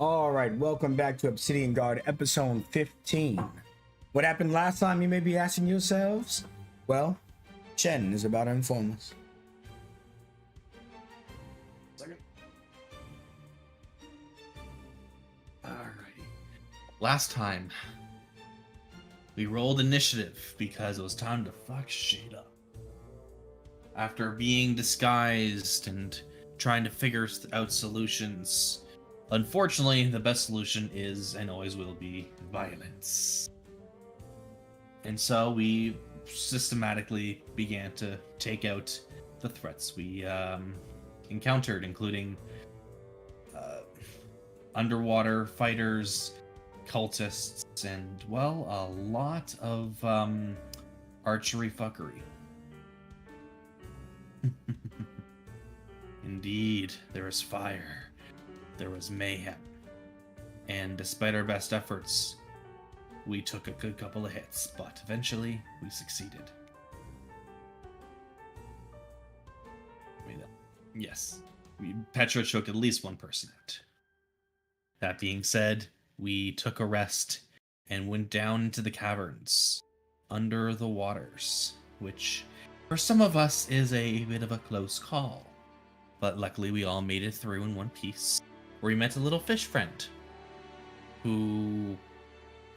All right, welcome back to Obsidian Guard, episode 15. What happened last time, you may be asking yourselves? Well, Chen is about to inform us. Second. Alrighty. Last time, we rolled initiative because it was time to fuck shit up. After being disguised and trying to figure out solutions, unfortunately, the best solution is, and always will be, violence. And so we systematically began to take out the threats we encountered, including underwater fighters, cultists, and, well, a lot of archery fuckery. Indeed, there was fire. There was mayhem. And despite our best efforts, we took a good couple of hits, but eventually we succeeded. Yes, Petra took at least one person out. That being said, we took a rest and went down into the caverns, under the waters, which for some of us is a bit of a close call. But luckily we all made it through in one piece, where we met a little fish friend who,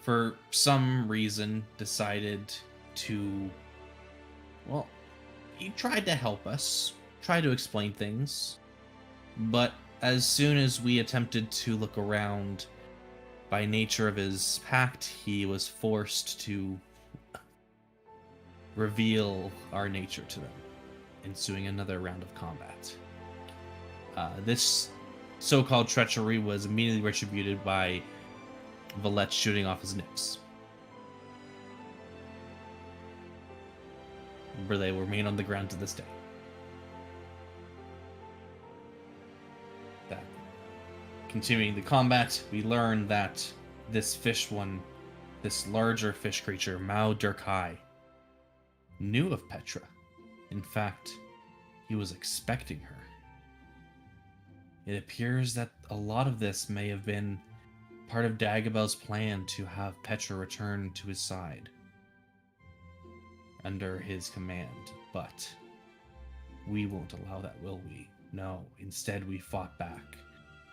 for some reason, decided to, well, he tried to help us, tried to explain things, but as soon as we attempted to look around, by nature of his pact, he was forced to reveal our nature to them, ensuing another round of combat. This so-called treachery was immediately retributed by Valette shooting off his nips, where they remain on the ground to this day. Continuing the combat, we learn that this larger fish creature, Mao Durkai, knew of Petra. In fact, he was expecting her. It appears that a lot of this may have been part of Dagobah's plan to have Petra return to his side under his command, but we won't allow that, will we? No, instead we fought back.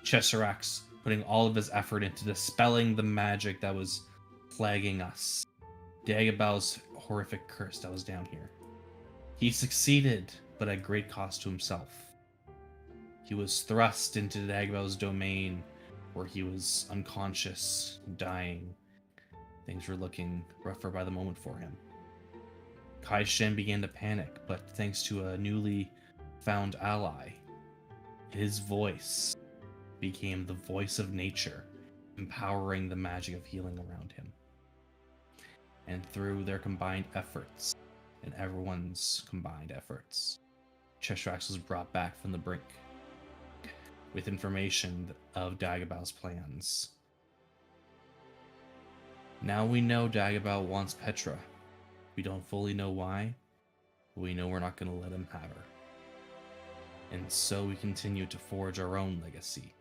Cheshirax putting all of his effort into dispelling the magic that was plaguing us. Dagobah's horrific curse that was down here. He succeeded, but at great cost to himself. He was thrust into Dagobah's domain, where he was unconscious, dying. Things were looking rougher by the moment for him. Kai Shen began to panic, but thanks to a newly found ally, his voice became the voice of nature, empowering the magic of healing around him. And through their combined efforts, and everyone's combined efforts, Cheshirax was brought back from the brink with information of Dagobah's plans. Now we know Dagobah wants Petra. We don't fully know why, but we know we're not going to let him have her. And so we continue to forge our own legacy,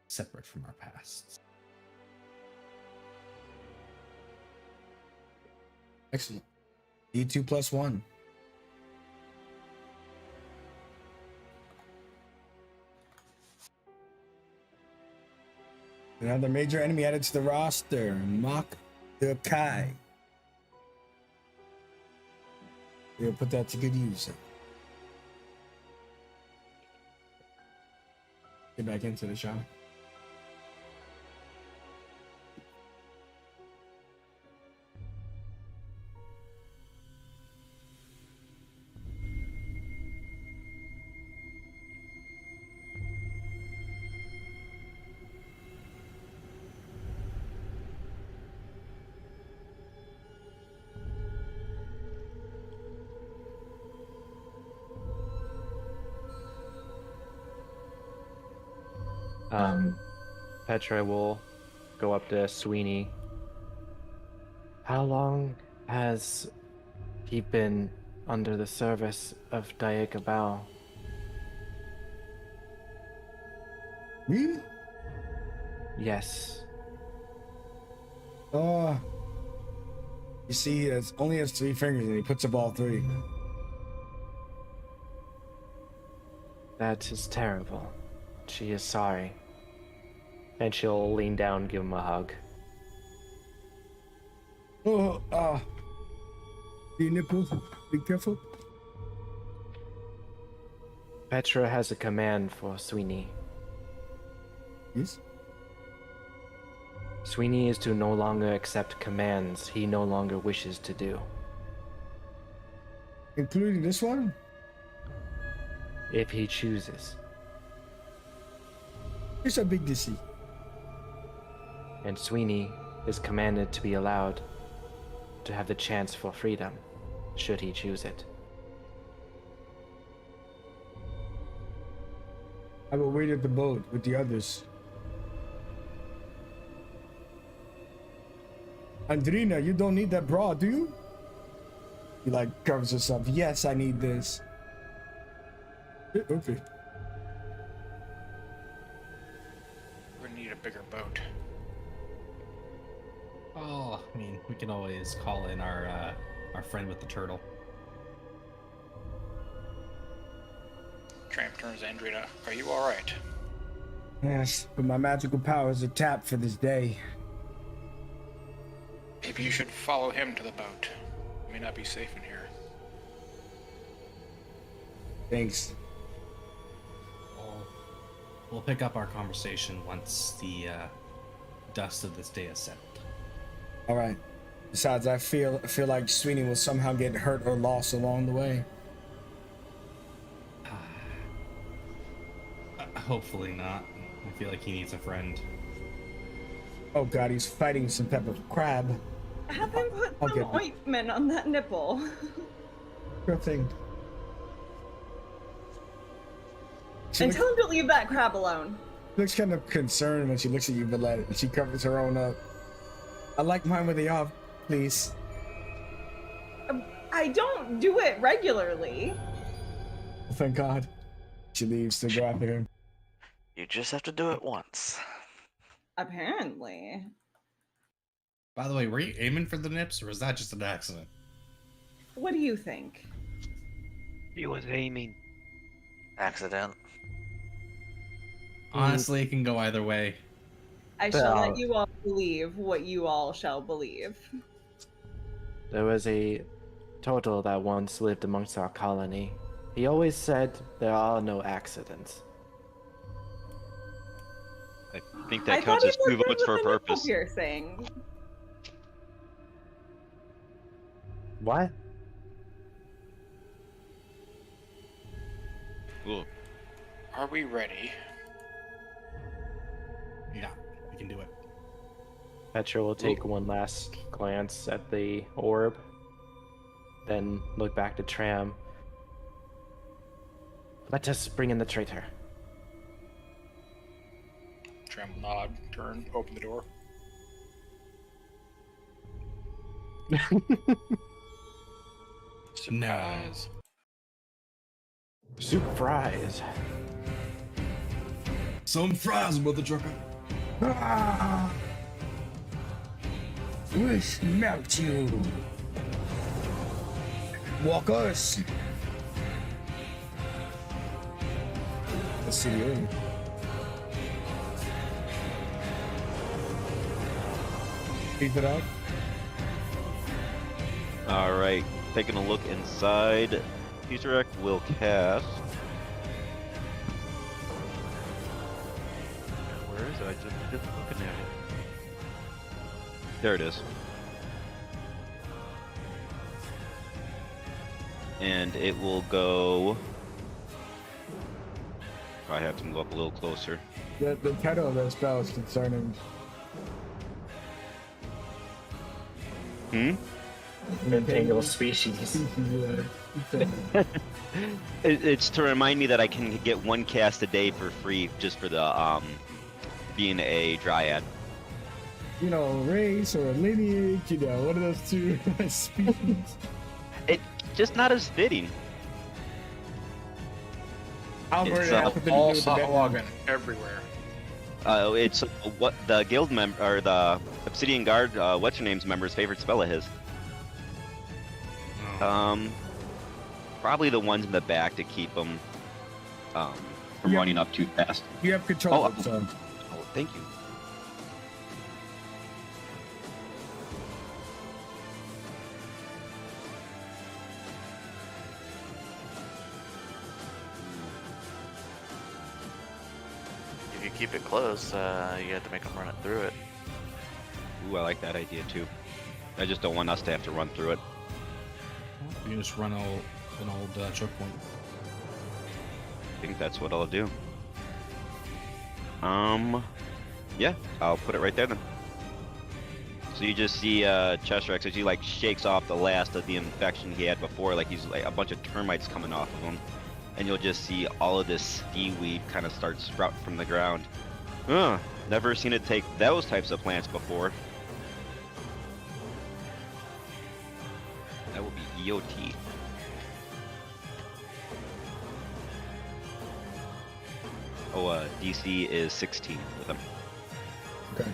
separate from our pasts. Excellent. D2 plus 1. Another major enemy added to the roster, Mao Durkai. We'll put that to good use. Get back into the shop. Petra will go up to Sweeney. How long has he been under the service of Dagobah? Me? Yes. Oh. You see, he only has 3 fingers and he puts up all 3. That is terrible. She is sorry. And she'll lean down and give him a hug. Oh, your nipples. Be careful. Petra has a command for Sweeney. Yes. Sweeney is to no longer accept commands he no longer wishes to do. Including this one? If he chooses. It's a big DC. And Sweeney is commanded to be allowed to have the chance for freedom, should he choose it. I will wait at the boat with the others. Andrina, you don't need that bra, do you? He like covers herself. Yes, I need this. Okay. We're gonna need a bigger boat. Oh, I mean, we can always call in our friend with the turtle. Tramp turns to Andrina. Are you alright? Yes, but my magical powers are tapped for this day. Maybe you should follow him to the boat. It may not be safe in here. Thanks. We'll pick up our conversation once the dust of this day is settled. All right. Besides, I feel like Sweeney will somehow get hurt or lost along the way. Hopefully not. I feel like he needs a friend. Oh God, he's fighting some type of crab. Have him put I'll some get it. ointment on that nipple. Sure thing. And tell him to leave that crab alone. Looks kind of concerned when she looks at you, Valette, and she covers her own up. I like mine with the off, please. I don't do it regularly. Oh, thank God. She leaves to go after him. You just have to do it once. Apparently. By the way, were you aiming for the nips, or was that just an accident? What do you think? He was aiming. Accident. Honestly, it can go either way. I shall let you all believe what you all shall believe. There was a turtle that once lived amongst our colony. He always said there are no accidents. I think I that counts thought as he 2 was votes for a with the nipple purpose. piercing. What? Cool. Are we ready? Yeah, we can do it. Petra will take one last glance at the orb, then look back to Tram. Let us bring in the traitor. Tram will nod, turn, open the door. Surprise. Soup fries. Some fries, mother trucker. Ah! We smelt you. Walkers. Let's see you. Keep it up. All right, taking a look inside. Futurek will cast. Where is it? I just didn't looking at it. There it is. And it will go. I have to move up a little closer. The title of that spell is concerning. Hmm? Entangle species. It's to remind me that I can get 1 cast a day for free just for the being a dryad. You know, race or a lineage, you know, one of those two species. It just not as fitting. Albert It's, has nothing to do All with the bedroom. Sahuagin everywhere. It's what the guild member or the Obsidian Guard, what's her name's member's favorite spell of his. Probably the ones in the back to keep them from Yeah. running up too fast. You have control. Oh, of it, so. Oh, thank you. If you keep it close, you have to make them run it through it. Ooh, I like that idea too. I just don't want us to have to run through it. You can just run an old choke point. I think that's what I'll do. Yeah, I'll put it right there then. So you just see Cheshire as he like shakes off the last of the infection he had before, like he's like a bunch of termites coming off of him, and you'll just see all of this seaweed kind of start sprout from the ground. Never seen it take those types of plants before. That will be EOT. Oh, DC is 16 with him. Okay.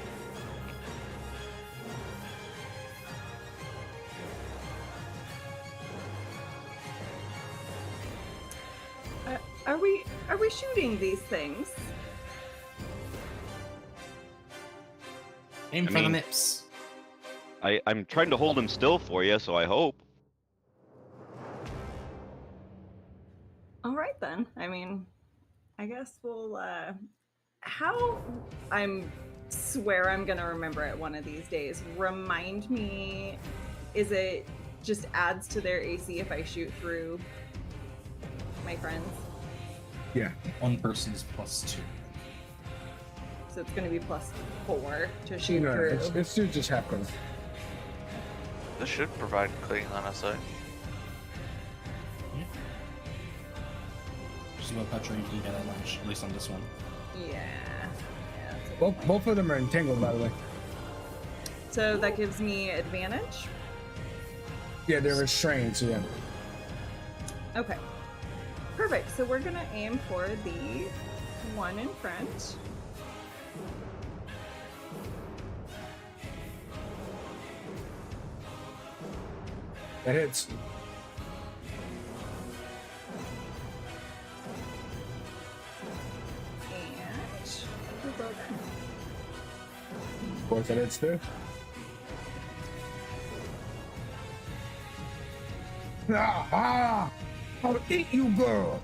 Are we shooting these things? Aim I for the mean- nips. I'm trying to hold him still for you, so I hope. All right then. I mean, I guess we'll. How swear I'm gonna remember it one of these days. Remind me. Is it just adds to their AC if I shoot through my friends? Yeah. One person is +2. So it's gonna be +4 to shoot No, through. it's just happens. This should provide clean line of sight. Just about Petra, you can get a launch, at least on this one. Yeah. Both of them are entangled, by the way. So that gives me advantage. Yeah, they're restrained, so yeah. Okay. Perfect. So we're gonna aim for the one in front. That hits. And who broke that? Of course, that hits too. Ah! I'll eat you, girl!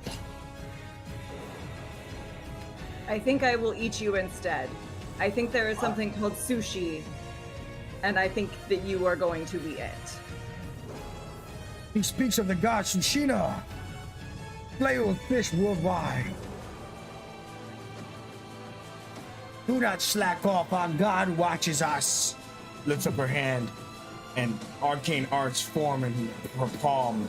I think I will eat you instead. I think there is something called sushi, and I think that you are going to be it. He speaks of the god Sushina. Play with fish worldwide. Do not slack off, our God watches us. Lifts up her hand, and arcane arts form in her palm.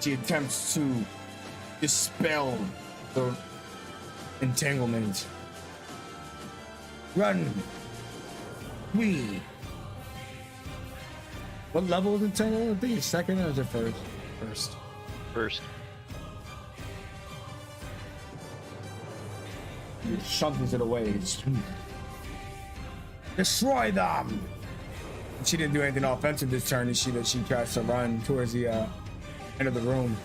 She attempts to dispel the entanglement. Run. We. What level is entanglement? I think it's second or is it first? First. First. Shunters it away. Destroy them! She didn't do anything offensive this turn, and she tries to run towards the end of the room.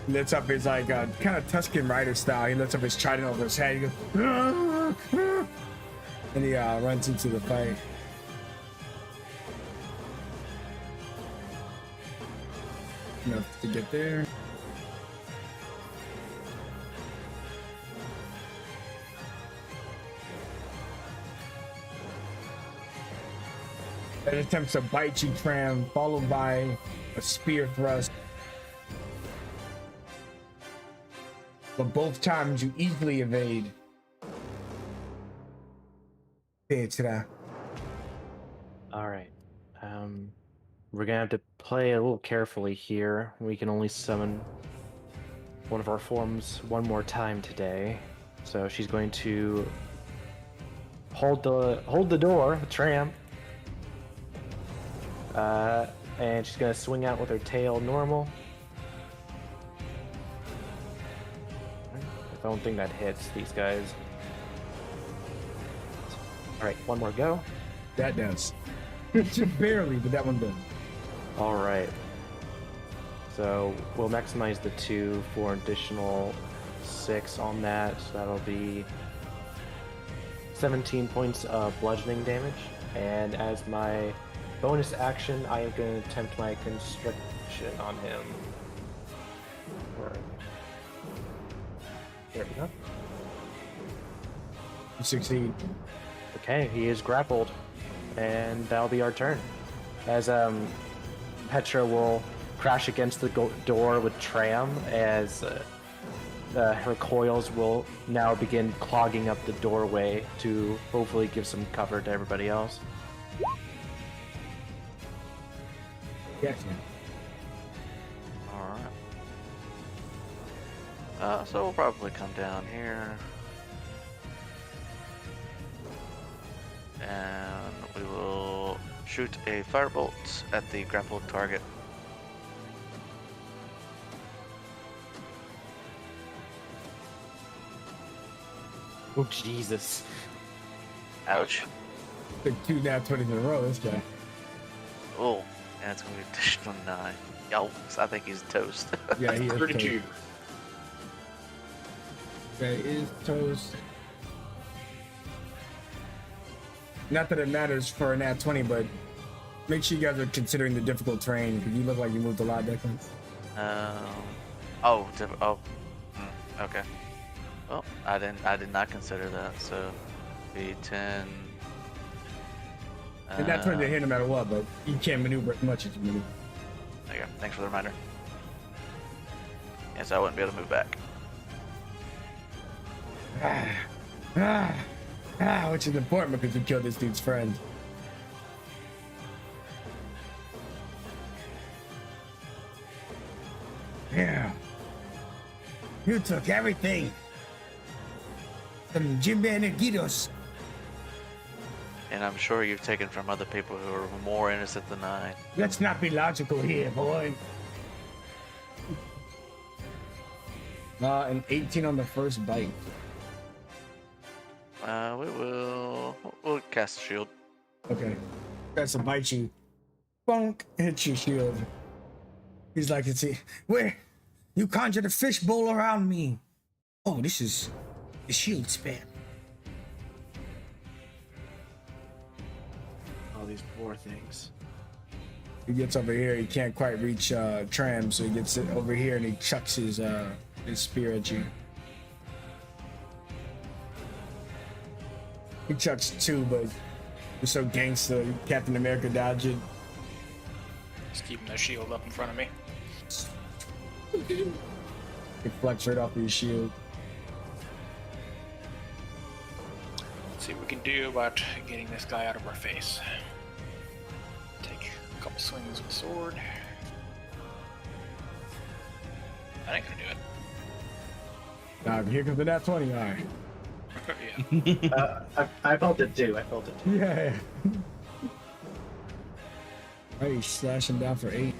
He lifts up his like kind of Tuscan rider style. He lifts up his trident over his head. He goes, "Ah, ah," and he runs into the fight. Enough to get there. It attempts to bite you, Tram, followed by a spear thrust. But both times you easily evade. Petra. All right. We're gonna have to play a little carefully here. We can only summon one of our forms one more time today. So she's going to hold the door, the tram. And she's gonna swing out with her tail normal. I don't think that hits these guys. Alright, one more go. That does. Just barely, but that one does. Alright. So we'll maximize the 2 for an additional 6 on that. So that'll be 17 points of bludgeoning damage. And as my bonus action, I am going to attempt my constriction on him. Right. There we go. You succeed. Okay, he is grappled, and that'll be our turn. As Petra will crash against the door with Tram, as her coils will now begin clogging up the doorway to hopefully give some cover to everybody else. Yes. Alright. So we'll probably come down here. And we will shoot a firebolt at the grappled target. Oh, Jesus. Ouch. Took 2 nat 20s in a row, this guy. Oh, and it's going to be additional 9. Yikes, I think he's toast. Yeah, he is 32. toast. Okay, is toast. Not that it matters for a nat 20, but make sure you guys are considering the difficult terrain, because you look like you moved a lot, Declan. Okay. Well, I did not consider that, so be 10. And that's when they hit no matter what, but you can't maneuver as much as you maneuver. There you go. Thanks for the reminder. Yes, I wouldn't be able to move back. Which is important because you killed this dude's friend. Yeah. You took everything. Some Jimbenegitos. And I'm sure you've taken from other people who are more innocent than I. Let's not be logical here, boy. An 18 on the first bite. We'll cast a shield. Okay. That's to bite you. Bonk, hit your shield. He's like, where? You conjured a fishbowl around me. Oh, this is the shield spam. All these poor things. He gets over here, he can't quite reach Tram, so he gets it over here and he chucks his spear at you. He chucks 2, but you're so gangster, Captain America dodged it. Just keeping the shield up in front of me. It flex right off of your shield. Let's see what we can do about getting this guy out of our face. Take a couple swings with the sword. That ain't gonna do it. Here comes the nat 20, alright. Yeah. I felt it too. Yeah. Alright, he's slashing down for 8.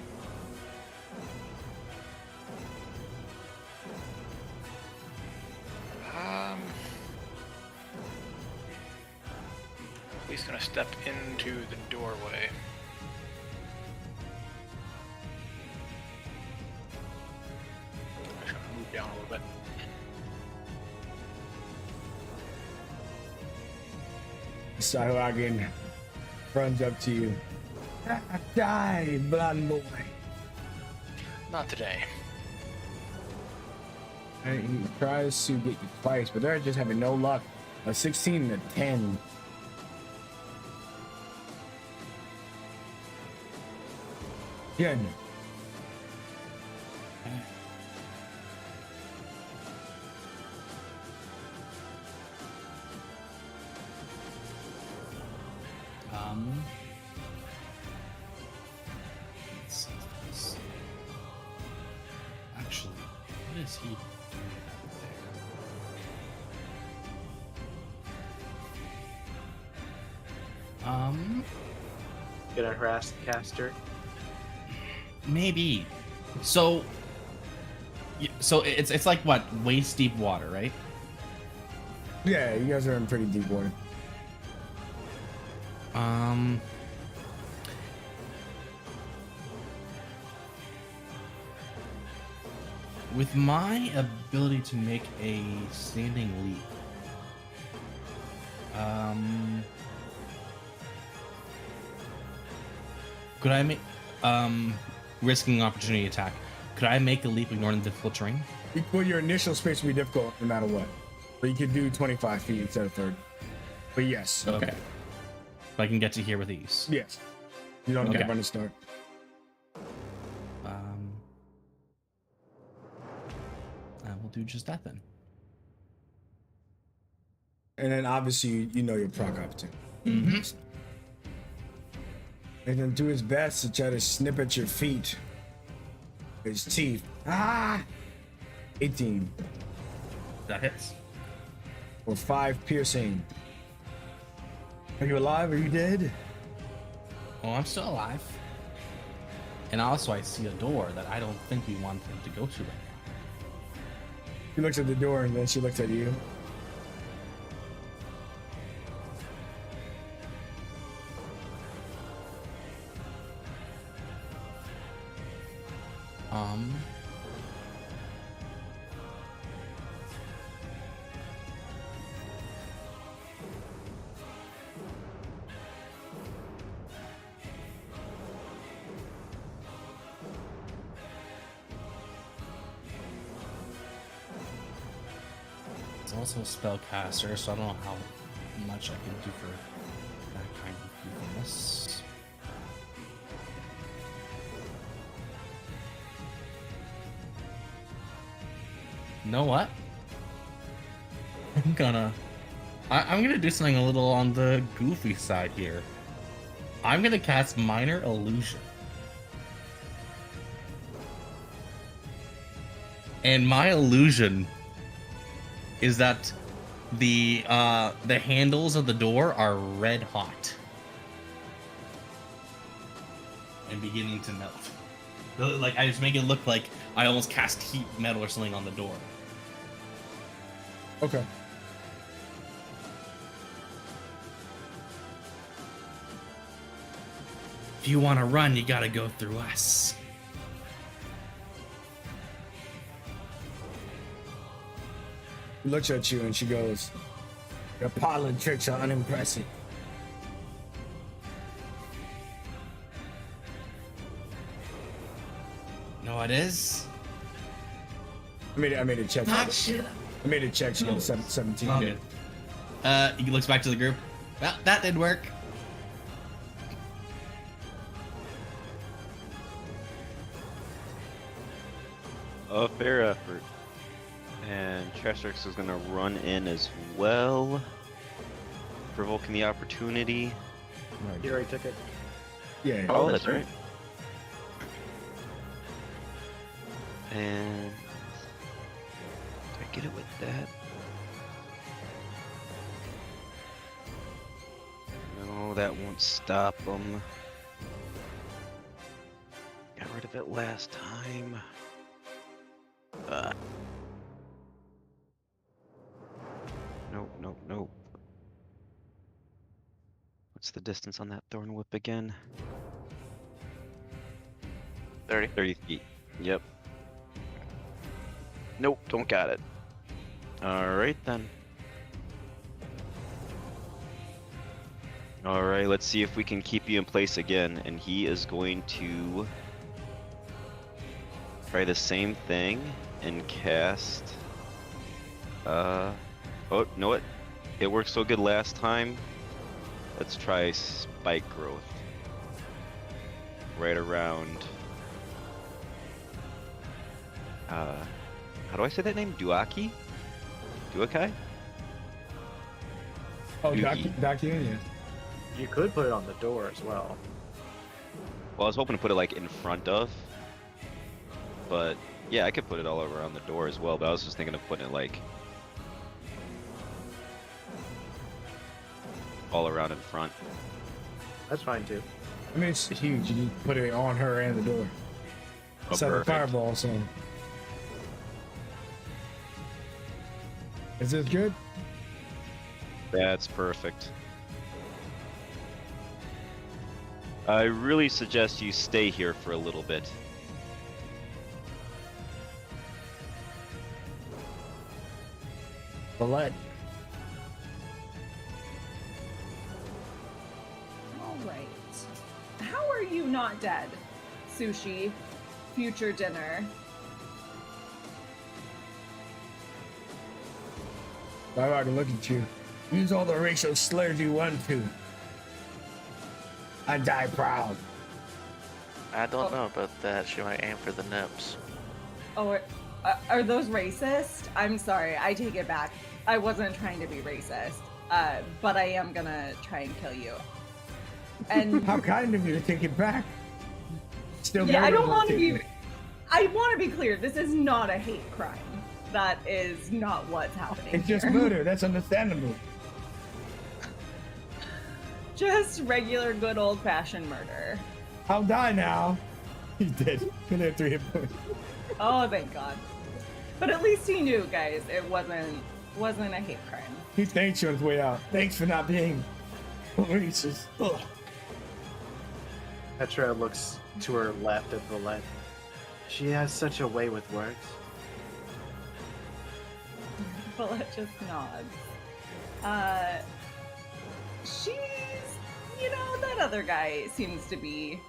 He's gonna step into the doorway. I'm just gonna move down a little bit. Sahuagin runs up to you. Die, blonde boy. Not today. And he tries to get you twice, but they're just having no luck. A 16 and a 10. Good. Let's see this. Actually, what is he doing out there? Gonna harass the caster. Maybe. So it's like what, waist deep water, right? Yeah, you guys are in pretty deep water. With my ability to make a standing leap, could I make risking opportunity attack? Could I make a leap ignoring the difficult terrain? Well, your initial space will be difficult no matter what. But you could do 25 feet instead of 30. But yes. Okay. But I can get to here with ease. Yes. You don't Okay. get run to start. I will do just that then. And then obviously you know your proc opportunity. Mm-hmm. And then do his best to try to snip at your feet. His teeth. Ah! 18. That hits. Or 5 piercing. Are you alive? Are you dead? Oh, I'm still alive. And also I see a door that I don't think we want him to go to right now. She looks at the door and then she looks at you. It's also a spellcaster, so I don't know how much I can do for that kind of goofiness. You know what? I'm gonna do something a little on the goofy side here. I'm gonna cast Minor Illusion. And my illusion is that the handles of the door are red hot and beginning to melt. Like, I just make it look like I almost cast heat metal or something on the door. Okay. If you want to run, you gotta go through us. She looks at you and she goes, your parlor tricks are unimpressive. No, it is. I made a check. Not shit. I made a check. She got 17. Oh, good. He looks back to the group. Well, that did work. A fair effort. And Trestrix is gonna run in as well, provoking the opportunity. You already took it. Yeah. Oh, that's right. And did I get it with that? No, that won't stop him. Got rid of it last time. Nope. What's the distance on that thorn whip again? 30. 30 feet. Yep. Nope, don't got it. Alright then. Alright, let's see if we can keep you in place again. And he is going to try the same thing and cast. Oh, know what? It worked so good last time. Let's try Spike Growth. Right around. How do I say that name? Duaki? Duakai? Oh, Yuki. Dakian. You could put it on the door as well. Well, I was hoping to put it like in front of. But yeah, I could put it all around the door as well. But I was just thinking of putting it like all around in front. That's fine too. I mean, it's huge. You put it on her and the door. Oh, It's like a perfect. fireball, so. Is this good? That's perfect. I really suggest you stay here for a little bit. Bullet. All right. How are you not dead? Sushi, future dinner. I'm about to look at you. Use all the racial slurs you want to. I die proud. I don't know about that. She might aim for the nips. Oh, are those racist? I'm sorry. I take it back. I wasn't trying to be racist. But I am gonna try and kill you. And How kind of you to take it back. Still yeah, I don't murder want to you. be. I want to be clear. This is not a hate crime. That is not what's happening. It's just here. murder. That's understandable. Just regular, good old-fashioned murder. I'll die now. He's dead. Been there 3 hit points. Oh, thank God. But at least he knew, guys. It wasn't a hate crime. He thanked you on his way out. Thanks for not being racist. Ugh. Petra looks to her left at Valette. She has such a way with words. Bullet just nods. She's, that other guy seems to be,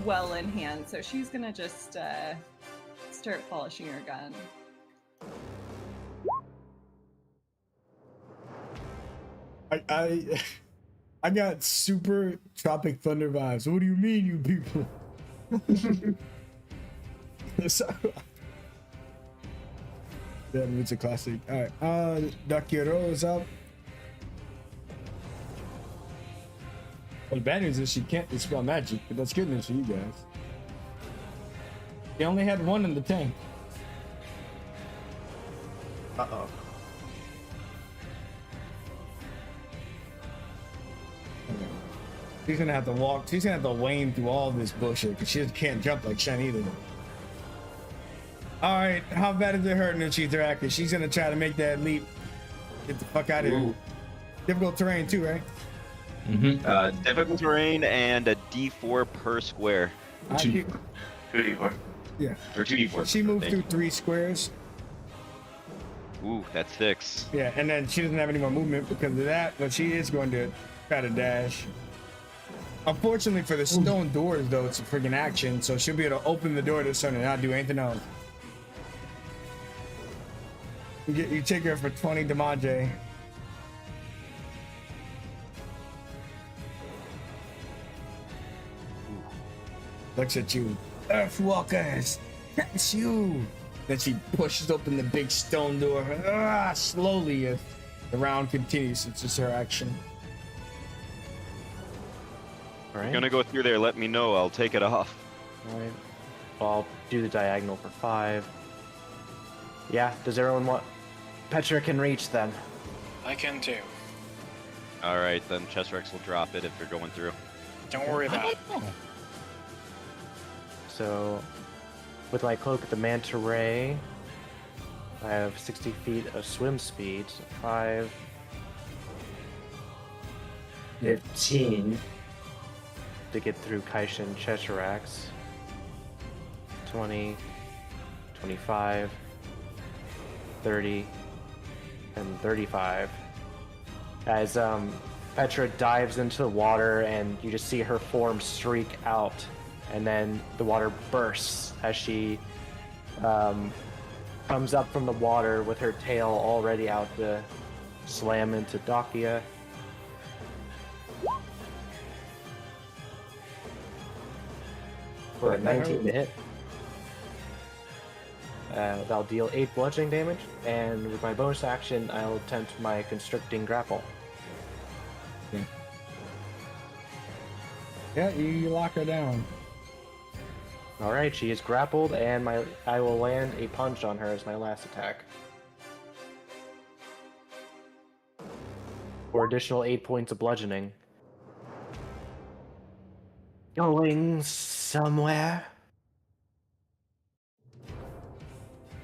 well in hand, so she's gonna just, start polishing her gun. I got super Tropic Thunder vibes. What do you mean, you people? So- yeah, it's a classic. All right, Dakiro is up. Well, the bad news is she can't dispel magic, but that's good news for you guys. They only had one in the tank. Uh-oh. She's gonna have to walk. She's gonna have to wane through all this bullshit because she can't jump like Shen either. All right, how bad is it hurting if she's interactive? She's gonna try to make that leap. Get the fuck out of here. Ooh. Difficult terrain too, right? Difficult terrain and a D4 per square. I Two. keep- 2d4. yeah. Or 2d4. She moved Thank through 3 squares. Ooh, that's 6. Yeah, and then she doesn't have any more movement because of that, but she is going to try to dash. Unfortunately for the stone doors, though, it's a freaking action, so she'll be able to open the door to sun and not do anything else. You take her for 20 damage. Looks at you. Earthwalkers, that's you. Then she pushes open the big stone door. Slowly as the round continues. It's just her action. Alright. Gonna go through there, let me know, I'll take it off. Alright. Well, I'll do the diagonal for 5. Yeah, does everyone want... Petra can reach then. I can too. Alright, then Chesrex will drop it if you're going through. Don't worry about it. So, with my cloak at the manta ray, I have 60 feet of swim speed. So 5, 15 to get through Kaishin Cheshirax. 20, 25, 30, and 35. As Petra dives into the water and you just see her form streak out, and then the water bursts as she comes up from the water with her tail already out to slam into Dakia. For a 19 to hit. That'll deal 8 bludgeoning damage, and with my bonus action, I'll attempt my constricting grapple. Yeah, you lock her down. Alright, she is grappled, and I will land a punch on her as my last attack. For additional 8 points of bludgeoning. Going somewhere?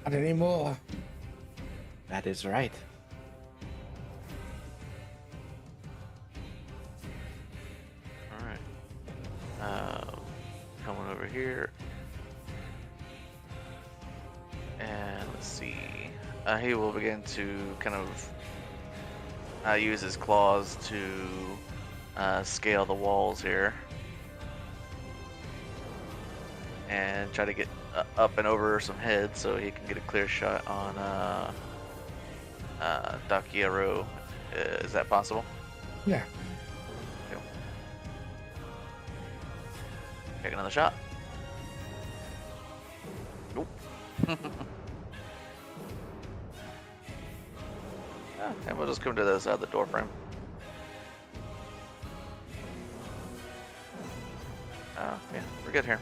Not anymore. That is right. Alright. Coming over here. And let's see. He will begin to kind of use his claws to scale the walls here. And try to get up and over some heads so he can get a clear shot on Dakiero. Is that possible? Yeah. Yep. Take another shot. Nope. Yeah, and we'll just come to the other side of the door frame. Yeah, we're good here.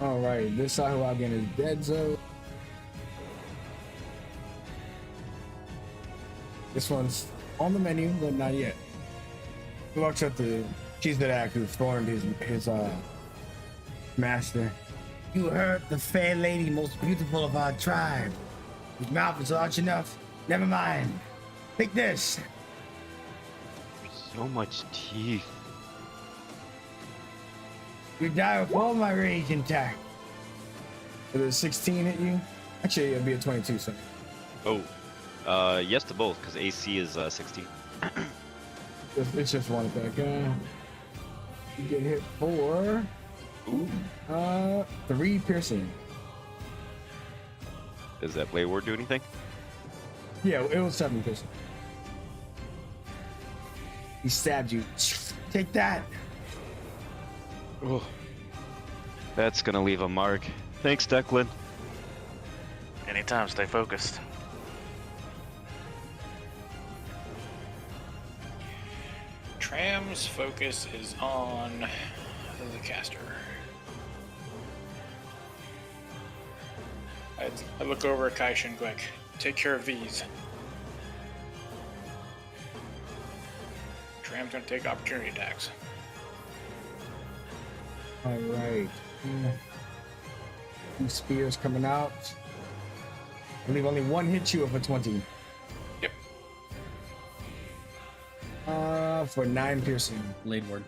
All right, this Sahuagin is dead, so this one's on the menu, but not yet. He walks up to Chizadak, who formed his master. You hurt the fair lady, most beautiful of our tribe. His mouth is large enough. Never mind. Take this. So much teeth. You die with all my rage intact. Did a 16 hit you? Actually, it'll be a 22, so. Oh. Yes to both, because AC is 16. It's just one attack. You get hit for 3 piercing. Does that Blade Ward do anything? Yeah, it was 7 piercing. He stabbed you. Take that. Oh. That's gonna leave a mark. Thanks, Declan. Anytime, stay focused. Tram's focus is on the caster. I look over at Kaishin quick. Take care of these. Tram's gonna take opportunity attacks. All right. 2 spears coming out. I believe only one hit you of a 20. Yep. For 9 piercing. Blade Ward.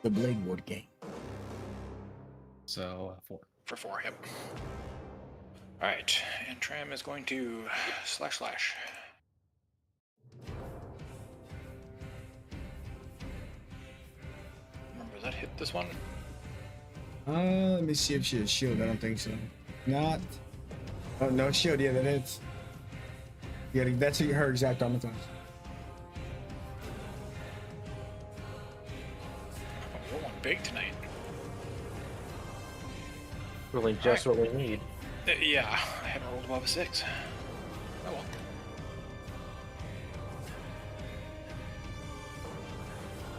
The Blade Ward game. So 4. For 4, yep. Alright, and Tram is going to slash. Remember that hit this one? Let me see if she has shield. I don't think so. Not. Oh, no shield. Yeah, that hits. Yeah, that's her exact armor class. Oh, we're one big tonight. Really just what we need. Yeah, I haven't rolled above a 6. Oh well.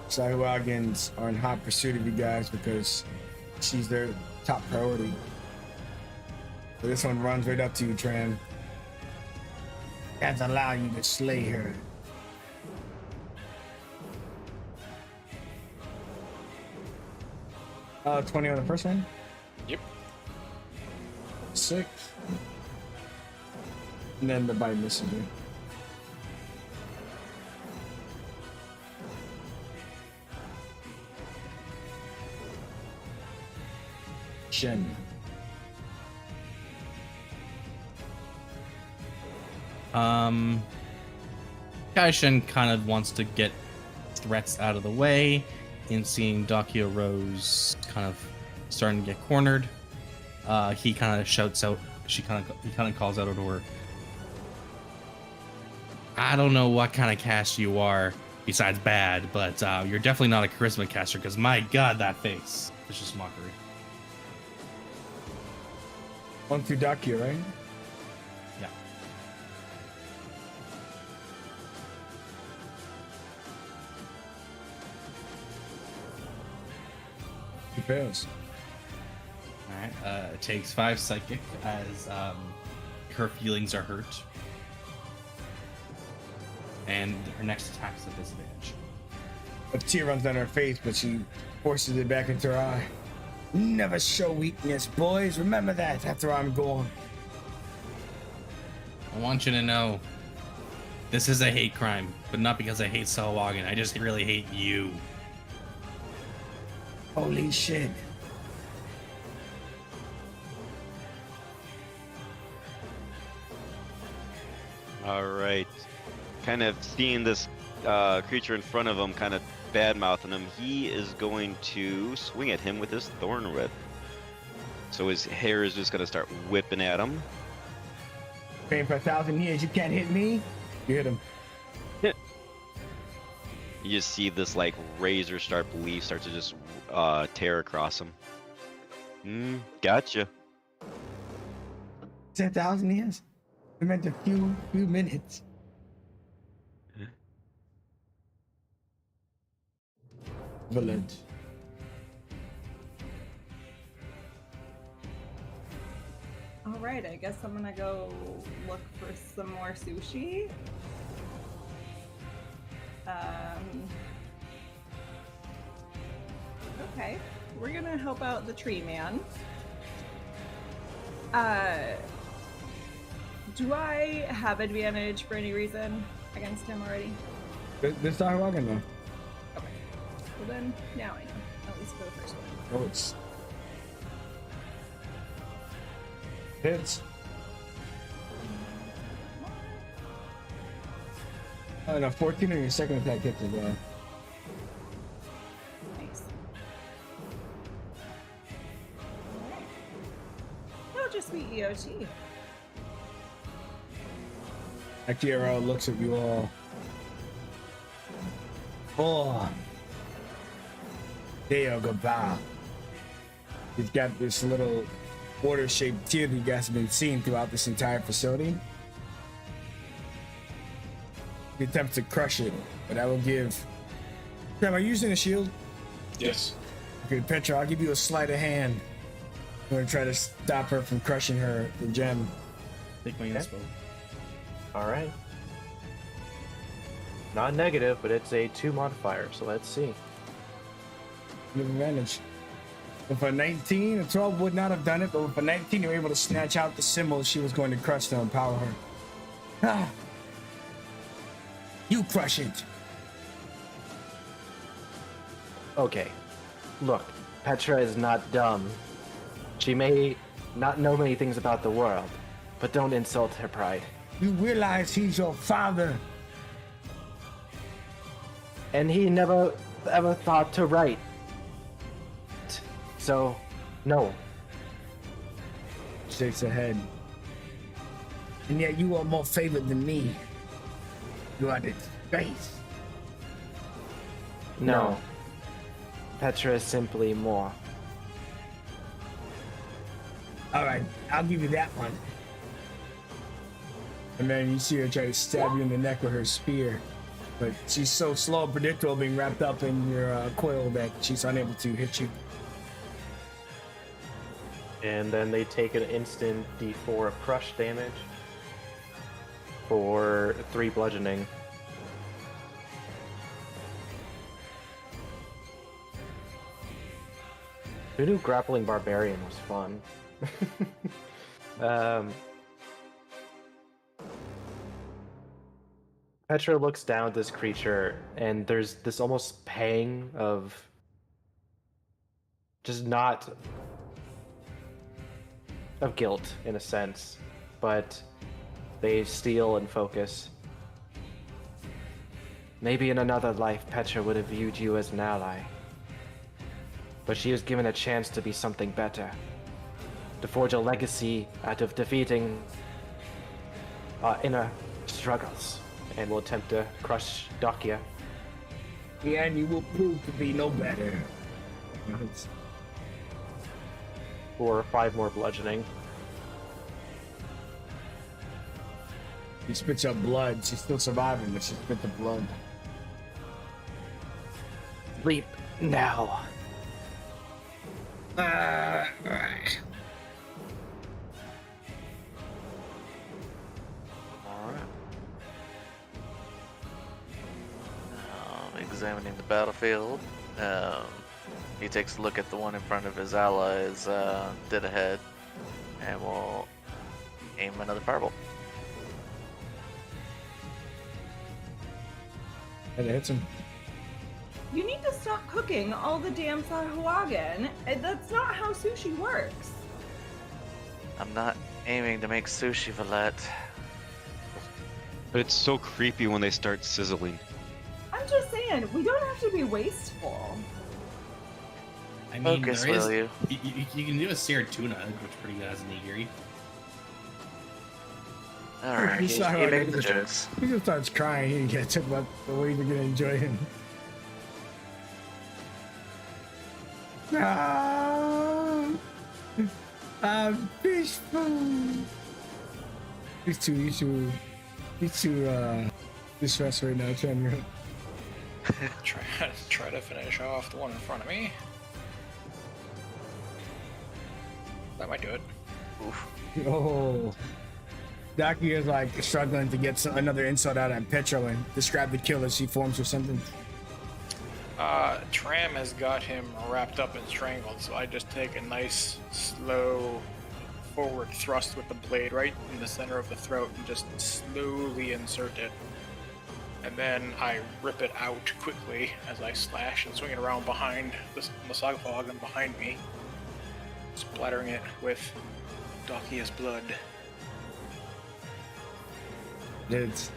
Sahuagins are in hot pursuit of you guys because she's their top priority. So this one runs right up to you, Tram. Can't allow you to slay her. Uh, 20 on the first one? Yep. 6. And then the bite misses you. Shen. Kaishin kind of wants to get threats out of the way, in seeing Dakia Rose kind of starting to get cornered. He kind of shouts out. He kind of calls out to her. I don't know what kind of caster you are, besides bad, but you're definitely not a charisma caster. Because my God, that face! It's just mockery. On through Dakia, right? Yeah. He fails. takes 5 psychic as her feelings are hurt. And her next attack is at disadvantage. A tear runs down her face, but she forces it back into her eye. Never show weakness, boys. Remember that after I'm gone. I want you to know, this is a hate crime, but not because I hate Sahuagin. I just really hate you. Holy shit. All right. Kind of seeing this creature in front of him, kind of bad mouthing him, he is going to swing at him with his thorn whip. So his hair is just going to start whipping at him. Paying for 1,000 years, you can't hit me. You hit him. You just see this like razor sharp leaf start to just tear across him. Gotcha. Is that 1,000 years? I meant a few minutes. Village. All right, I guess I'm gonna go look for some more sushi. Okay, we're gonna help out the tree man. Do I have advantage for any reason against him already? This time walking though. Okay. Well then, now I know. At least for the first one. Oh, it's hits. Oh no, 14 on your second attack hits as well. Nice. Alright. That'll just be EOT. Akira looks at you all. Oh. Deo Gabal. He's got this little water-shaped tear that you guys have been seeing throughout this entire facility. He attempts to crush it, but I will give... Graham, are you using a shield? Yes. Okay, Petra, I'll give you a sleight of hand. I'm gonna try to stop her from crushing the gem. Take my inspo. All right. Not negative, but it's a 2 modifier, so let's see. With advantage. With a 19, a 12 would not have done it, but with a 19, you were able to snatch out the symbol she was going to crush to empower her. Ah. You crush it. Okay. Look, Petra is not dumb. She may not know many things about the world, but don't insult her pride. You realize he's your father. And he never ever thought to write. So, no. Shakes her head. And yet you are more favored than me. You are disgrace. No. Petra is simply more. Alright, I'll give you that one. And then you see her try to stab you in the neck with her spear. But she's so slow and predictable being wrapped up in your coil that she's unable to hit you. And then they take an instant d4 of crush damage for 3 bludgeoning. Who knew grappling barbarian was fun? Petra looks down at this creature, and there's this almost pang of just not of guilt in a sense, but they steal and focus. Maybe in another life, Petra would have viewed you as an ally, but she was given a chance to be something better, to forge a legacy out of defeating inner struggles, and will attempt to crush Dakia. Yeah, and you will prove to be no better. For 5 more bludgeoning. She spits up blood. She's still surviving, but she spit the blood. Leap now. Right. examining the battlefield. He takes a look at the one in front of his allies dead ahead, and will aim another fireball. And it hits him. You need to stop cooking all the damn Sahuagin. That's not how sushi works. I'm not aiming to make sushi, Valette. But it's so creepy when they start sizzling. I'm just saying, we don't have to be wasteful. I mean, Focus, there is, will you? you can do a seared tuna, which is pretty good as a nigiri. Alright, You he saw how I made did the it. jokes. He just starts crying. He gets it, but the way they're gonna enjoy him. Ah, fish food. He's too distressed right now, trying to. Try to finish off the one in front of me. That might do it. Oof. Oh, Daki is like struggling to get another insult out at Petro and describe the kill as she forms or something. Tram has got him wrapped up and strangled, so I just take a nice, slow forward thrust with the blade right in the center of the throat and just slowly insert it. And then I rip it out quickly as I slash and swing it around behind the Sahuagin behind me, splattering it with Dakia's blood. It's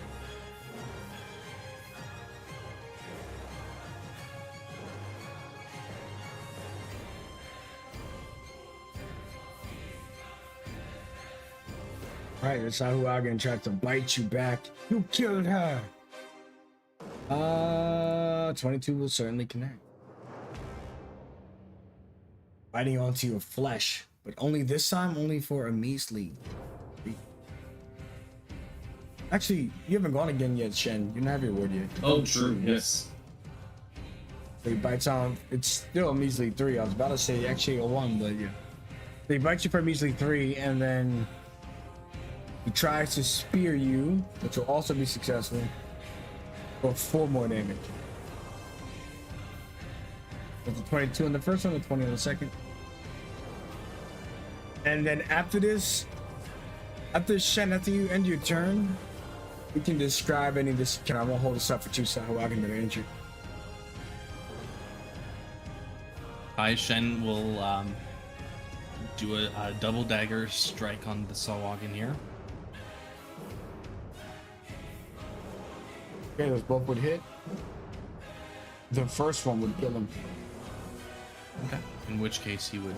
right, the Sahuagin tried to bite you back. You killed her. 22 will certainly connect. Biting onto your flesh, but only this time, only for a measly 3. Actually, you haven't gone again yet, Shen. You don't have your word yet. Oh, true. Yes. So he bites on. It's still a measly 3. I was about to say actually a 1, but yeah. They bite you for a measly 3, and then he tries to spear you, which will also be successful, for 4 more damage. With the 22 on the first one, the 20 on the second. And then after this, after Shen, after you end your turn, you can describe any of this. I won't hold this up for 2 Sahuagin that are injured. Hai Shen will do a double dagger strike on the Sahuagin here. Okay, those both would hit. The first one would kill him. Okay. In which case he would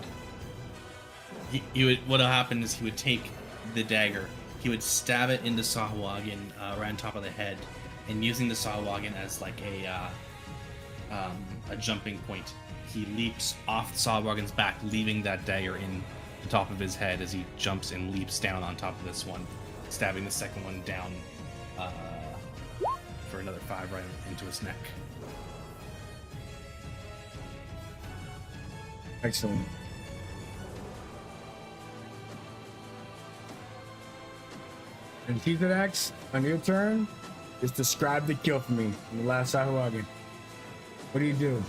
what'll happen is he would take the dagger, he would stab it into Sahuagin around top of the head, and using the Sahuagin as like a jumping point, he leaps off the Sahuagin's back, leaving that dagger in the top of his head as he jumps and leaps down on top of this one, stabbing the second one down for another 5 right into his neck. Excellent. And Titharax, on your turn, is describe the kill for me in the last Sahuagin. What do you do?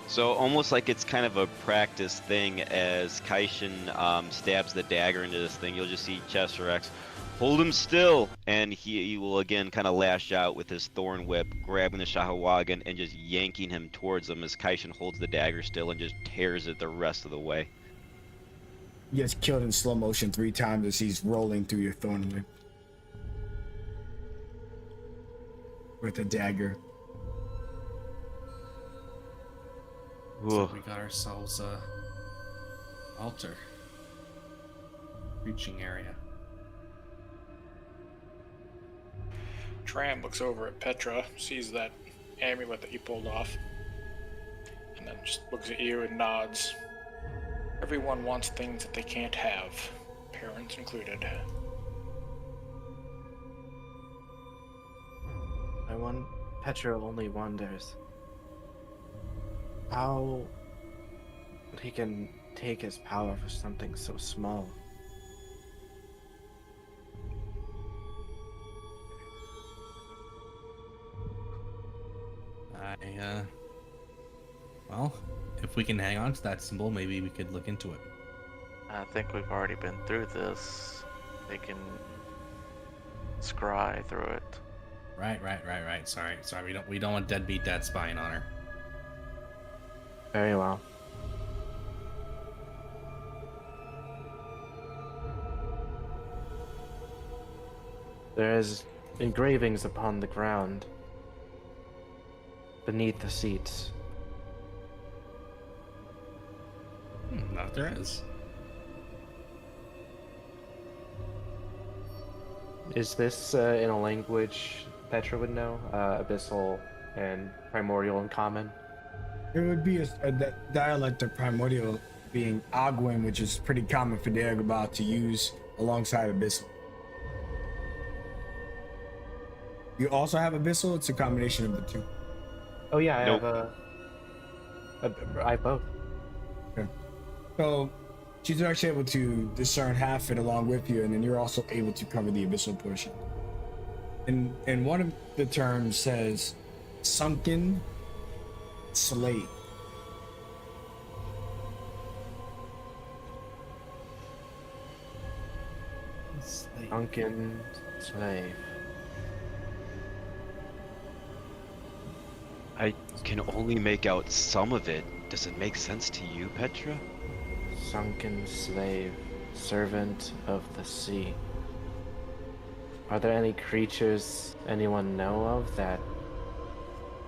So almost like it's kind of a practice thing as Kaishin stabs the dagger into this thing. You'll just see Chesarex hold him still, and he will again kind of lash out with his thorn whip, grabbing the Sahuagin and just yanking him towards him as Kaishin holds the dagger still and just tears it the rest of the way. He gets killed in slow motion 3 times as he's rolling through your thorn whip with a dagger. So we got ourselves a altar reaching area. Tram looks over at Petra, sees that amulet that you pulled off, and then just looks at you and nods. Everyone wants things that they can't have, parents included. Petra only wonders how he can take his power for something so small. Well, if we can hang on to that symbol, maybe we could look into it. I think we've already been through this. They can scry through it. Right. Sorry. We don't want deadbeat dad spying on her. Very well. There's engravings upon the ground beneath the seats. Not there is. Is this in a language Petra would know? Abyssal and Primordial in common? It would be a dialect of Primordial, being Aguan, which is pretty common for Dagobah to use alongside Abyssal. You also have Abyssal? It's a combination of the two. Oh yeah, I Nope. I have both. So she's actually able to discern half it along with you, and then you're also able to cover the Abyssal portion. And one of the terms says sunken slate. Sunken slave. I can only make out some of it. Does it make sense to you, Petra? Sunken slave, servant of the sea. Are there any creatures anyone know of that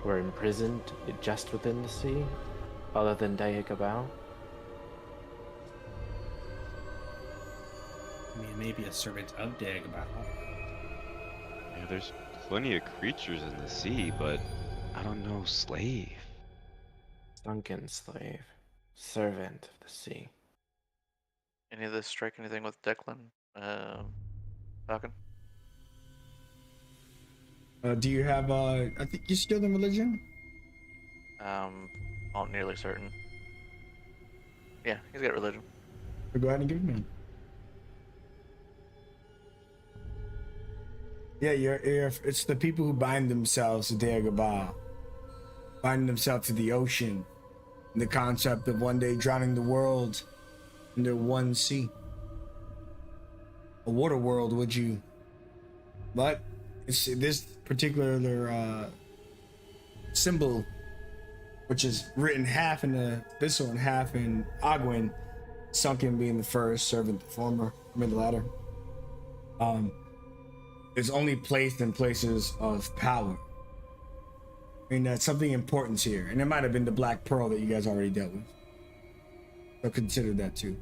were imprisoned just within the sea, other than Dayakabao? I mean, maybe a servant of Dagobah. Yeah, there's plenty of creatures in the sea, but I don't know slave. Sunken slave, servant of the sea. Any of this strike anything with Declan? Falcon? Do you have I think you're skilled in religion? Not nearly certain. Yeah, he's got religion. So go ahead and give me. Yeah, it's the people who bind themselves to Dagobah, bind themselves to the ocean, and the concept of one day drowning the world under one sea. A water world, would you? But it's this particular symbol, which is written half in the Abyssal and half in Aguan, sunken being the first, servant the former, the latter. Is only placed in places of power. I mean, that's something important here. And it might have been the Black Pearl that you guys already dealt with. So consider that too.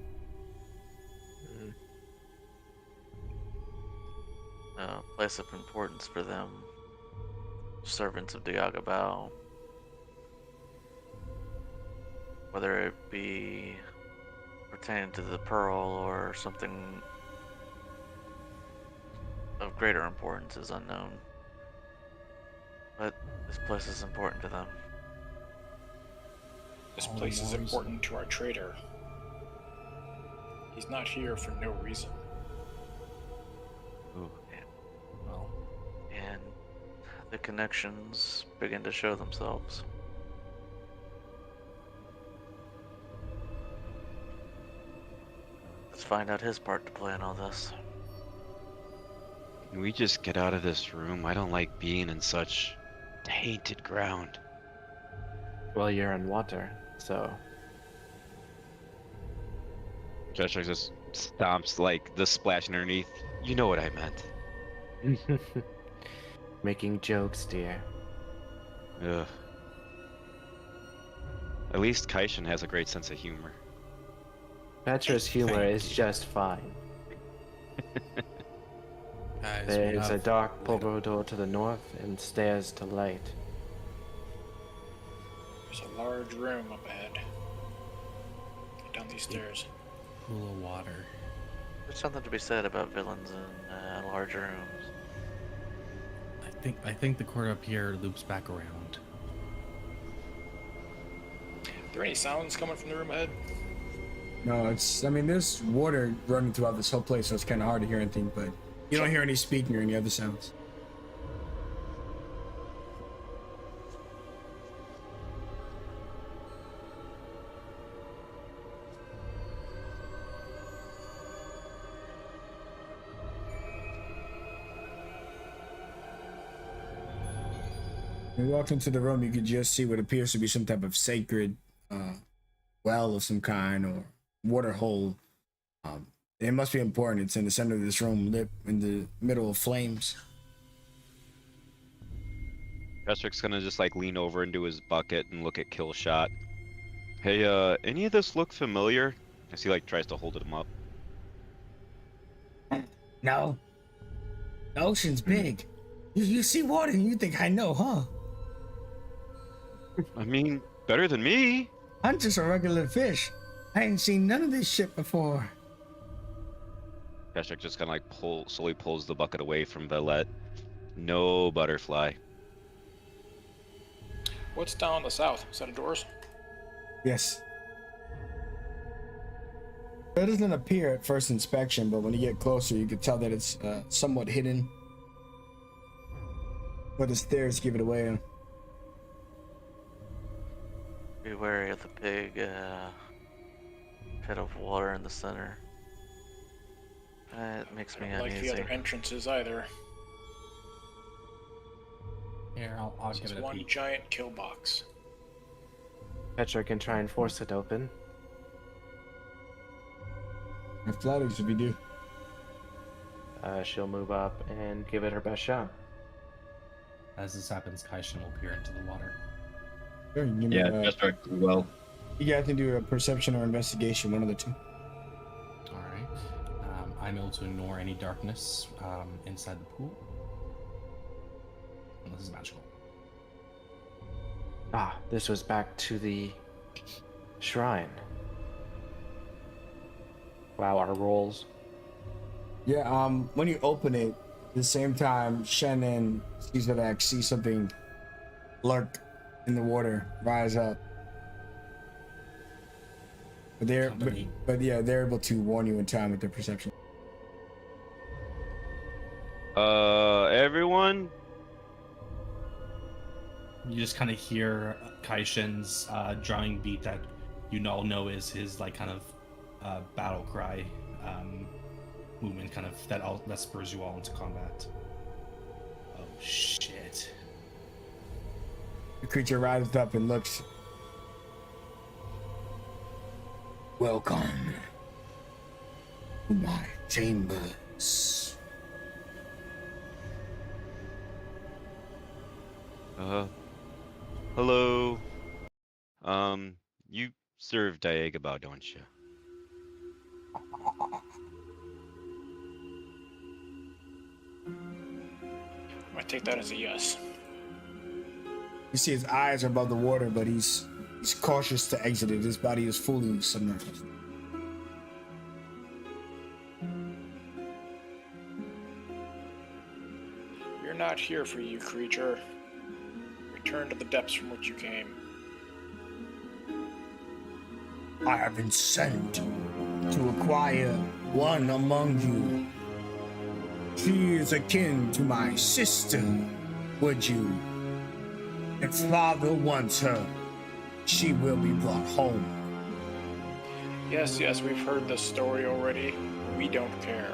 Place of importance for them. Servants of Dagobah. Whether it be pertaining to the Pearl or something of greater importance is unknown. But this place is important to them. This place is important to our trader. He's not here for no reason. Ooh. Well, And the connections begin to show themselves. Let's find out his part to play in all this. Can we just get out of this room? I don't like being in such tainted ground. Well, you're in water, so Joshua just stomps like the splash underneath. You know what I meant. making jokes, dear. Ugh. At least Kaishin has a great sense of humor. Petra's humor Thank is you. just fine. guys, There we is a have- dark portal door to the north and stairs to light. There's a large room up ahead. Get down these stairs. pool of water. There's something to be said about villains in large rooms. I think the cord up here loops back around. Are there any sounds coming from the room ahead? No, I mean, there's water running throughout this whole place, so it's kind of hard to hear anything, but you don't hear any speaking or any other sounds. When you walked into the room, you could just see what appears to be some type of sacred well of some kind or water hole. It must be important. It's in the center of this room, lit in the middle of flames. Chester's gonna just like lean over into his bucket and look at Killshot. Hey, any of this look familiar? As he like tries to hold him up. No. The ocean's big. You see water and you think I know, huh? I mean, better than me. I'm just a regular fish. I ain't seen none of this shit before. Chester just kind of like slowly pulls the bucket away from Valette. No butterfly. What's down the south? Set of doors? Yes. It doesn't appear at first inspection, but when you get closer, you can tell that it's somewhat hidden. But the stairs give it away. Be wary of the big pit of water in the center. It makes me I don't like uneasy. the other entrances either. Here, I'll give It's it a one peek. giant kill box. Petra can try and force it open. Athletics if you do. She'll move up and give it her best shot. As this happens, Kaishin will peer into the water. Sure, give me, Yeah, Chester well. you guys can do a perception or investigation, one of the two. All right. I'm able to ignore any darkness inside the pool. Unless it's magical. Ah, this was back to the shrine. Wow, our rolls. Yeah, when you open it, at the same time, Shen and Caesar see something lurk in the water, rise up. But Company. but yeah, they're able to warn you in time with their perception. Everyone? You just kind of hear Kaishin's drumming beat that you all know is his like kind of battle cry movement, kind of that spurs you all into combat. Oh shit! The creature rises up and looks. Welcome to my chambers. Hello. You serve Dagobah, don't you? I take that as a yes. You see his eyes are above the water, but he's cautious to exit it. His body is fully submerged. We're not here for you, creature. Return to the depths from which you came. I have been sent to acquire one among you. She is akin to my sister, would you? If father wants her, she will be brought home. Yes, we've heard this story already. We don't care.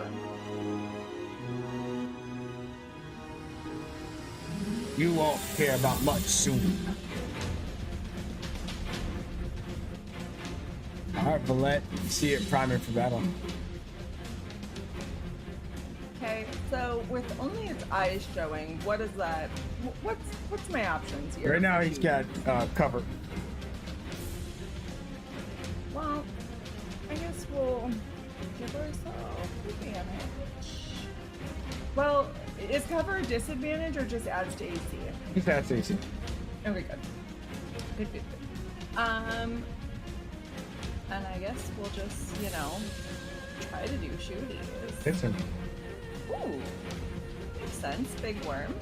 You won't care about much soon. Alright, Valette, see it priming for battle. Okay, so with only its eyes showing, what is that? What's my options here? Right now he's got cover. Well, I guess we'll give ourselves advantage. Well, is cover a disadvantage or just adds to AC? He's at AC. Okay, good. Good. And I guess we'll just, try to do shooties. Hits him. Ooh, makes sense. Big worm.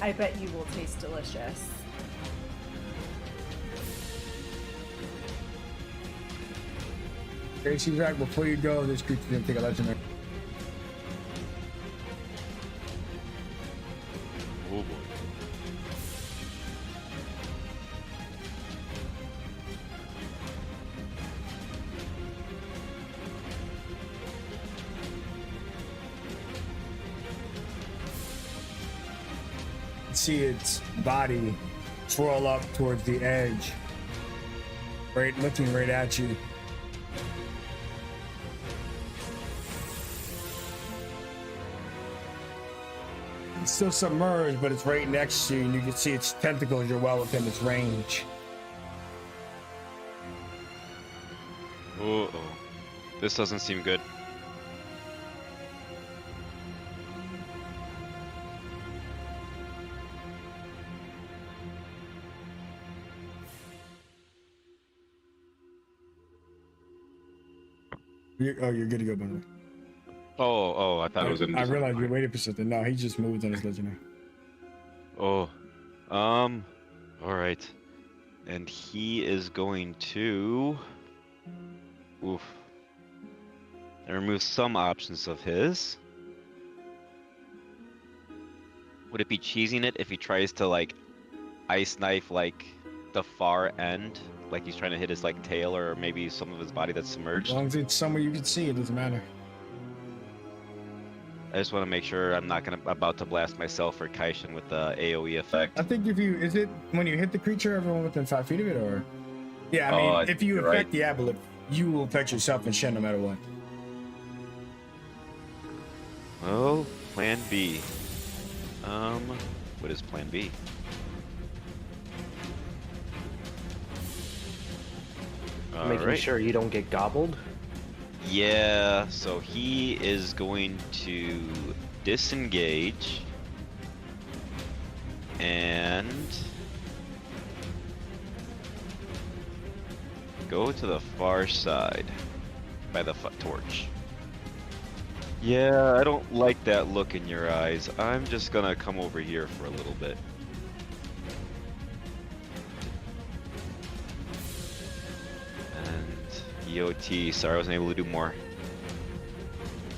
I bet you will taste delicious. Okay, she's right. Before you go, this creature's gonna take a legendary. Oh boy. see its body swirl up towards the edge, right, looking right at you. It's still submerged, but it's right next to you, and you can see its tentacles. You're well within its range. Uh-oh. This doesn't seem good. You're good to go, by the way. Oh, I thought it was gonna I do realized something. you waited for something. No, he just moved on his legendary. Oh, all right. And he is going to, oof, and remove some options of his. Would it be cheesing it if he tries to like ice knife like the far end, like he's trying to hit his like tail or maybe some of his body that's As submerged? long as it's somewhere you can see, it doesn't matter. I just want to make sure I'm not about to blast myself or Kaishin with the AOE effect. I think is it when you hit the creature, everyone within 5 feet of it, or? Yeah, I mean, if you you're affect right. the aboleth, you will affect yourself and Shen no matter what. Well, plan B. What is plan B? Making Alright. sure you don't get gobbled. Yeah, so he is going to disengage and go to the far side by the torch. Yeah, I don't like that look in your eyes. I'm just gonna come over here for a little bit. And EOT, sorry I wasn't able to do more.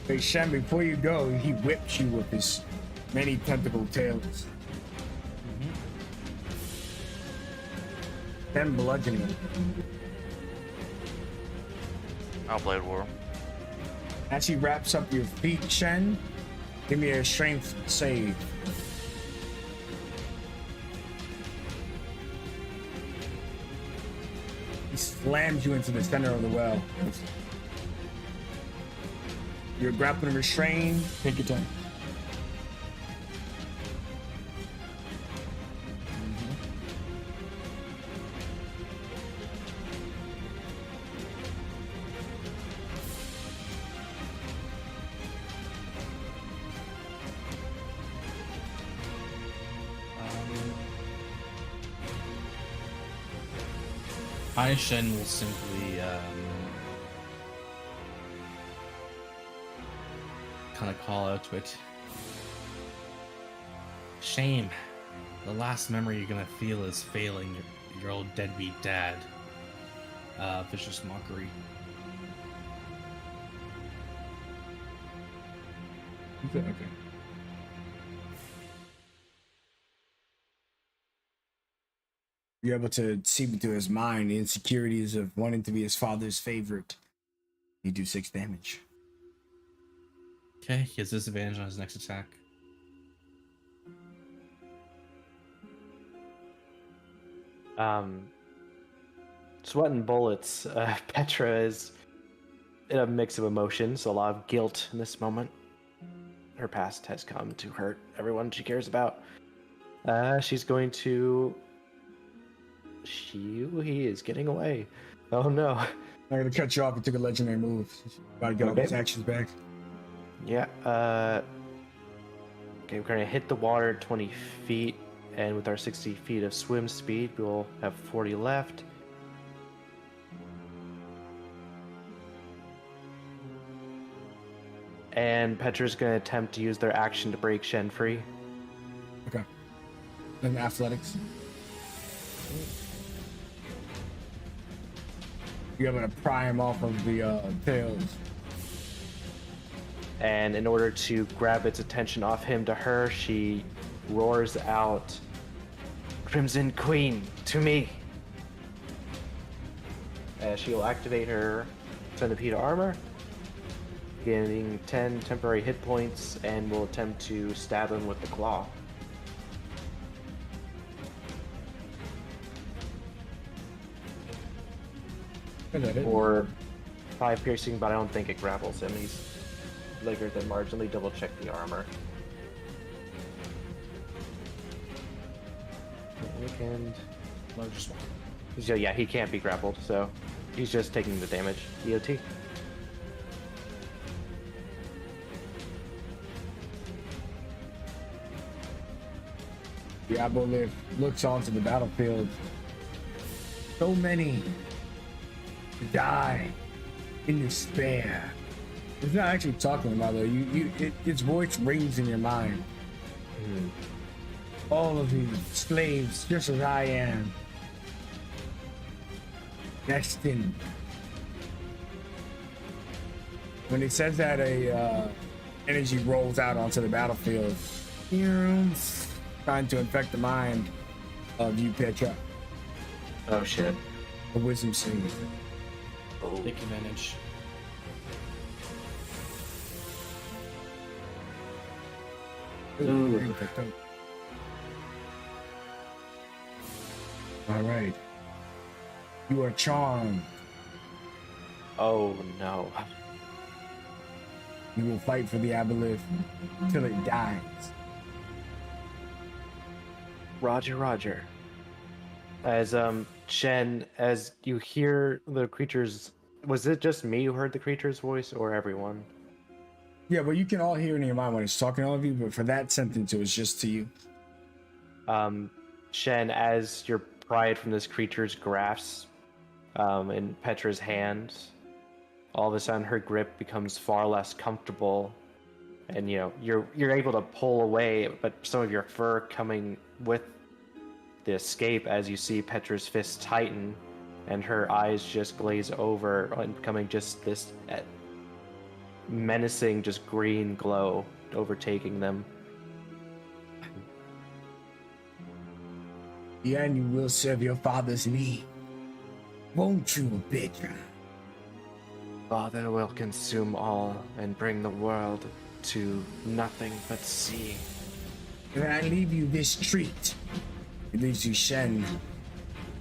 Hey, Shen, before you go, he whips you with his many tentacle tails. Then bludgeoning. I'll Blade War. As he wraps up your feet, Shen, give me a strength save. He slams you into the center of the well. You're grappled and restrained. Take your turn. Aishen will simply kind of call out to it. Shame. The last memory you're gonna feel is failing your old deadbeat dad. Vicious mockery. Okay. You're able to see into his mind the insecurities of wanting to be his father's favorite. You do 6 damage. Okay, he has disadvantage on his next attack. Sweating bullets. Petra is in a mix of emotions, a lot of guilt in this moment. Her past has come to hurt everyone she cares about. She's going to. He is getting away. Oh no. I'm gonna cut you off. You took a legendary move. About to get all Okay. his actions back. Yeah. Okay, we're gonna hit the water 20 feet, and with our 60 feet of swim speed, we'll have 40 left. And Petra's gonna attempt to use their action to break Shen free. Okay. Then athletics. You're able to pry him off of the tails. And in order to grab its attention off him to her, she roars out, "Crimson Queen, to me!" She'll activate her Centipede armor, gaining 10 temporary hit points, and will attempt to stab him with the claw. I got it. or 5 piercing, but I don't think it grapples him. He's bigger than marginally. Double check the armor. Weekend. Largest one. So yeah, he can't be grappled, so he's just taking the damage. EOT. The Aboleth looks onto the battlefield. So many die in despair. It's not actually talking about though. Its voice rings in your mind. All of these slaves, just as I am, destined. When it says that, a energy rolls out onto the battlefield, trying to infect the mind of you, Petra. Oh shit. A wisdom save. Take advantage. Ooh. All right. You are charmed. Oh no. You will fight for the Aboleth till it dies. Roger, Roger. As Shen, as you hear the creature's, was it just me who heard the creature's voice, or everyone? Yeah, but you can all hear it in your mind when it's talking to all of you, but for that sentence, it was just to you. Shen, as you're pried from this creature's grasp, in Petra's hands, all of a sudden her grip becomes far less comfortable, and you're able to pull away, but some of your fur coming with the escape as you see Petra's fist tighten, and her eyes just glaze over and becoming just this menacing, just green glow overtaking them. Yeah, and you will serve your father's need. Won't you, Petra? Father will consume all and bring the world to nothing but sea. And I leave you this treat. It leaves you Shen.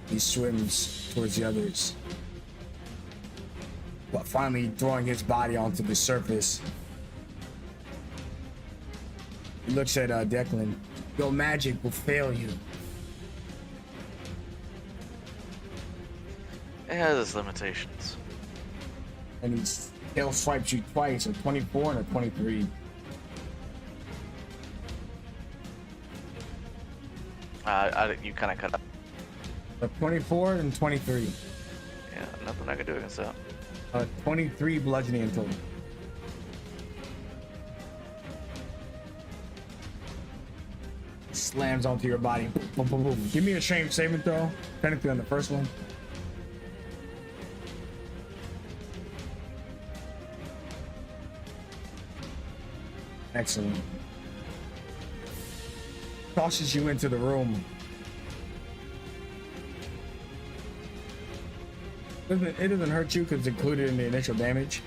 He swims towards the others. But finally throwing his body onto the surface. He looks at Declan. Your magic will fail you. It has its limitations. And he tail swipes you twice, a 24 and a 23. You kind of cut up. A 24 and 23. Yeah, nothing I can do against that. 23 bludgeoning in total. Slams onto your body. Boom, boom, boom. Give me a shame saving throw. Technically on the first one. Excellent. Tosses you into the room. It doesn't hurt you because it's included in the initial damage.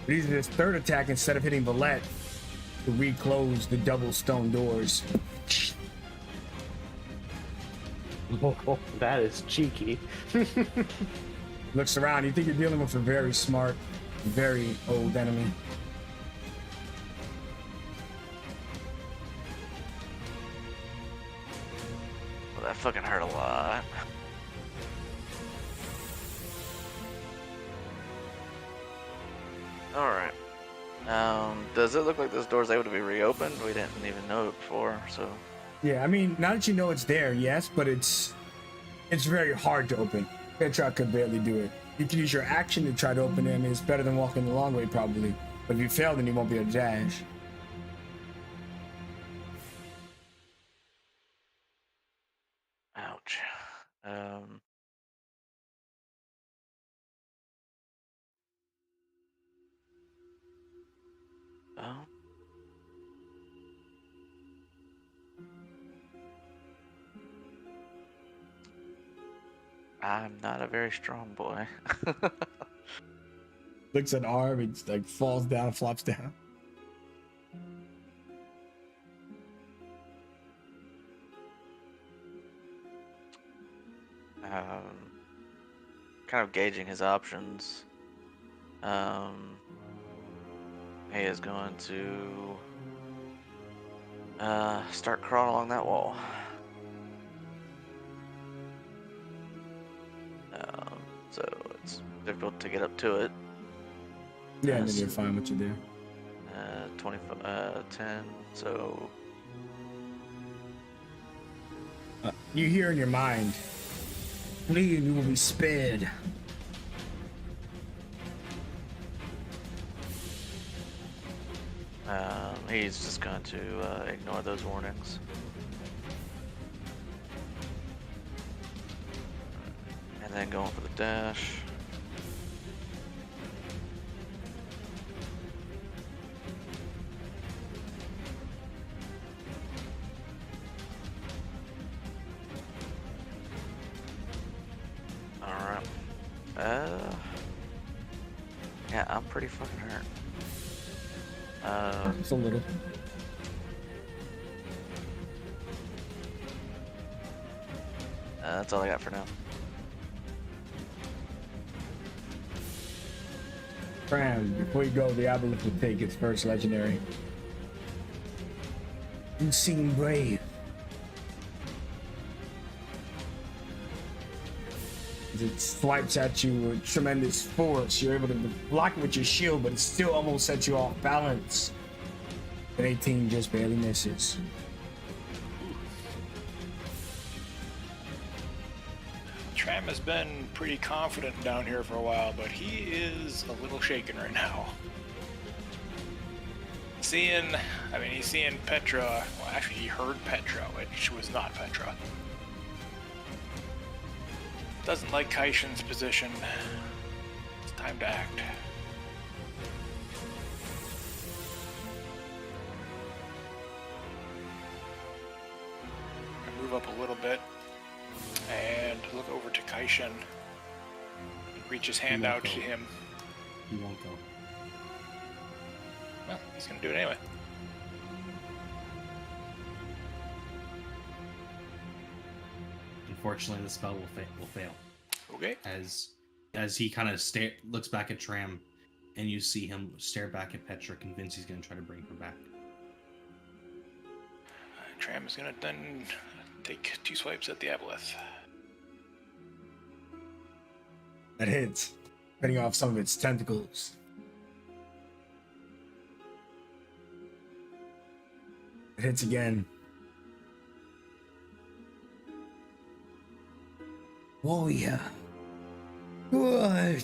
But he uses his third attack instead of hitting Valette to reclose the double stone doors. Oh, that is cheeky. Looks around. You think you're dealing with a very smart, very old enemy. Well, that fucking hurt a lot. Alright. Does it look like this door's able to be reopened? We didn't even know it before, so... Yeah, I mean, now that you know it's there, yes, but it's very hard to open. Petra could barely do it. You can use your action to try to open it, and it's better than walking the long way, probably. But if you fail, then you won't be able to dash. Ouch. Oh. I'm not a very strong boy. Looks at Arm, it like falls down, flops down. kind of gauging his options. He is going to start crawling along that wall. So it's difficult to get up to it. Yeah, and then you're fine what you do. 10. So You hear in your mind, flee and you will be spared. he's just going to ignore those warnings. And then going for the dash. Alright. Yeah, I'm pretty fucking hurt. Just a little. That's all I got for now. Fran, before you go, the Aboleth will take its first legendary. You seem brave. As it swipes at you with tremendous force, you're able to block it with your shield, but it still almost sets you off balance. An 18 just barely misses. Tram has been pretty confident down here for a while, but he is a little shaken right now. He's seeing Petra. Well, actually, he heard Petra, which was not Petra. Doesn't like Kaishin's position. It's time to act. I move up a little bit and look over to Kaishin. Reach his hand out to him. He won't go. Well, he's gonna do it anyway. Unfortunately, the spell will fail. Okay. As he kind of looks back at Tram, and you see him stare back at Petra, convinced he's going to try to bring her back. Tram is gonna then take 2 swipes at the Aboleth. That hits, cutting off some of its tentacles. It hits again. Warrior. Good.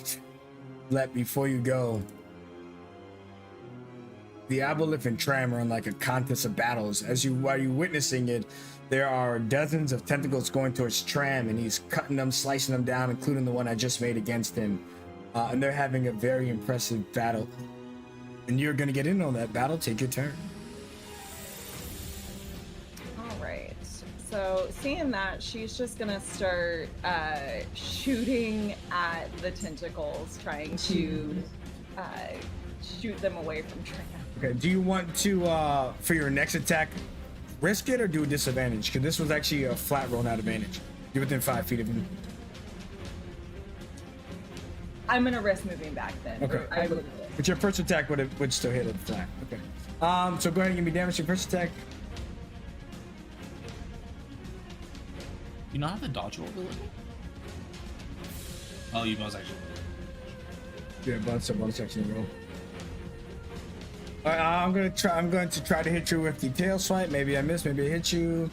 Let before you go. The Aboleth and Tram are in like a contest of battles. While you're witnessing it, there are dozens of tentacles going towards Tram, and he's cutting them, slicing them down, including the one I just made against him. And they're having a very impressive battle. And you're gonna get in on that battle. Take your turn. All right. So seeing that, she's just gonna start shooting at the tentacles, trying to shoot them away from Tram. Okay, do you want to, for your next attack, risk it or do a disadvantage? Because this was actually a flat roll, not advantage. You're within 5 feet of him. I'm gonna risk moving back then. Okay. I would. But your first attack would still hit it flat. Okay. So go ahead and give me damage. Your first attack. You not have the dodge roll ability? Oh, you must actually. Yeah, bonus action roll. All right, I'm going to try to hit you with the tail swipe. Maybe I miss. Maybe I hit you.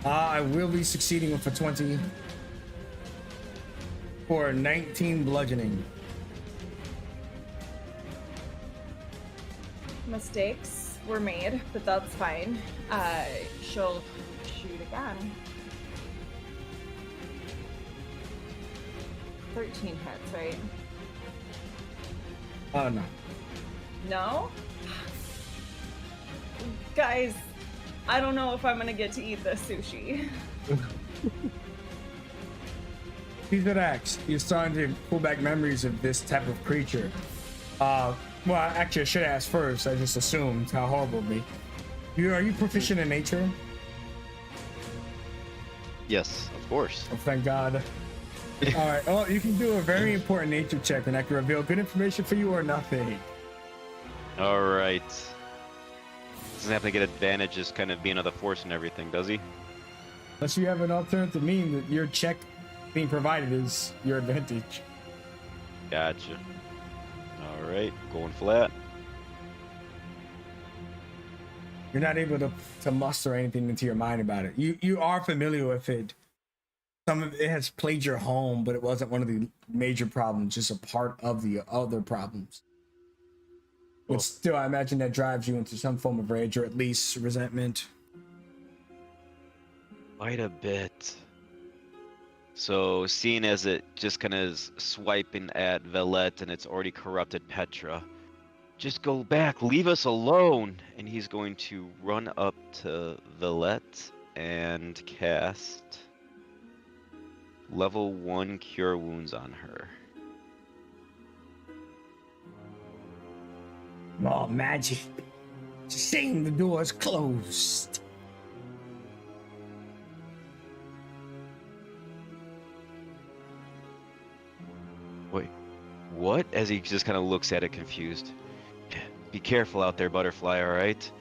I will be succeeding with a 20 for 19 bludgeoning. Mistakes were made, but that's fine. She'll shoot again. 13 hits, right? No. No? Guys, I don't know if I'm gonna get to eat this sushi. He's an axe. You're starting to pull back memories of this type of creature. Well, actually, I should ask first. I just assumed how horrible of me. Are you proficient in nature? Yes, of course. Oh, thank God. All right. Oh, you can do a very important nature check, and I can reveal good information for you or nothing. All right. Doesn't have to get advantage, just kind of being of the force and everything, does he? Unless you have an alternative mean that your check being provided is your advantage. Gotcha. All right, going flat. You're not able to muster anything into your mind about it. You are familiar with it. Some of it has played your home, but it wasn't one of the major problems, just a part of the other problems. But Cool. still, I imagine that drives you into some form of rage or at least resentment. Quite a bit. So, seeing as it just kind of is swiping at Velet and it's already corrupted Petra, just go back, leave us alone. And he's going to run up to Velet and cast level 1 Cure Wounds on her. Oh, magic. It's a shame the door's closed. Wait, what? As he just kind of looks at it confused. Be careful out there, Butterfly, alright?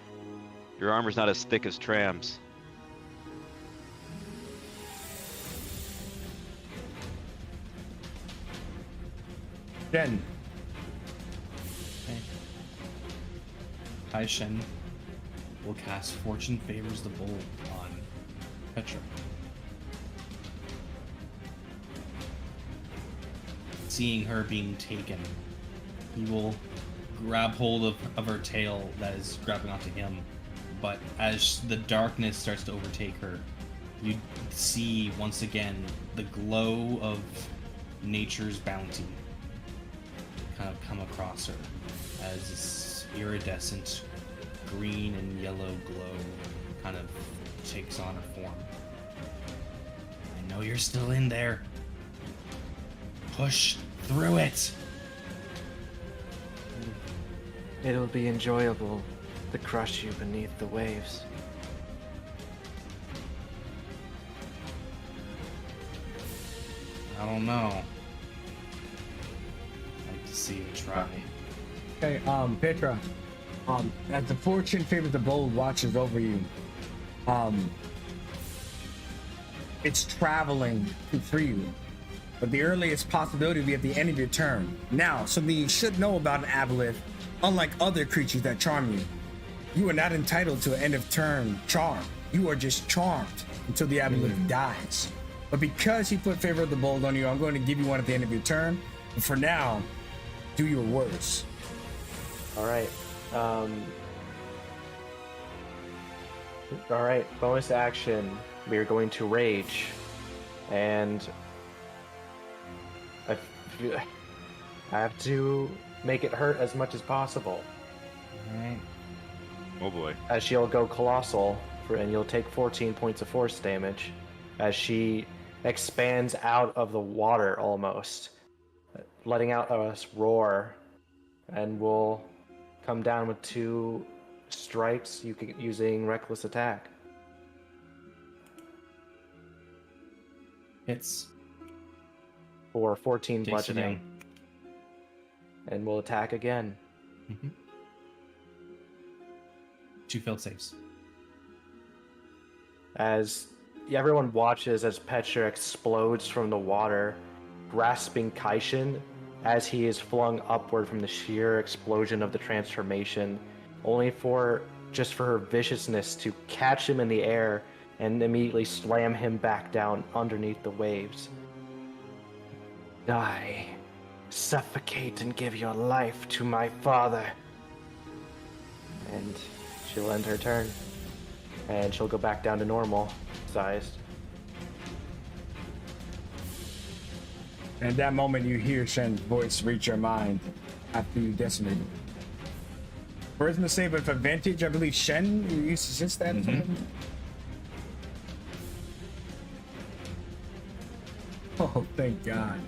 Your armor's not as thick as Tram's. Jen, Okay. Tai Shen will cast Fortune Favors the Bold on Petra. Seeing her being taken, he will grab hold of her tail that is grabbing onto him. But as the darkness starts to overtake her, you see once again the glow of nature's bounty kind of come across her as this iridescent green and yellow glow kind of takes on her form. I know you're still in there. Push through it. It'll be enjoyable to crush you beneath the waves. I don't know. I'd like to see you try. okay, Petra, as the fortune favors the bold watches over you, it's traveling to free you, but the earliest possibility will be at the end of your turn. Now, something you should know about an aboleth, unlike other creatures that charm you, you are not entitled to an end of turn charm. You are just charmed until the aboleth dies. But because he put favor of the bold on you, I'm going to give you one at the end of your turn. But for now, do your worst. All right. All right. Bonus action. We are going to rage, and I have to make it hurt as much as possible. Alright. Oh boy. As she'll go colossal, and you'll take 14 points of force damage, as she expands out of the water almost, letting out a roar, and will come down with 2 strikes using reckless attack. Hits. For 14 Takes you bludgeoning, down. and will attack again. Mhm. 2 failed saves. As everyone watches as Petra explodes from the water, grasping Kaishin as he is flung upward from the sheer explosion of the transformation, only for her viciousness to catch him in the air and immediately slam him back down underneath the waves. Die, suffocate, and give your life to my father. And she'll end her turn. And she'll go back down to normal sized. And at that moment, you hear Shen's voice reach your mind after you decimate him. Charisma save with advantage. I believe Shen, you used to assist that. Oh, thank God.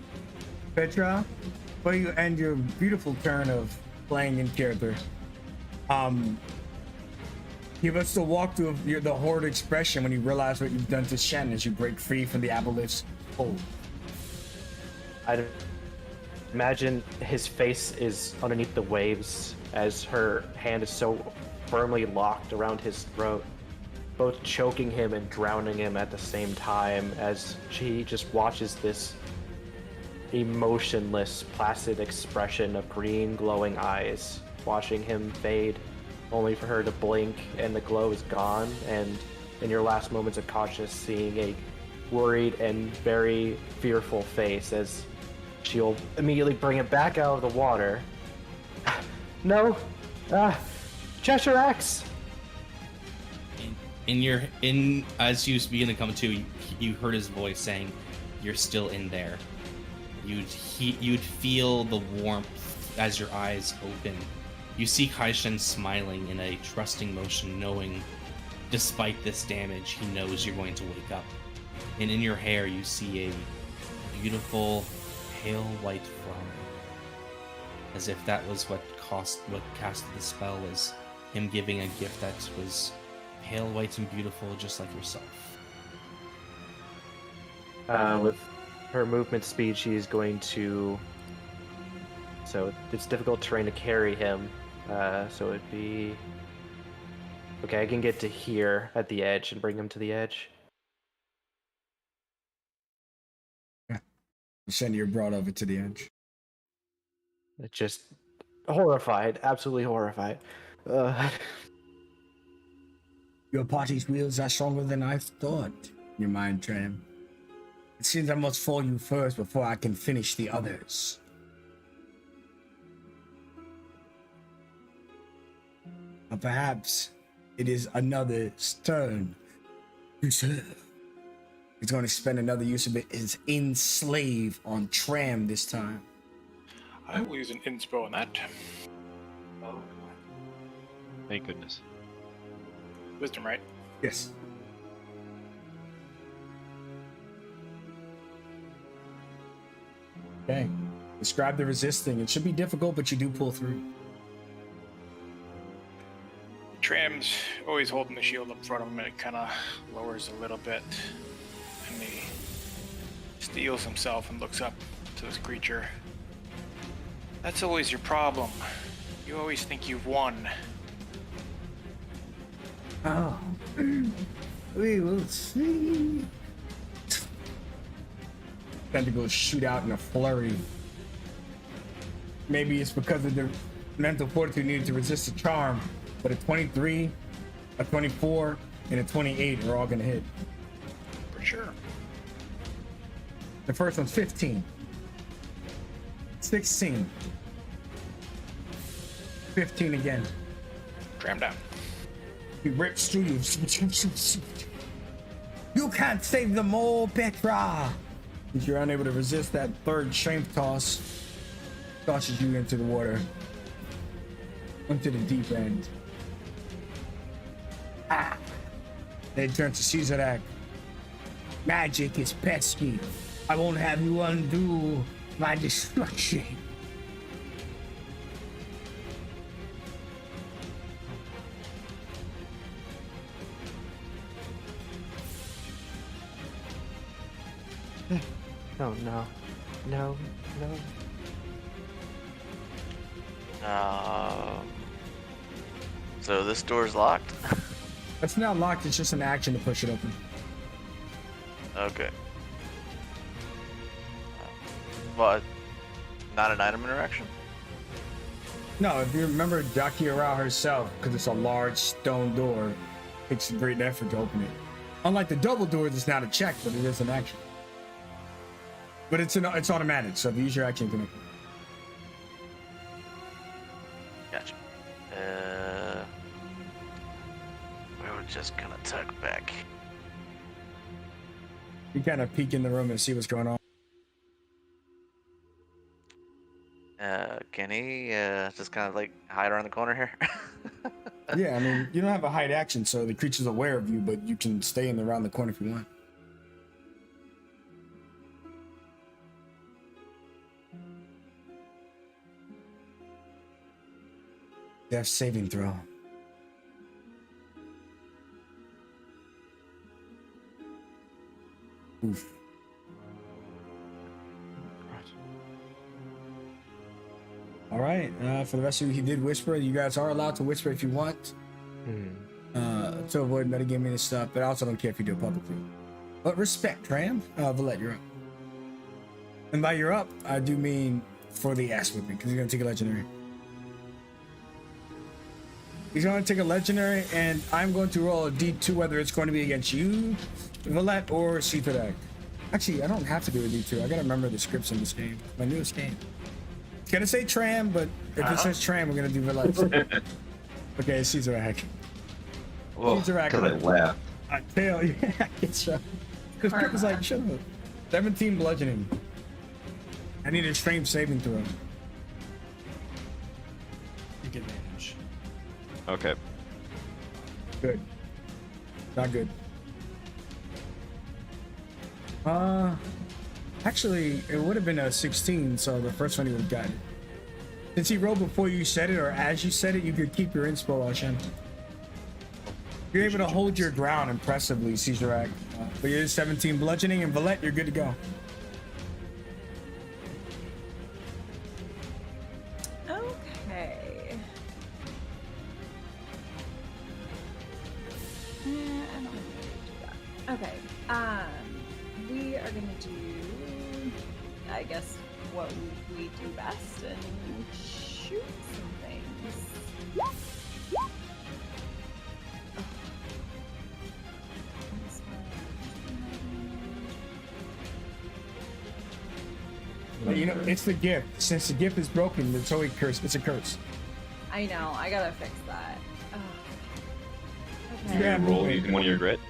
Petra, before you end your beautiful turn of playing in character, give us the walkthrough of the horrid expression when you realize what you've done to Shen as you break free from the aboleth's hold. I'd imagine his face is underneath the waves as her hand is so firmly locked around his throat, both choking him and drowning him at the same time as she just watches this emotionless, placid expression of green glowing eyes, watching him fade, only for her to blink and the glow is gone, and in your last moments of consciousness seeing a worried and very fearful face as she'll immediately bring it back out of the water. No! Cheshire Axe! As you begin to come to, you heard his voice saying, "You're still in there." You'd feel the warmth as your eyes open. You see Kaishen smiling in a trusting motion, knowing, despite this damage, he knows you're going to wake up. And in your hair, you see a beautiful, pale white flower, as if that was what casted the spell, was him giving a gift that was pale white and beautiful, just like yourself. With her movement speed, she's going to... So it's difficult terrain to carry him. So it'd be... Okay, I can get to here at the edge and bring him to the edge. Send your brought over to the edge. It's just horrified, absolutely horrified. Your party's wheels are stronger than I thought, your mind tram. It seems I must fall you first before I can finish the others. Or perhaps it is another's turn. He's going to spend another use of it as enslave on Tram this time. I will use an inspo on that. Thank goodness. Wisdom, right? Yes. Okay. Describe the resisting. It should be difficult, but you do pull through. Tram's always holding the shield up front of him, and it kind of lowers a little bit. And he steels himself and looks up to this creature. That's always your problem. You always think you've won. Oh. We will see. Tentacles shoot out in a flurry. Maybe it's because of the mental fortitude needed to resist the charm, but a 23, a 24, and a 28 are all gonna hit. For sure. The first one's 15, 16, 15 again. Tram down. He rips through you. You can't save them all, Petra. If you're unable to resist that third strength toss, tosses you into the water, into the deep end. Ah! Then it turns to Caesarak. Magic is pesky. I won't have you undo my destruction. Oh no. No, no. So this door's locked? It's not locked, it's just an action to push it open. Okay. But not an item interaction? No, if you remember Dakia Rao herself, because it's a large stone door, it takes a great effort to open it. Unlike the double doors, it's not a check, but it is an action. But it's automatic, so if you use your action, you can make it. Gotcha. We're just gonna tuck back. You kind of peek in the room and see what's going on. Can he just kind of like hide around the corner here? Yeah, I mean, you don't have a hide action, so the creature's aware of you, but you can stay around the corner if you want. Death saving throw. Oof. All right. For the rest of you, he did whisper. You guys are allowed to whisper if you want, to avoid metagaming and stuff. But I also don't care if you do it publicly. But respect, Tram. Valette, you're up. And by you're up, I do mean for the ass whipping, because he's gonna take a legendary. He's going to take a legendary, and I'm going to roll a D2, whether it's going to be against you, Valette, or Citadel. Actually, I don't have to do a D2. I gotta remember the scripts in this game. My newest game. It's gonna say Tram, but if it says Tram, we're gonna do Valette. Okay, Citadel. Well, because I laughed. I tell you, it's because Chris was like, shut up. 17 bludgeoning. I need a strength saving throw. Big advantage. Okay. Good. Not good. Actually, it would have been a 16, so the first one he would have gotten. Since he rolled before you said it, or as you said it, you could keep your inspo, Ashen. You're able to hold your ground impressively, Caesarak. But you're 17 bludgeoning, and Valette, you're good to go. Okay. I don't know how to do that. Okay. We are gonna do, I guess, what we do best and shoot some things. You know, it's the gift. Since the gift is broken, it's always cursed. It's a curse. I know. I gotta fix that. You Okay. can roll using one of your grit.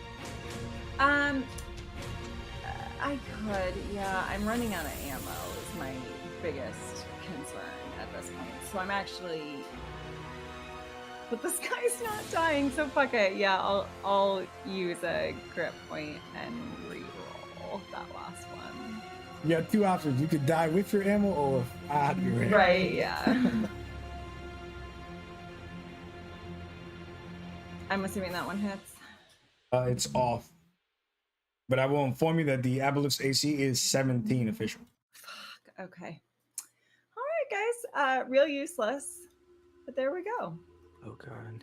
I could. Yeah, I'm running out of ammo. Is my biggest concern at this point. So I'm actually. But this guy's not dying, so fuck it. Yeah, I'll use a grip point and re-roll that last one. You have two options. You could die with your ammo or out of your ammo. Right, yeah. I'm assuming that one hits. It's off. But I will inform you that the Aboleth's AC is 17 official. Fuck, okay. All right, guys. Real useless. But there we go. Oh god.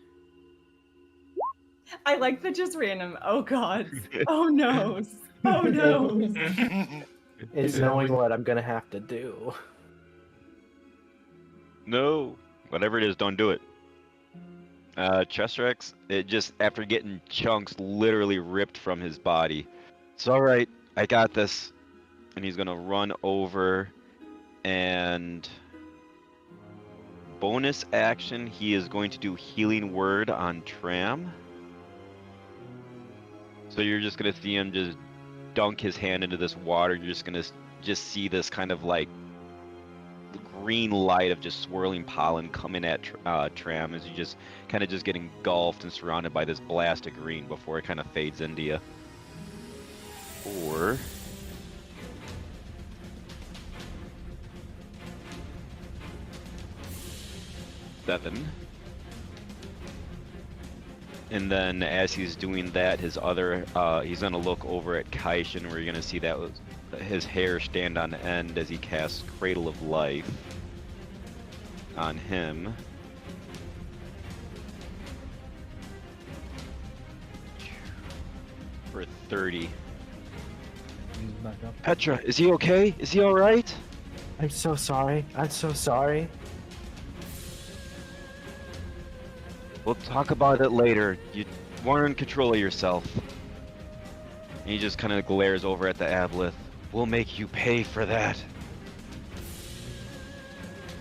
I like the just random, oh god. Oh no. Oh no. It's knowing what I'm gonna have to do. No. Whatever it is, don't do it. Chestrex, it just, after getting chunks literally ripped from his body. It's alright, I got this. And he's gonna run over and bonus action, he is going to do Healing Word on Tram. So you're just gonna see him just dunk his hand into this water. You're just gonna see this kind of like green light of just swirling pollen coming at Tram as you just kind of just getting engulfed and surrounded by this blast of green before it kind of fades into you. Or seven. And then as he's doing that, his other, he's gonna look over at Kaishin, where you're gonna see that his hair stand on end as he casts Cradle of Life on him. For 30. He's back up. Petra, is he okay? Is he alright? I'm so sorry. I'm so sorry. We'll talk about it later. You weren't in control of yourself. And he just kind of glares over at the Aboleth. We'll make you pay for that.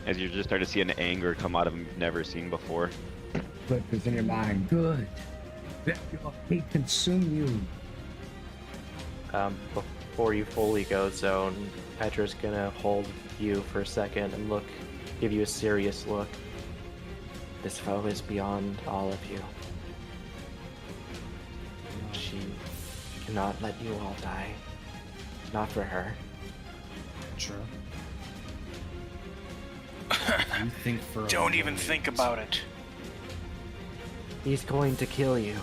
As you just start to see an anger come out of him you've never seen before. But it's in your mind. Good. Let your hate consume you. Before you fully go zone, Petra's gonna hold you for a second and give you a serious look. This foe is beyond all of you. She cannot let you all die. Not for her. Sure. You think for a Don't even moment- think about it. He's going to kill you.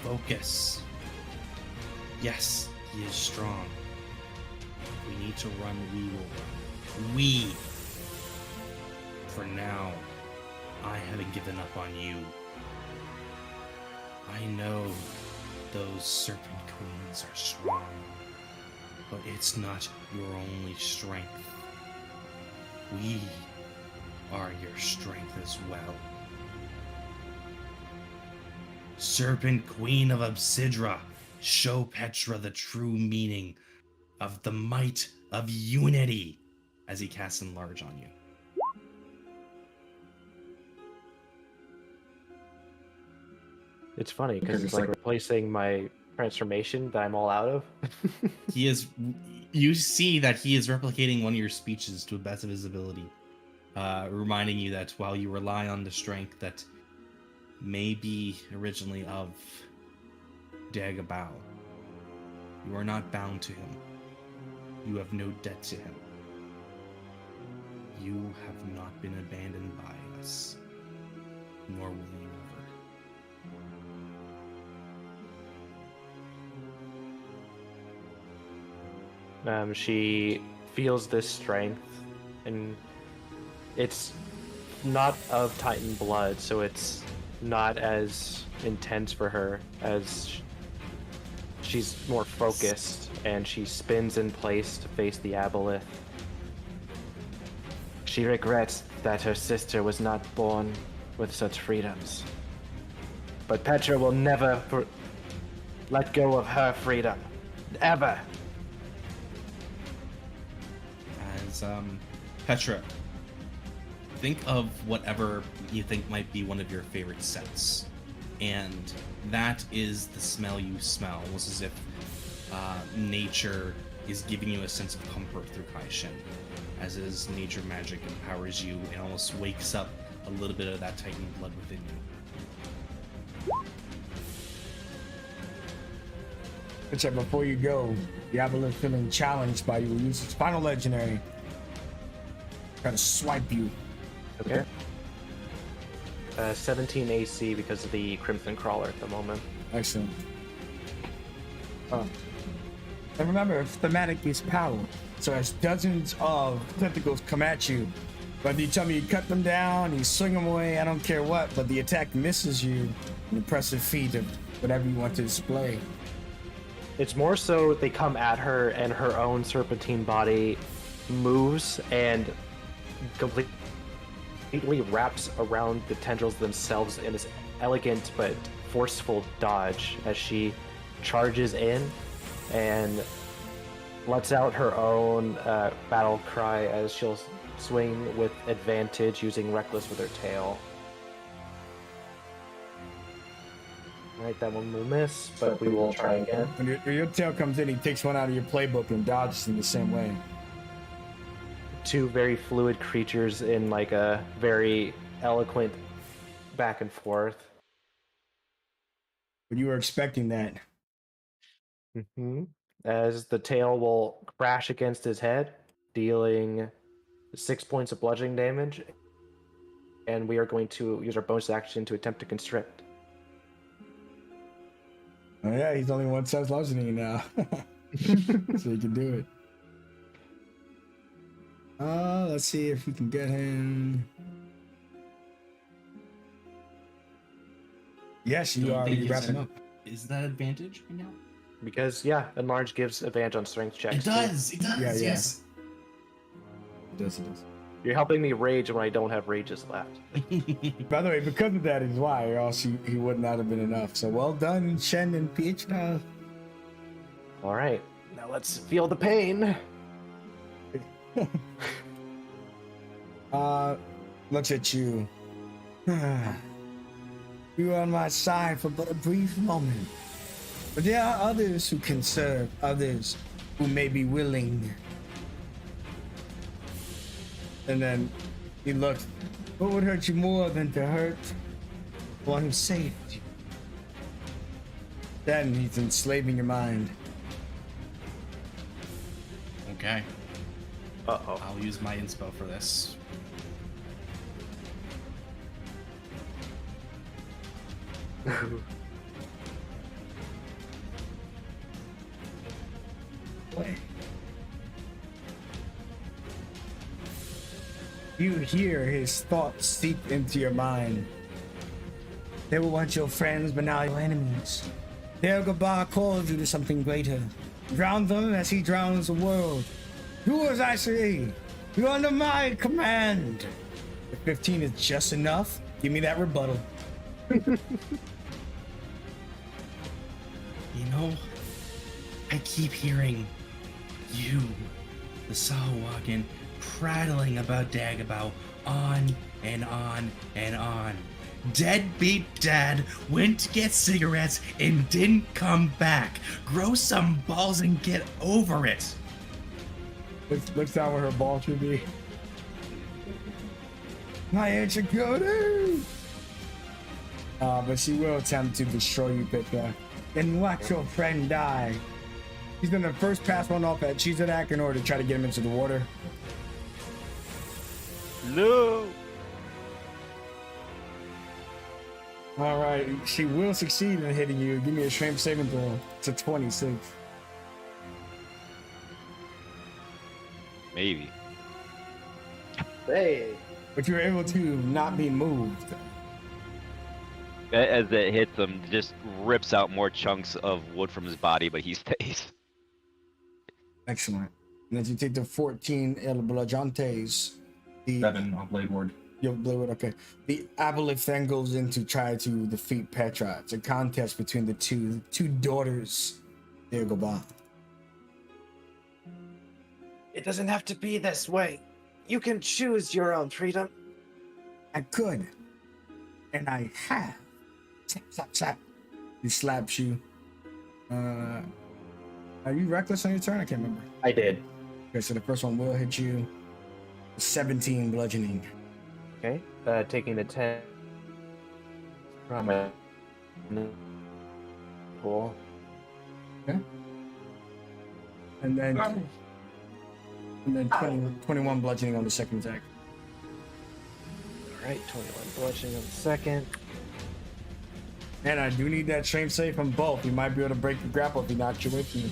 Focus. Yes, he is strong. If we need to run, we will run. We, for now, I haven't given up on you. I know those serpent queens are strong, but it's not your only strength. We are your strength as well. Serpent Queen of Obsidra, show Petra the true meaning of the might of unity as he casts Enlarge on you. It's funny because it's like replacing my transformation that I'm all out of. He is. You see that he is replicating one of your speeches to the best of his ability, reminding you that while you rely on the strength that may be originally of Dagobah, you are not bound to him. You have no debt to him. You have not been abandoned by us, nor will you ever. She feels this strength, and it's not of Titan blood, so it's not as intense for her as she's more focused, and she spins in place to face the Aboleth. She regrets that her sister was not born with such freedoms. But Petra will never let go of her freedom. Ever. As Petra, think of whatever you think might be one of your favorite scents, and that is the smell you smell, almost as if nature is giving you a sense of comfort through Kaishin, as his nature magic empowers you and almost wakes up a little bit of that Titan blood within you. Except before you go, Diablo feeling challenged by you will use his final legendary. Try to swipe you. Okay. 17 AC because of the Crimson Crawler at the moment. Excellent. And remember, thematic is power. So as dozens of tentacles come at you, whether you tell me you cut them down, you swing them away, I don't care what, but the attack misses you, an impressive feat of whatever you want to display. It's more so they come at her and her own serpentine body moves and completely wraps around the tendrils themselves in this elegant but forceful dodge as she charges in and lets out her own battle cry as she'll swing with advantage using Reckless with her tail. Right, that one will miss, but we will try again. When your tail comes in, he takes one out of your playbook and dodges in the same way. Two very fluid creatures in like a very eloquent back and forth. But you were expecting that. Mm-hmm. As the tail will crash against his head, dealing 6 points of bludgeoning damage, and we are going to use our bonus action to attempt to constrict. Oh yeah, he's only one size larger than you now. So you can do it. Let's see if we can get him. Yes, you are. You wrap him up. Is that advantage right now? Because, yeah, Enlarge gives advantage on strength checks. It does. It does. Yeah, yeah. Yes. It does. You're helping me rage when I don't have rages left. By the way, because of that is why, or else he would not have been enough. So well done, Shen and Peach. All right, now let's feel the pain. Looks at you. You were on my side for but a brief moment. But there are others who can serve, others who may be willing. And then he looked, what would hurt you more than to hurt the one who saved you? Then he's enslaving your mind. Okay. Uh-oh. I'll use my inspo for this. You hear his thoughts seep into your mind. They were once your friends, but now your enemies. Dagobah calls you to something greater. Drown them as he drowns the world. Do as I say. You're under my command. If 15 is just enough, give me that rebuttal. You know, I keep hearing you, the Sahuagin, prattling about Dagobah on and on and on. Deadbeat dad went to get cigarettes and didn't come back. Grow some balls and get over it. Looks down where her ball should be. My Aunt Chakotay! But she will attempt to destroy you, Petra. And watch your friend die. She's gonna first pass one off at Chizadak in order to try to get him into the water. No. Alright, she will succeed in hitting you. Give me a strength saving throw. It's a 26. Maybe. Hey. But you're able to not be moved. As it hits him, just rips out more chunks of wood from his body, but he stays. Excellent. And as you take the 14 El Blajantes, the 7 on Blade Ward. Your blade, okay. The Aboleth then goes in to try to defeat Petra. It's a contest between the two daughters. There go by. It doesn't have to be this way. You can choose your own freedom. I could. And I have. Slap, slap, slap. He slaps you. Are you reckless on your turn? I can't remember. I did. Okay, so the first one will hit you. 17 bludgeoning. Okay. Taking the 10 from my pool. Okay. And then 21 bludgeoning on the second attack. Alright, 21 bludgeoning on the second. And I do need that strength save from both. You might be able to break the grapple if he knocks you away from you.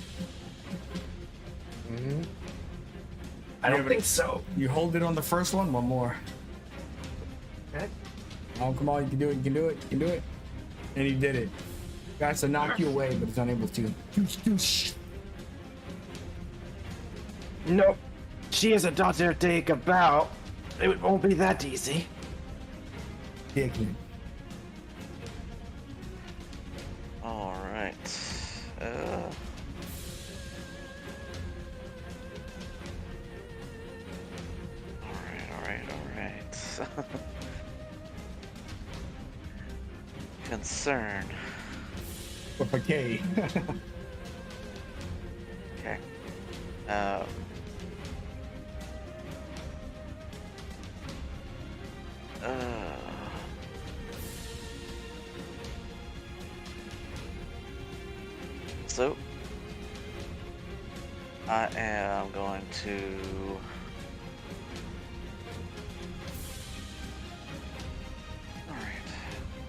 Mm-hmm. I don't think so. You hold it on the first one more. Okay. Oh, come on, you can do it, you can do it, you can do it. And he did it. Guys to knock you away, but he's unable to. Nope. She is a daughter to take about. It won't be that easy. Dickman. Alright. Alright. Concern. With a K. Okay. So I am going to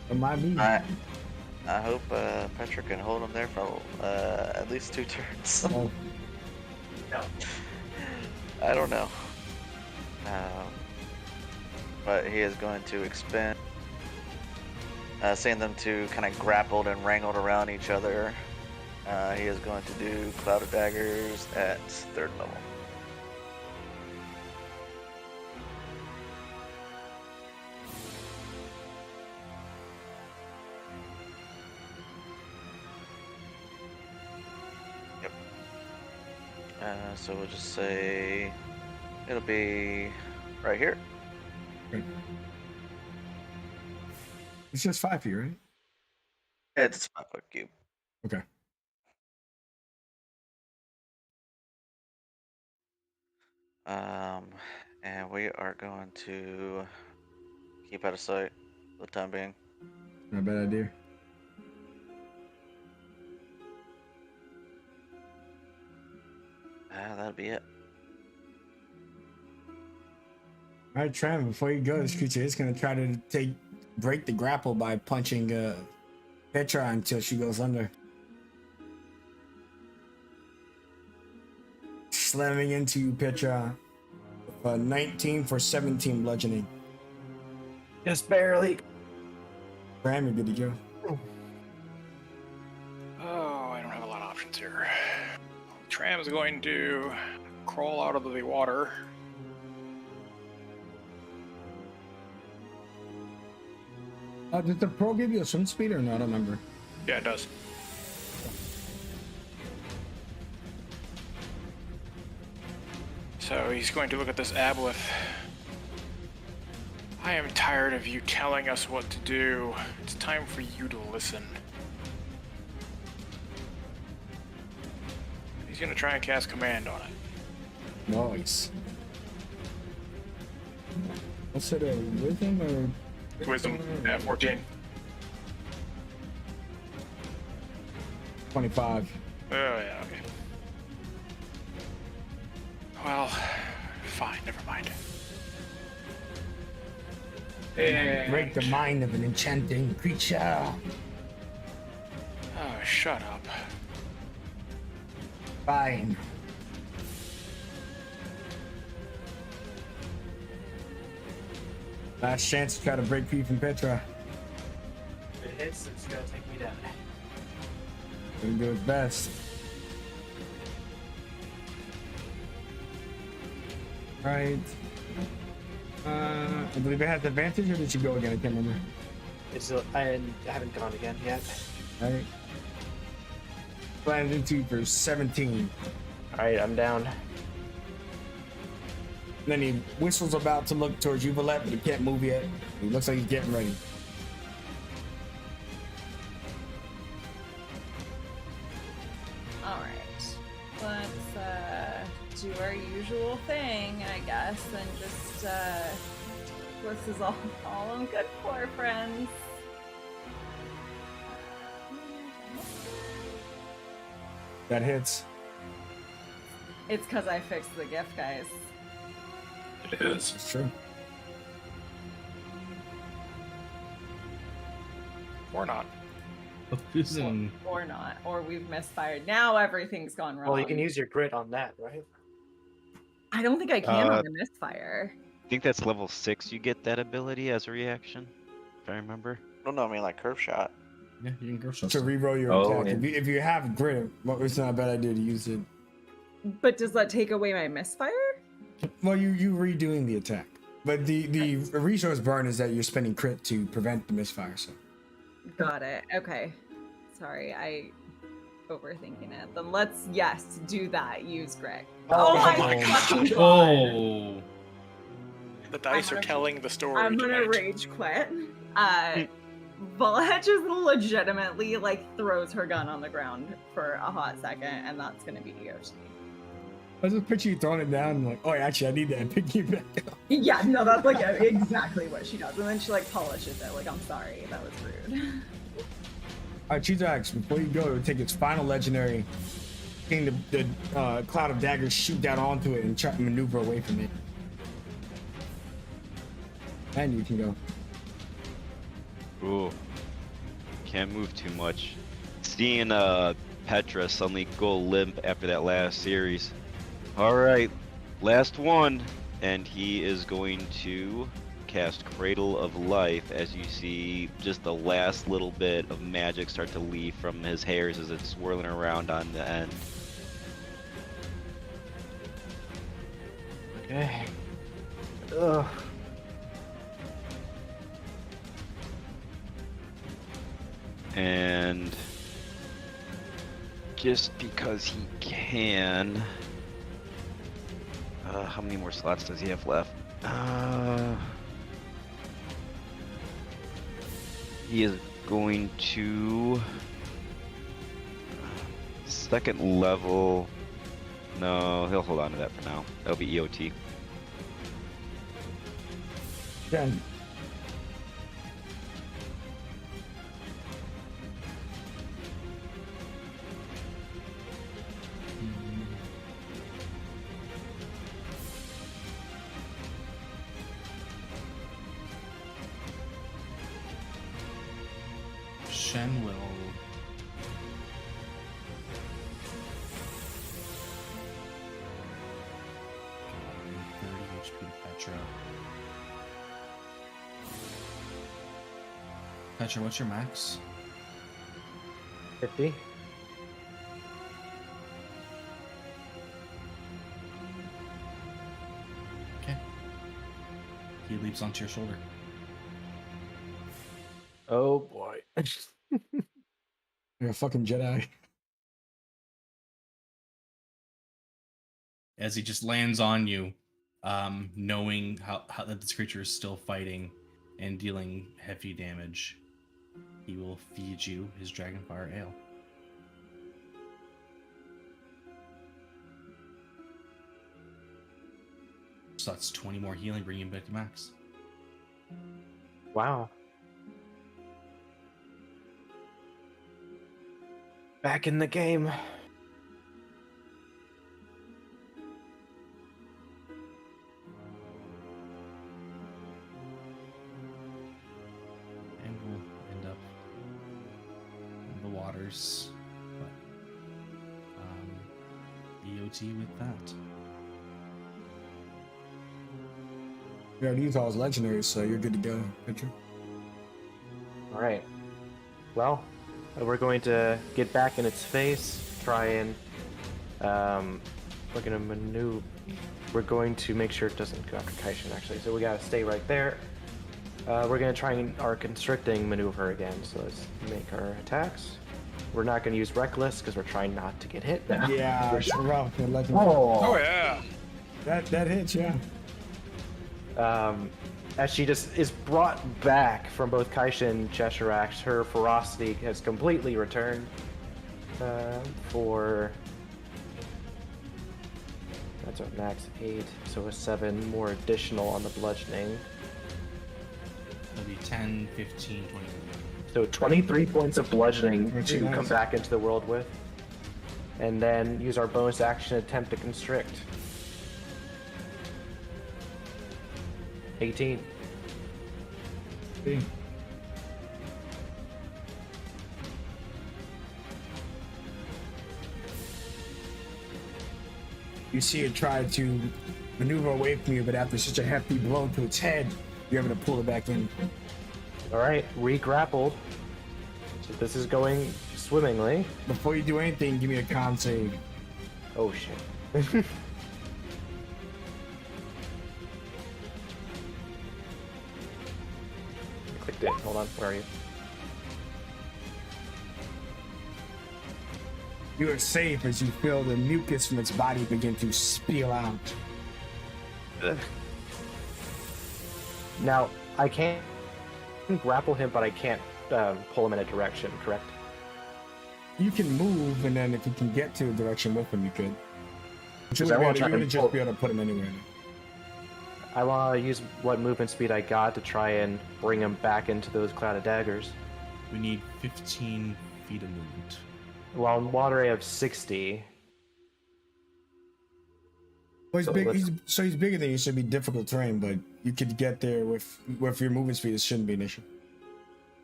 Remind me. I hope Petra can hold him there for at least 2 turns. Oh, I don't know. But he is going to expend, seeing them two kind of grappled and wrangled around each other. He is going to do Cloud of Daggers at 3rd level. Yep. So we'll just say it'll be right here. it's just 5 feet, right? It's a 5-foot cube. Okay. And we are going to keep out of sight for the time being. Not a bad idea. That'll be it. Alright, Tram, before you go, this creature is gonna try to break the grapple by punching Petra until she goes under. Slamming into you, Petra. 19 for 17 bludgeoning. Just barely. Graham, you're good to go. Oh, I don't have a lot of options here. Tram is going to crawl out of the water. Did the pro give you a swim speed or no? I don't remember. Yeah, it does. So he's going to look at this aboleth. I am tired of you telling us what to do. It's time for you to listen. He's going to try and cast command on it. Nice. What's it, a wisdom or? Wisdom, yeah, 14. 25. Oh, yeah, okay. Well, fine, never mind. Break the mind of an enchanting creature. Oh, shut up. Fine. Last chance to try to break free from Petra. If it hits, it's gonna take me down. Gonna do its best. Right. I believe it has advantage, or did you go again? I can't remember. I haven't gone again yet. Right. Landed into for 17. Alright, I'm down. And then he whistles about to look towards you, Valette, but he can't move yet. He looks like he's getting ready. All right, let's do our usual thing, I guess, and just this is all I'm good for, friends. That hits. It's because I fixed the gift, guys. It is. It's true. Or not. Losing. Or not, or we've misfired. Now everything's gone wrong. Well, you can use your grit on that, right? I don't think I can on the misfire. I think that's level 6 you get that ability as a reaction, if I remember. No, no, I mean like curve shot. Yeah, you can go shot. To reroll your Oh, attack. yeah. If you have grit, well, it's not a bad idea to use it. But does that take away my misfire? Well, you redoing the attack. But the resource burn is that you're spending crit to prevent the misfire, so. Got it. Okay. Sorry, I overthinking it. Then let's do that. Use Greg. Oh my my fucking Oh. The dice are gonna- telling the story. I'm gonna tonight. rage quit. Volage just legitimately like throws her gun on the ground for a hot second, and that's gonna be Yoshi. I just picture you throwing it down and like, oh, actually, I need that and pick you back up. Yeah, no, that's like exactly what she does, and then she like polishes it. Like, I'm sorry, that was rude. All right, Chizax, before you go, take its final legendary, seeing the cloud of daggers shoot down onto it and try to maneuver away from it. And you can go. Ooh. Can't move too much. Seeing Petra suddenly go limp after that last series. Alright, last one. And he is going to cast Cradle of Life as you see just the last little bit of magic start to leave from his hairs as it's swirling around on the end. Okay. Ugh. And just because he can, how many more slots does he have left? He is going to second level. No, he'll hold on to that for now. That'll be EOT. Then Shen will. God, 30 HP. Petra. Petra, what's your max? 50. Okay. He leaps onto your shoulder. Oh boy. You're a fucking Jedi. As he just lands on you, knowing how that this creature is still fighting and dealing heavy damage, he will feed you his Dragonfire Ale. So that's 20 more healing, bringing him back to max. Wow. Back in the game. And we'll end up in the waters. But EOT with that. You already used all his legendaries, so you're good to go, Petra. All right. Well, we're going to get back in its face, try and we're gonna maneuver. We're going to make sure it doesn't go after Kaishin, actually. So we gotta stay right there. We're gonna try our constricting maneuver again. So let's make our attacks. We're not gonna use reckless because we're trying not to get hit. Yeah, it's rough. The legendary. Oh yeah. That hits, yeah. As she just is brought back from both Kaishin and Cheshirax, her ferocity has completely returned. For that's our max 8, so a 7 more additional on the bludgeoning. It'll be 10, 15, 20. So 23 points of bludgeoning Which to is nice. come back into the world with. And then use our bonus action to attempt to constrict. 18. You see it try to maneuver away from you, but after such a hefty blow to its head, you're able to pull it back in. Alright, re-grappled. So this is going swimmingly. Before you do anything, give me a con save. Oh shit. I clicked it. Hold on, where are you? You are safe as you feel the mucus from its body begin to spill out. Now, I can grapple him, but I can't pull him in a direction, correct? You can move, and then if you can get to a direction with him, you could. But you Because I wanna wouldn't try be able and to just pull- be able to put him anywhere. I want to use what movement speed I got to try and bring him back into those clouded daggers. We need 15 feet of movement. While in water I have 60. Well, So he's big. let's- He's bigger than you. Should be difficult terrain, but you could get there with your movement speed. It shouldn't be an issue.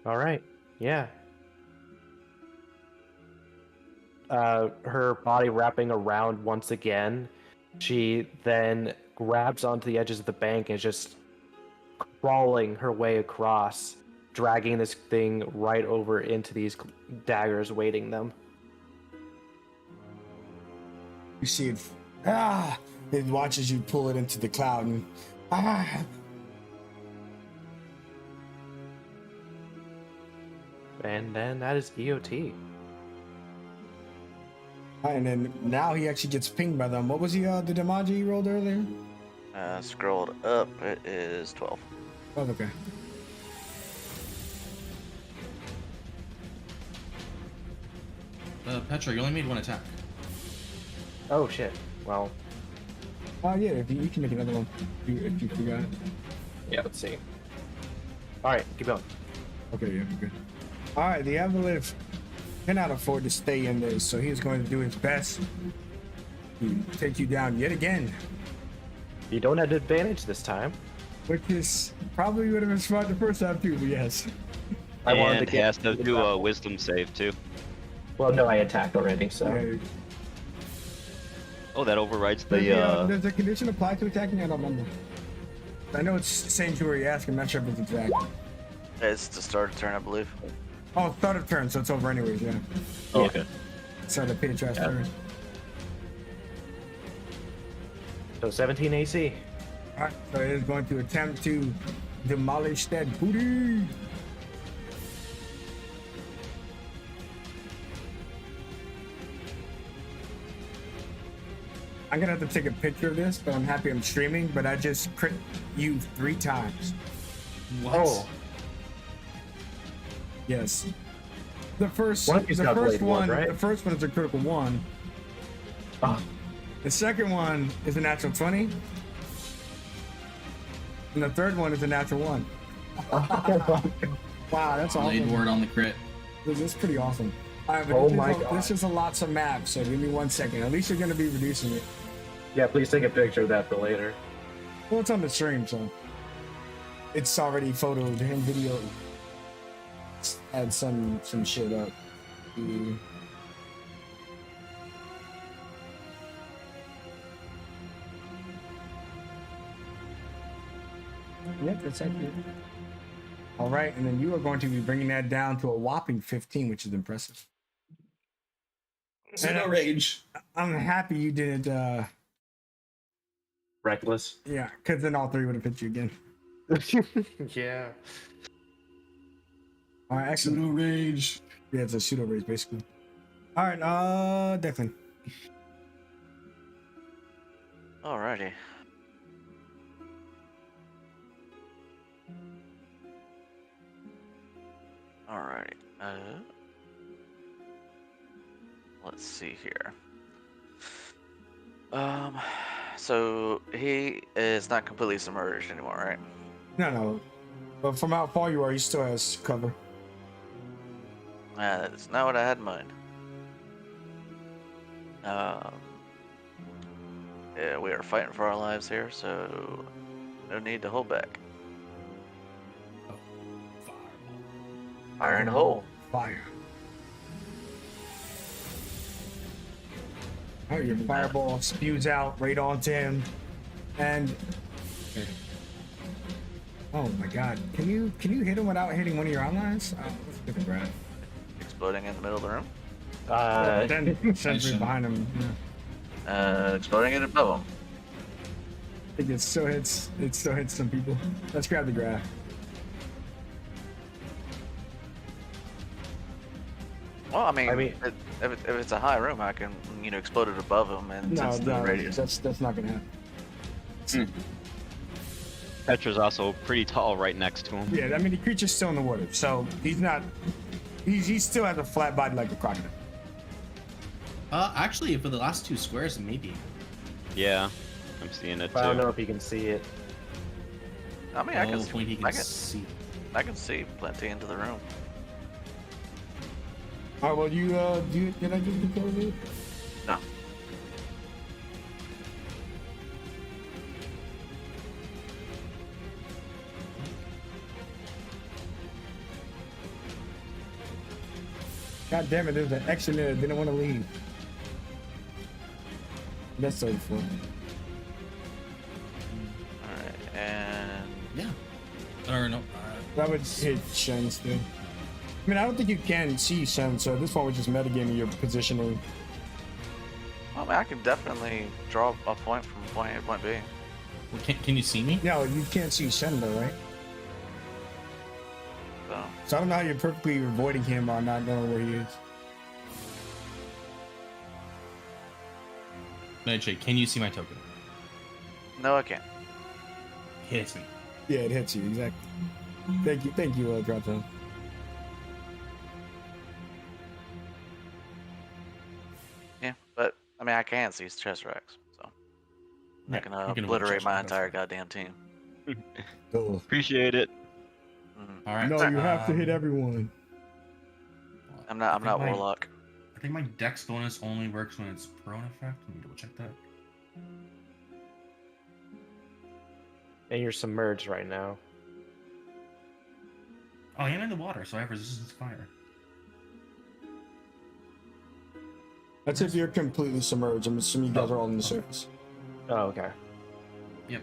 All right, yeah. Her body wrapping around once again, she then grabs onto the edges of the bank and is just crawling her way across, dragging this thing right over into these daggers waiting them. You see it. It watches you pull it into the cloud, and And then that is EOT. And then now he actually gets pinged by them. What was the damage he rolled earlier? Scrolled up, it is 12. Oh, okay. Petra, you only made one attack. Oh shit. Well, Yeah, if you can make another one if you forgot. yeah, let's see. Alright, keep going. Okay, yeah, we're good. All right, the Avalith cannot afford to stay in this, so he's going to do his best to take you down yet again, You don't have advantage this time. which is probably would have been smart the first time too, but yes. I wanted to And get has to the do a grapple. wisdom save too. Well, no, I attacked already, so. Yeah. Oh, that overrides Does the. does the condition apply to attacking? I don't remember. I know it's Sanctuary Ask. I'm not sure if it's exact. It's the start of turn, I believe. Oh, start of turn, so it's over anyways. Yeah. Oh, okay. So the pay trash turn. So 17 AC. All right, so it is going to attempt to demolish that booty. I'm gonna have to take a picture of this, but I'm happy I'm streaming. But I just crit you 3 times. What? Oh, Yes. The first, One of these the got first blade one, one, right? the first one is a critical 1. oh. The second one is a natural 20. And the third one is a natural 1. Wow, that's Blade awesome. ward on the crit. This is pretty awesome. All right, but Oh this, my is a, God. this is a lots of maps, so give me 1 second. At least you're going to be reducing it. Yeah, please take a picture of that for later. Well, it's on the stream, so it's already photoed and videoed. Let's add some shit up. Mm. Yep, that's accurate. All right, and then you are going to be bringing that down to a whopping 15, which is impressive. Pseudo rage. I'm happy you didn't, Reckless. yeah, because then all 3 would have hit you again. Yeah. All right, excellent. Pseudo rage. Yeah, it's a pseudo race, basically. All right, Declan. Alrighty. Alrighty. Let's see here. So he is not completely submerged anymore, right? No. But from how far you are, he still has cover. That's not what I had in mind. Yeah, we are fighting for our lives here, so no need to hold back. Oh, fireball. Fire in the hole. Fire. Oh, your fireball spews out right onto him, and oh my God, can you hit him without hitting one of your outlines? Oh, that's a different grab. Exploding in the middle of the room. Then sentry behind him. Yeah. Exploding it above him. I think it still hits some people. Let's grab the grab. Well, I mean, I mean- if it's a high room, I can, explode it above him and sense the radius. that's not gonna happen. Petra's also pretty tall right next to him. Yeah, I mean the creature's still in the water, so he's not. He still has a flat body like a crocodile. Actually, for the last 2 squares, maybe. Yeah, I'm seeing it I don't know too. if you can see it. I mean, I can, Point he I can can, see. I can see plenty into the room. All right, well, did I give the code? No. God damn it, there's an X in there that didn't want to leave. That's so fun. All right, and Yeah. Or no. That would hit Shen still. I mean, I don't think you can see Shen, so this one was just metagaming your positioning. well, I mean, I can definitely draw a point from point A to point B. Well, can you see me? No, you can't see Shen though, right? So So I don't know how you're perfectly avoiding him or not knowing where he is. Medjay, can you see my token? no, I can't. It hits me. Yeah, it hits you, exactly. Thank you, Drop Down. Yeah, but I mean, I can see Chesrax, so I Yeah, can you can obliterate my Chesrax, entire that's goddamn team. Oh. Appreciate it. Mhm. All right. No, you have to hit um, everyone. I'm not my- Warlock. I think my dex bonus only works when it's prone effect. Let me double check that. And you're submerged right now. Oh, I am in the water, so I have resistance to fire. That's if you're completely submerged. I'm assuming you guys are all on the surface. Oh, okay. Yep.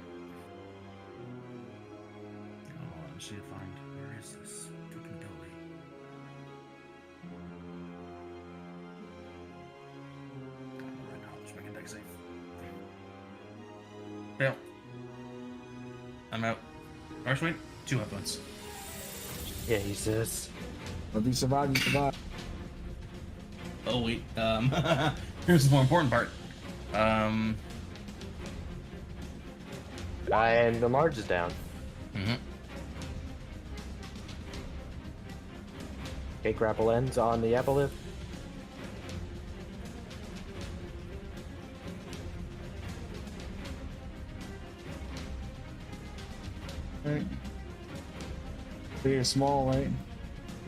just need to find where is this freaking building? Right now, just make a deck save. Fail. I'm out. Archway, 2 hit points. Yeah, he says. If you survive, you survive. Oh wait, here's the more important part. And the Large is down. Mm-hmm. Okay, grapple ends on the Aboleth. Right. Big or small, right?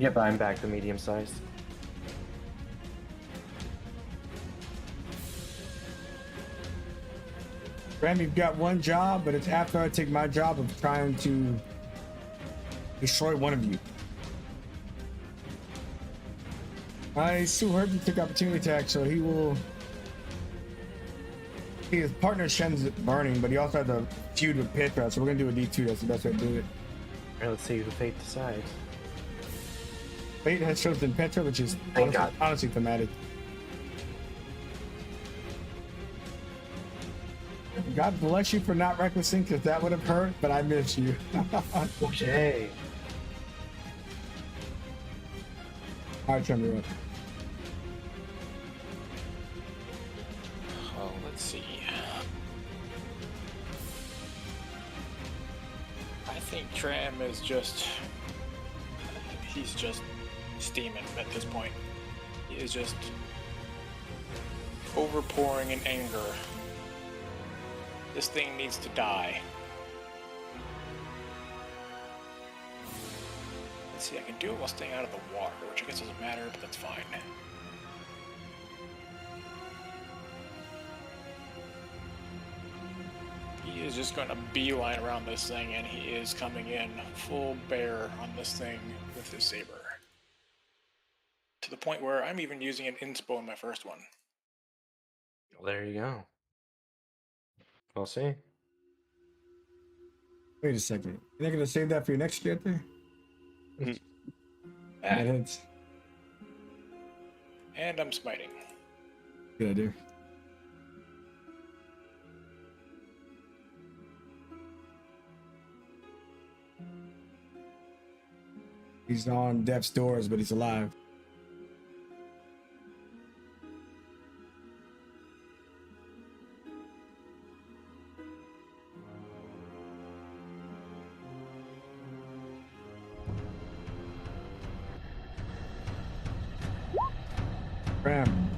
Yep, I'm back to medium sized. Ram, you've got one job, but it's after I take my job of trying to destroy one of you. I still heard he took opportunity attack, so he will. His partner Shen's burning, but he also had the feud with Petra, so we're gonna do a D2. That's the best way to do it. Alright, let's see who fate decides. Fate has chosen Petra, which is Thank honestly thematic. God bless you for not recklessing, because that would have hurt, but I miss you. Okay. Alright, Trevor, you're up. Oh, let's see. I think Tram is just. He's just steaming at this point. He is just overpouring in anger. This thing needs to die. Let's see, I can do it while staying out of the water, which I guess doesn't matter, but that's fine. He is just going to beeline around this thing, and he is coming in full bear on this thing with his saber. To the point where I'm even using an inspo in my first one. Well, there you go. We'll see. Wait a second. You're not gonna save that for your next get there? Mhm. That hits. And I'm smiting. Good idea. He's on death's doors, but he's alive. Ram.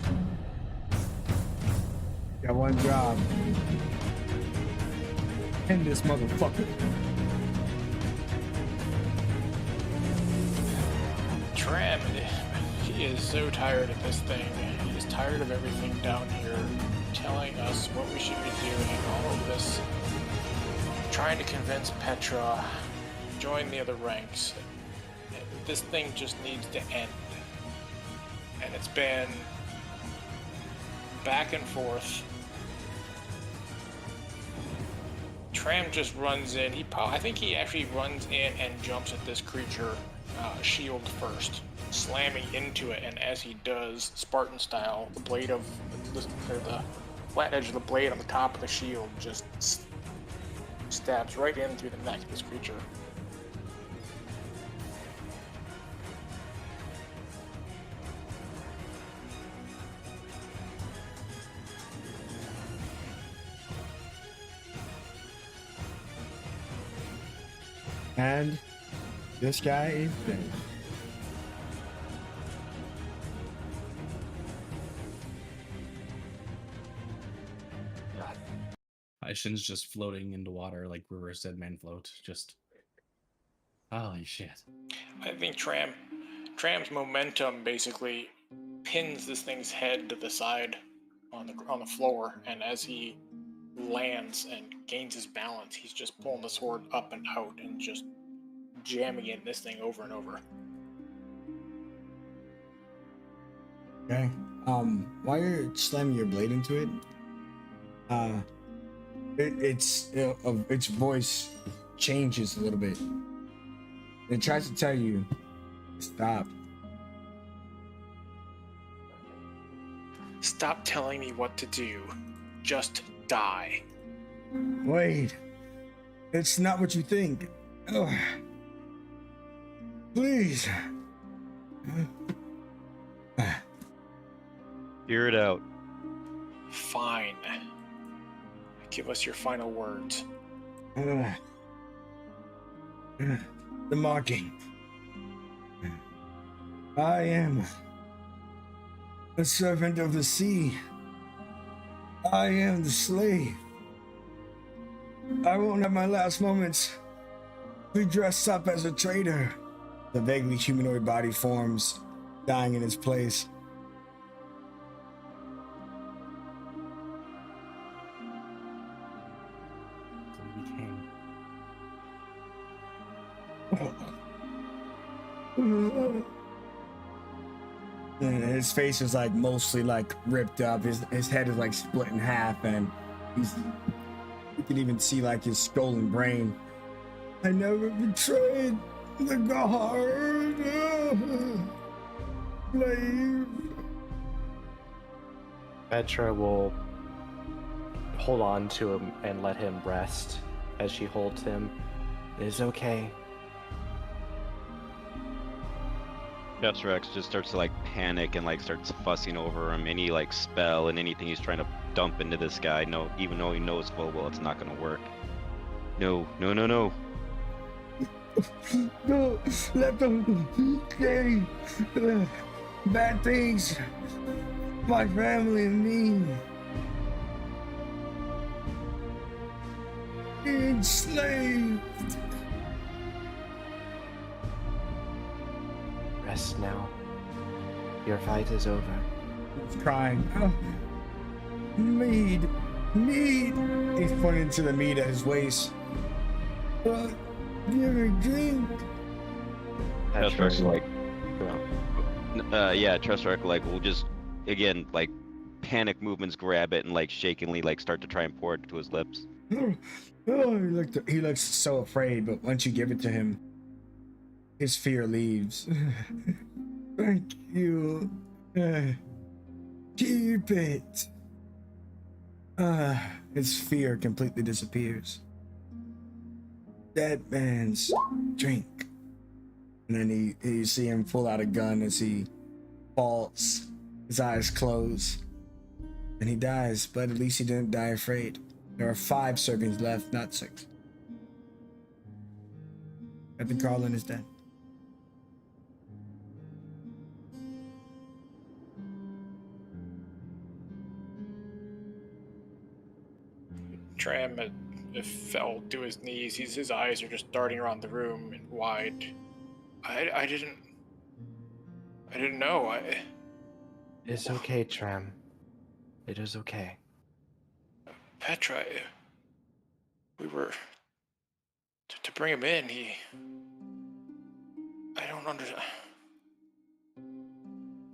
Got one job. End this motherfucker. Tram, he is so tired of this thing. He is tired of everything down here telling us what we should be doing. All of this, trying to convince Petra, join the other ranks. This thing just needs to end. And it's been back and forth. Tram just runs in. I think he actually runs in and jumps at this creature shield first, slamming into it. And as he does, Spartan style, the blade of the flat edge of the blade on the top of the shield just stabs right in through the neck of this creature. And this guy is dead. Aishin's just floating into water like Reverse Dead Man float. Just holy shit. I think Tram's momentum basically pins this thing's head to the side on the floor, and as he lands and gains his balance, he's just pulling the sword up and out and just jamming it in this thing over and over. Okay. While you're slamming your blade into it, its voice changes a little bit. It tries to tell you, stop. Stop telling me what to do. Just die. Wait. It's not what you think. Ugh. Please. Hear it out. Fine. Give us your final words. The mocking. I am a servant of the sea. I am the slave. I won't have my last moments be dressed up as a traitor. The vaguely humanoid body forms, dying in its place. So we became. And his face is like mostly like ripped up. His head is like split in half, and you can even see like his skull and brain. I never betrayed the guard. Slave. Petra will hold on to him and let him rest as she holds him. It is okay. Rex just starts to like panic and like starts fussing over him, any like spell and anything he's trying to dump into this guy. No, even though he knows full well it's not gonna work. No. No, let them say bad things. My family and me. Enslaved. Rest now. Your fight is over. He's crying. Oh, mead. He's pointing to the mead at his waist. Give me a drink. Trustrex is like, Yeah. yeah, Trustrex like will just again like panic movements, grab it and like shakingly like start to try and pour it to his lips. Oh, he looks so afraid, but once you give it to him, his fear leaves. Thank you. Keep it. His fear completely disappears. Dead man's drink. And then you see him pull out a gun as he falls, his eyes close, and he dies, but at least he didn't die afraid. There are 5 servings left, not 6. Captain Carlin is dead. Tram fell to his knees. His eyes are just darting around the room and wide. I didn't know. It's okay, Tram. It is okay. Petra, we were to bring him in. I don't understand.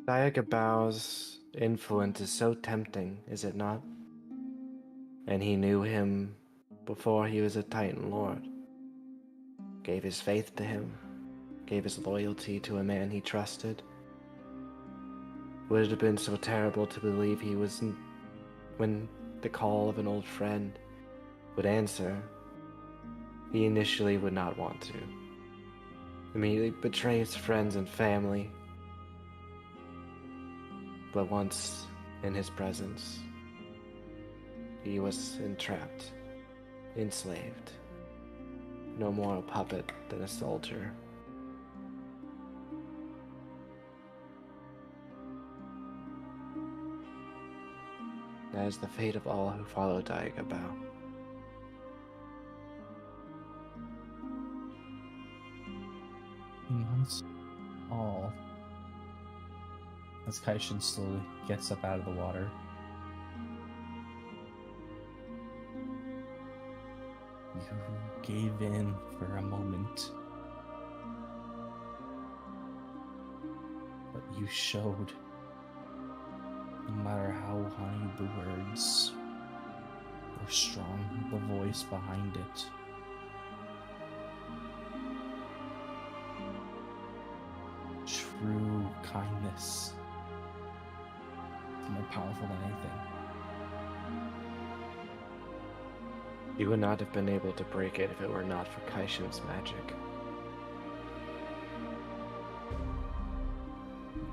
Diagabao's influence is so tempting, is it not? And he knew him before he was a Titan Lord. Gave his faith to him. Gave his loyalty to a man he trusted. Would it have been so terrible to believe he was when the call of an old friend would answer? He initially would not want to. Immediately betray his friends and family. But once in his presence, he was entrapped, enslaved. No more a puppet than a soldier. That is the fate of all who follow Diagabao. Once all. As Kaishin slowly gets up out of the water. You gave in for a moment. But you showed, no matter how high the words or strong the voice behind it, through kindness. It's more powerful than anything. You would not have been able to break it if it were not for Kaishin's magic.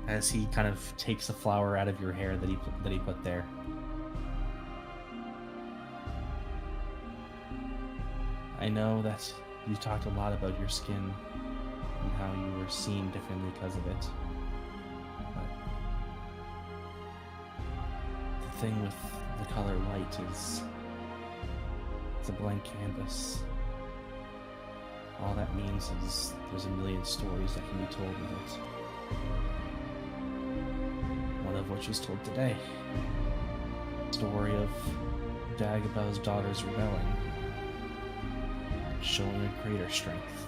As he kind of takes a flower out of your hair that he put there. I know that you talked a lot about your skin and how you were seen differently because of it. But the thing with the color white is it's a blank canvas. All that means is there's a million stories that can be told with it. One of which was told today. Story of Dagobah's daughters rebelling, showing a greater strength.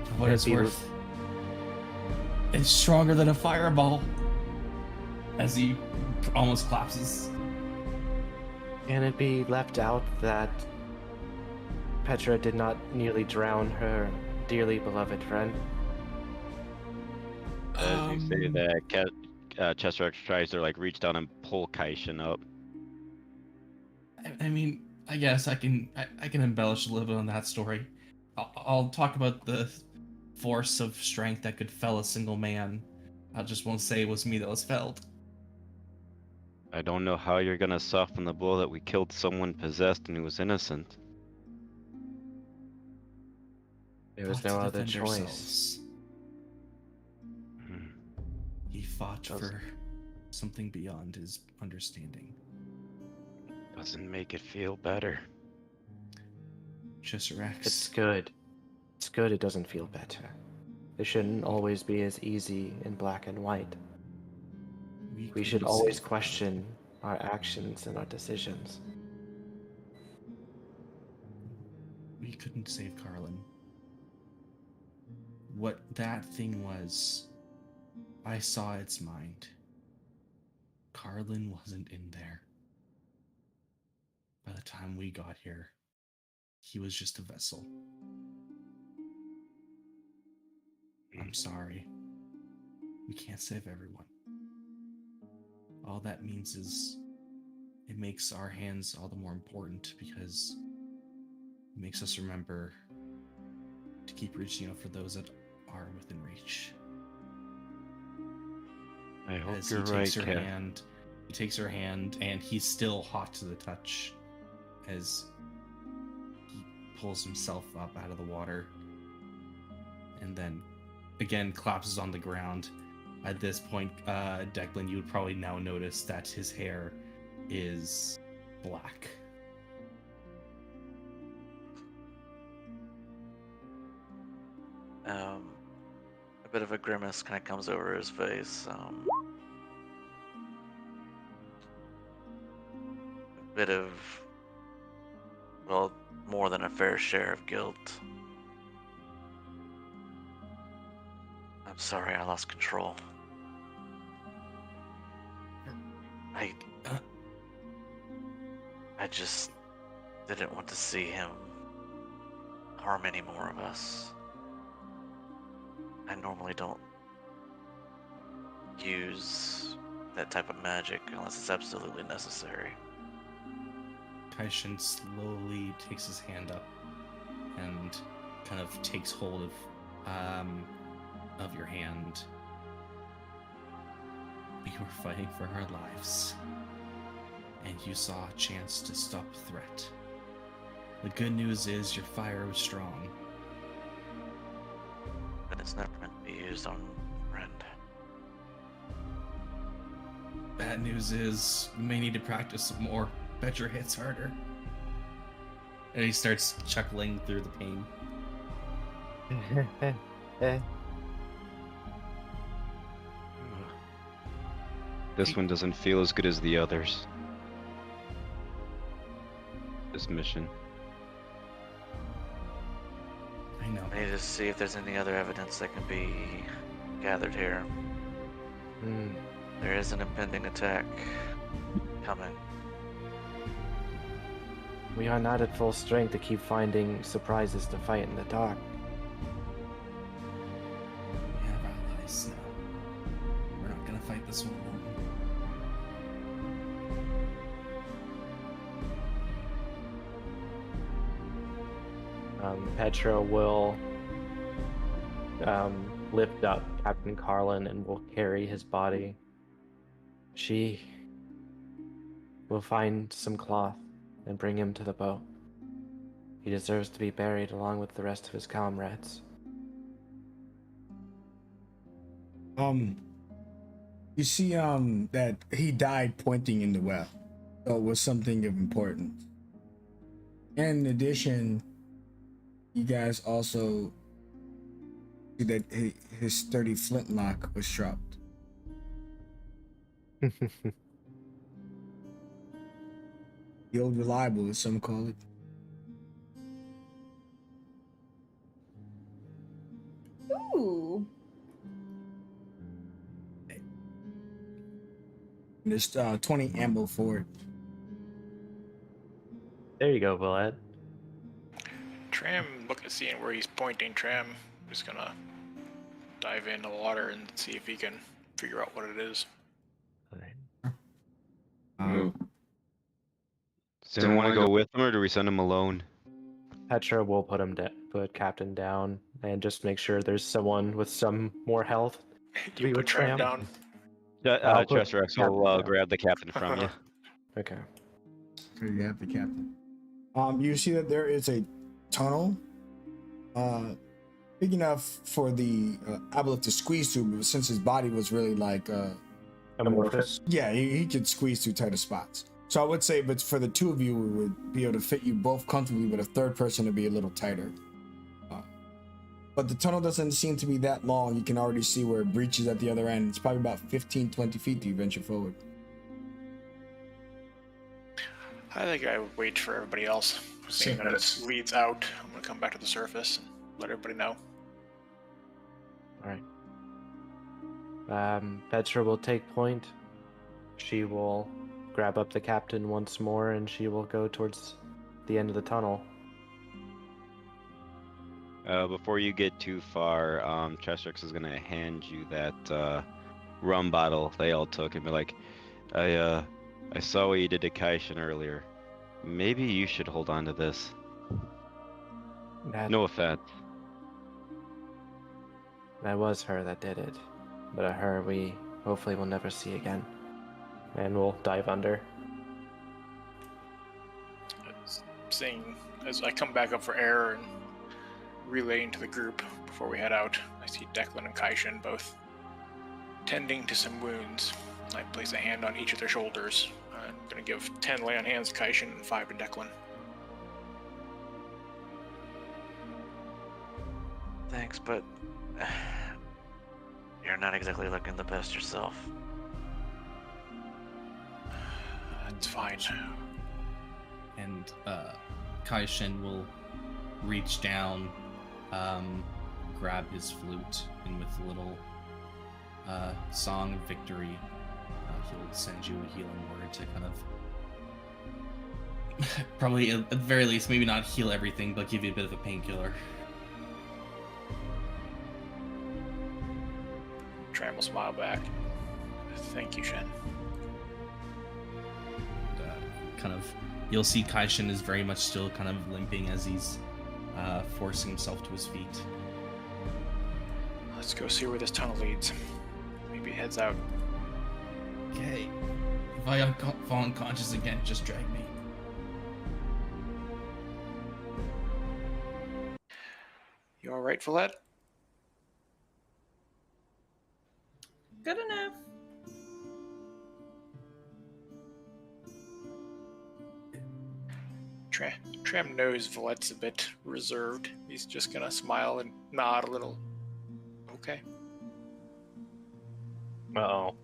For what it's worth, it's stronger than a fireball. As he almost collapses. Can it be left out that Petra did not nearly drown her dearly beloved friend? As you say that, Chesrex tries to like reach down and pull Kaishin up. I mean, I guess I can embellish a little bit on that story. I'll talk about the force of strength that could fell a single man. I just won't say it was me that was felled. I don't know how you're gonna soften the blow that we killed someone possessed and who was innocent. There was Fought no to other defend choice. ourselves. He fought for something beyond his understanding. Doesn't make it feel better. Chesrex. It's good. It's good it doesn't feel better. It shouldn't always be as easy in black and white. We should couldn't always save- question our actions and our decisions. We couldn't save Carlin. What that thing was, I saw its mind. Carlin wasn't in there. By the time we got here, he was just a vessel. I'm sorry. We can't save everyone. All that means is it makes our hands all the more important because it makes us remember to keep reaching out for those that are within reach. I hope As you're he right, takes her Kat. hand, he takes her hand, and he's still hot to the touch as he pulls himself up out of the water and then again collapses on the ground. At this point, Declan, you would probably now notice that his hair is black. A bit of a grimace kind of comes over his face. A bit of, well, more than a fair share of guilt. I'm sorry, I lost control. I just didn't want to see him harm any more of us. I normally don't use that type of magic unless it's absolutely necessary. Kaishin slowly takes his hand up and kind of takes hold of your hand. We were fighting for our lives, and you saw a chance to stop the threat. The good news is your fire was strong. But it's never meant to be used on friend. Bad news is you may need to practice some more. Petra hits harder. And he starts chuckling through the pain. This one doesn't feel as good as the others. This mission. I know. I need to see if there's any other evidence that can be gathered here. There is an impending attack coming. We are not at full strength to keep finding surprises to fight in the dark. We have Petra will lift up Captain Carlin and will carry his body. She will find some cloth and bring him to the boat. He deserves to be buried along with the rest of his comrades. You see, that he died pointing in the well, so it was something of importance. In addition, you guys also see that his sturdy flintlock was dropped. The old reliable, as some call it. Ooh. There's 20 ammo for it. There you go, Willette. Tram, look at seeing where he's pointing. Tram, just gonna dive into the water and see if he can figure out what it is. Do we want to go with him or do we send him alone? Petra will put Captain down and just make sure there's someone with some more health. Do you put Tram down? I'll put Chester X will Captain down. grab the captain from you. Okay. So you have the captain. You see that there is a tunnel, big enough for the Aboleth to squeeze through, but since his body was really like, Amorphous. yeah, he could squeeze through tighter spots. So I would say, but for the two of you, it would be able to fit you both comfortably, but a third person to be a little tighter. But the tunnel doesn't seem to be that long. You can already see where it breaches at the other end. It's probably about 15, 20 feet to venture forward. I think I would wait for everybody else. Seeing that it leads out, I'm gonna come back to the surface and let everybody know. Alright. Petra will take point. She will grab up the captain once more and she will go towards the end of the tunnel. Before you get too far, Chestrix is gonna hand you that rum bottle they all took and be like, I saw what you did to Kaishin earlier. Maybe you should hold on to this. No offense. That was her that did it. But her we hopefully will never see again. And we'll dive under. Seeing as I come back up for air and relaying to the group before we head out, I see Declan and Kaishin both tending to some wounds. I place a hand on each of their shoulders. I'm gonna give 10 lay on hands to Kaishin and 5 to Declan. Thanks, but you're not exactly looking the best yourself. It's fine. And Kaishin will reach down, grab his flute, and with a little song of victory, he'll send you a healing word to kind of probably at the very least maybe not heal everything, but give you a bit of a painkiller. Tram will smile back. Thank you, Shen. Kind of, you'll see Kaishin is very much still kind of limping as he's forcing himself to his feet. Let's go see where this tunnel leads. Maybe it heads out. Okay. If I fall unconscious again, just drag me. You alright, Follette? Good enough. Tram knows Vollette's a bit reserved. He's just gonna smile and nod a little. Okay. Uh-oh.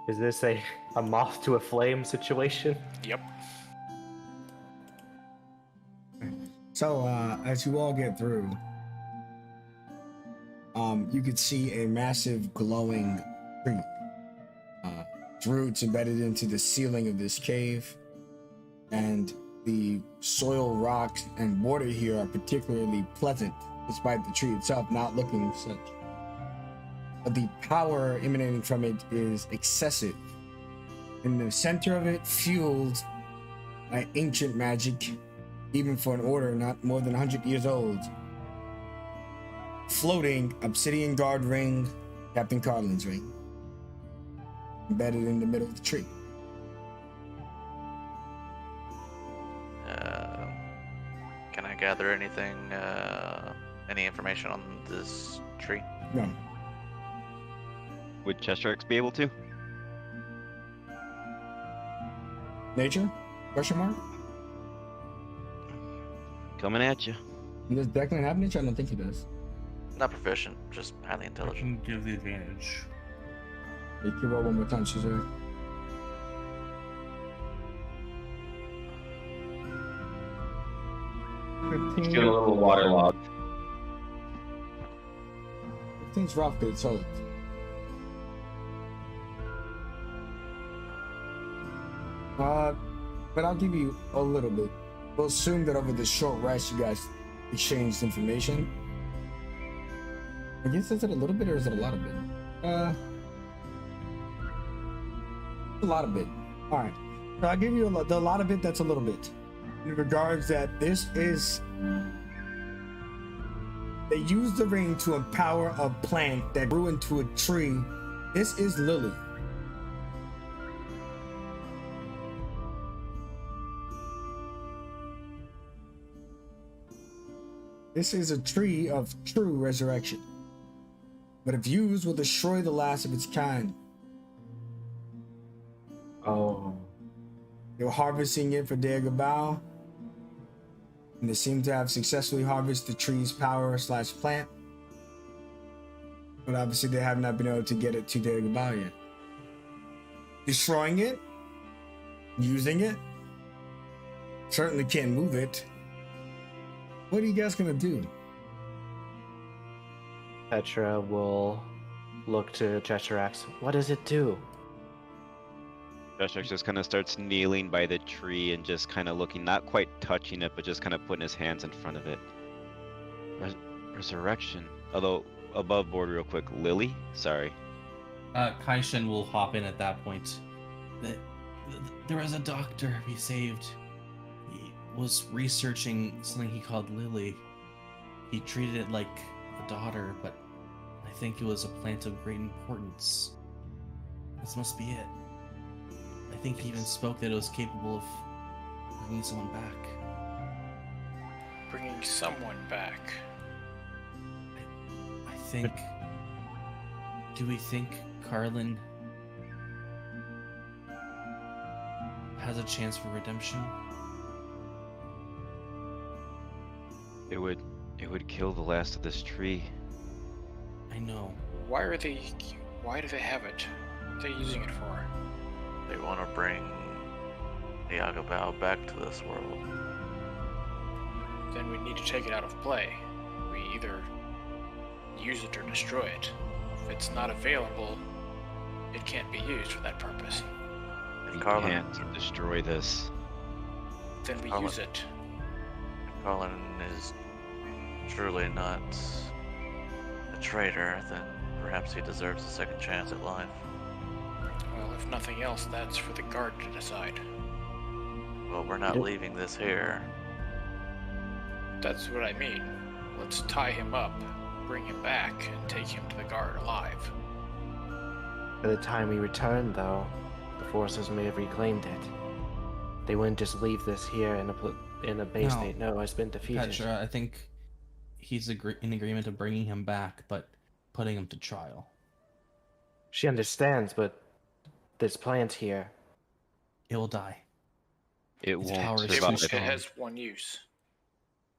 Is this a moth to a flame situation? Yep. So, as you all get through, you could see a massive glowing tree. Its roots embedded into the ceiling of this cave, and the soil, rocks, and water here are particularly pleasant, despite the tree itself not looking such. but the power emanating from it is excessive. In the center of it, fueled by ancient magic, even for an order not more than 100 years old. Floating obsidian guard ring, Captain Carlin's ring, embedded in the middle of the tree. Can I gather anything, any information on this tree? No. Would Cheshire be able to? Nature? Question mark? Coming at you. Does Declan have nature? I don't think he does. Not proficient, just highly I intelligent. can give the advantage. Make your roll one more time, Cesar. He's getting a little waterlogged. 15's rough, but it's solid. But I'll give you a little bit. We'll assume that over the short rest, you guys exchanged information. I guess, is it a little bit or is it a lot of bit? A lot of bit. All right. So I'll give you the lot of bit that's a little bit. In regards that this is, they used the ring to empower a plant that grew into a tree. This is Lily. This is a tree of true resurrection, but if used, will destroy the last of its kind. Oh. They were harvesting it for Dagobah, and they seem to have successfully harvested the tree's power / plant. But obviously they have not been able to get it to Dagobah yet. Destroying it, using it, certainly can't move it. What are you guys gonna do? Petra will look to Cheshirax. What does it do? Cheshire just kind of starts kneeling by the tree and just kind of looking, not quite touching it, but just kind of putting his hands in front of it. Resurrection. Although, above board real quick, Lily? Sorry. Kaishin will hop in at that point. There was a doctor we saved. He was researching something he called Lily. He treated it like a daughter, but I think it was a plant of great importance. This must be it. I think he even spoke that it was capable of bringing someone back. Bringing someone back. I think... Do we think Carlin has a chance for redemption? It would kill the last of this tree. I know. Why do they have it? What are they using it for? They want to bring Dagobah back to this world. Then we need to take it out of play. We either use it or destroy it. If it's not available, it can't be used for that purpose. If You Carlin, can't destroy this. Then we Carlin- use it. if Carlin is truly not a traitor, then perhaps he deserves a second chance at life. Well, if nothing else, that's for the guard to decide. Well, we're not Yep. leaving this here. That's what I mean. Let's tie him up, bring him back, and take him to the guard alive. By the time we return, though, the forces may have reclaimed it. They wouldn't just leave this here in a base No. they know has been defeated. Petra, I think he's in agreement of bringing him back, but putting him to trial. She understands, but this plant here, It will die. It Its won't power is survive. too It strong. has one use.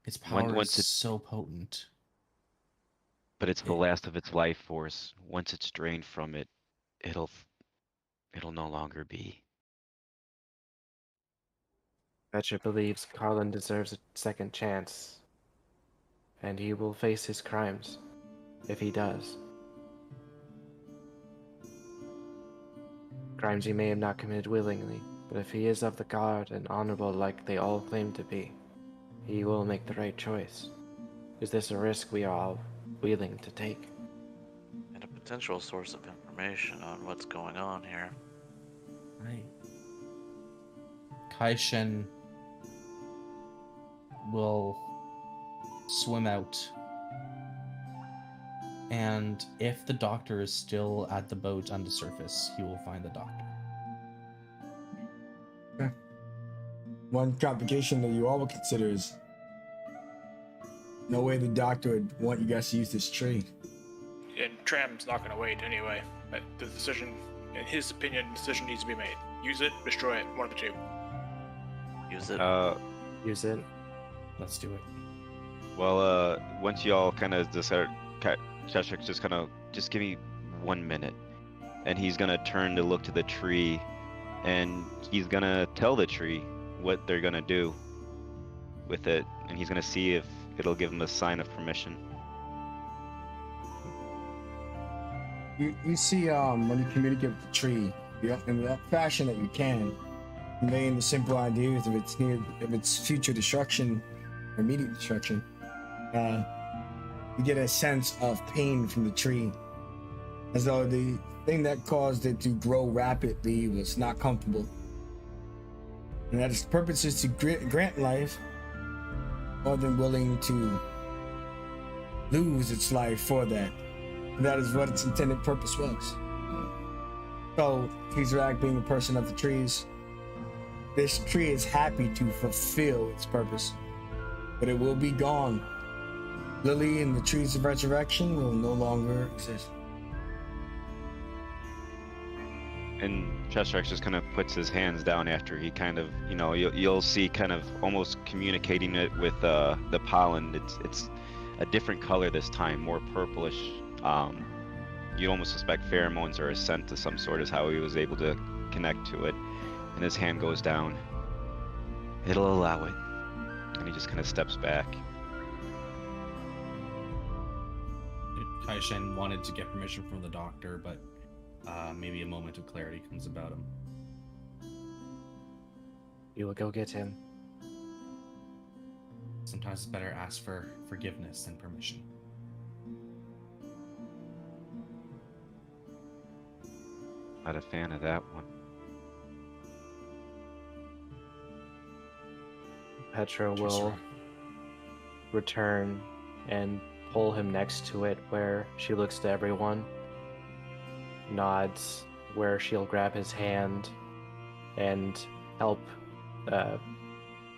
Its power once is it- so potent. But it's the last of its life force. Once it's drained from it, it'll no longer be. Petra believes Carlin deserves a second chance. And he will face his crimes, if he does. Crimes he may have not committed willingly, but if he is of the guard and honorable like they all claim to be, he will make the right choice. Is this a risk we are all willing to take? And a potential source of information on what's going on here. Right. Kaishen will swim out. And if the doctor is still at the boat on the surface, he will find the doctor. One complication that you all would consider is no way the doctor would want you guys to use this tree. And Tram's not going to wait anyway. But the decision, in his opinion, the decision needs to be made. Use it, destroy it, one of the two. Use it. Use it. Let's do it. Well, once y'all kind of decide, Cheshire just kind of just give me 1 minute, and he's gonna turn to look to the tree, and he's gonna tell the tree what they're gonna do with it, and he's gonna see if it'll give him a sign of permission. You see, when you communicate with the tree, in that fashion that you can, conveying the simple ideas of its future destruction or immediate destruction, you get a sense of pain from the tree, as though the thing that caused it to grow rapidly was not comfortable, and that its purpose is to grant life, more than willing to lose its life for that. And that is what its intended purpose was. So, Kizrak being a person of the trees, this tree is happy to fulfill its purpose, but it will be gone. Lily and the trees of resurrection will no longer exist. And Cheshire just kind of puts his hands down after he kind of, you'll see kind of almost communicating it with the pollen. It's a different color this time, more purplish. You almost suspect pheromones or a scent of some sort is how he was able to connect to it. And his hand goes down. It'll allow it. And he just kind of steps back. Kaishen wanted to get permission from the doctor, but maybe a moment of clarity comes about him. You will go get him. Sometimes it's better ask for forgiveness than permission. Not a fan of that one. Petra Yes, will sir. return and pull him next to it, where she looks to everyone, nods, where she'll grab his hand and help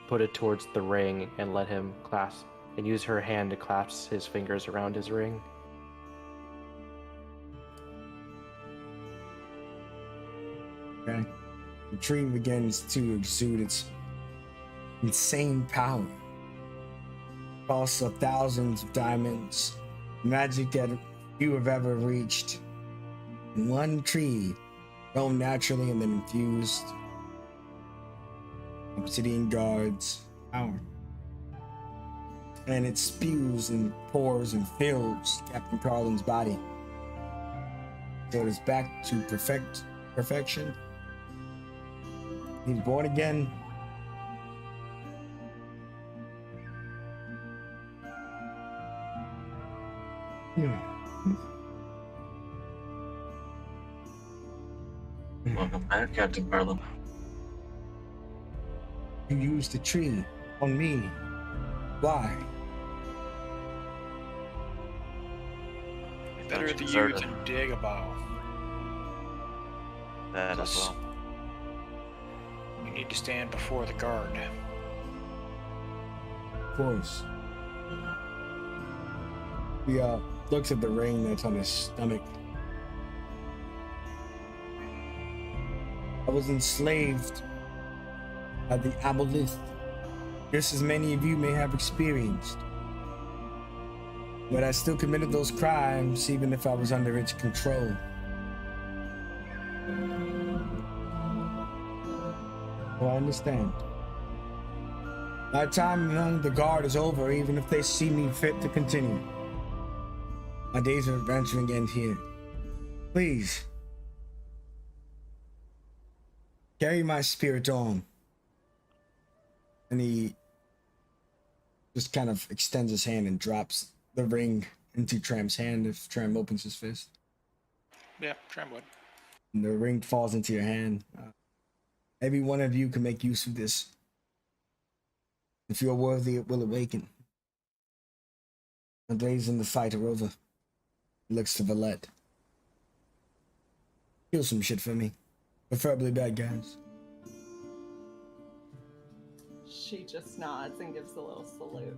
put it towards the ring and let him clasp, and use her hand to clasp his fingers around his ring. Okay? The tree begins to exude its insane power. Costs of thousands of diamonds, magic that few have ever reached. One tree, grown naturally and then infused. Obsidian guards power. And it spews and pours and fills Captain Carlin's body. So it is back to perfection. He's born again. Welcome back, Captain Carlin. You used the tree on me. Why? Better you to deserve use it. than Dagobah. That as Plus, well. you need to stand before the guard. Of course. He looks at the ring that's on his stomach. I was enslaved by the Aboleth, just as many of you may have experienced. But I still committed those crimes even if I was under its control. Well, I understand. My time among the guard is over, even if they see me fit to continue. My days of adventuring end here. Please, carry my spirit on. And he just kind of extends his hand and drops the ring into Tram's hand if Tram opens his fist. Yeah, try and wood. And the ring falls into your hand. Every one of you can make use of this. If you're worthy, it will awaken. The days in the fight are over. He looks to Valette. Kill some shit for me. Preferably bad guys. She just nods and gives a little salute.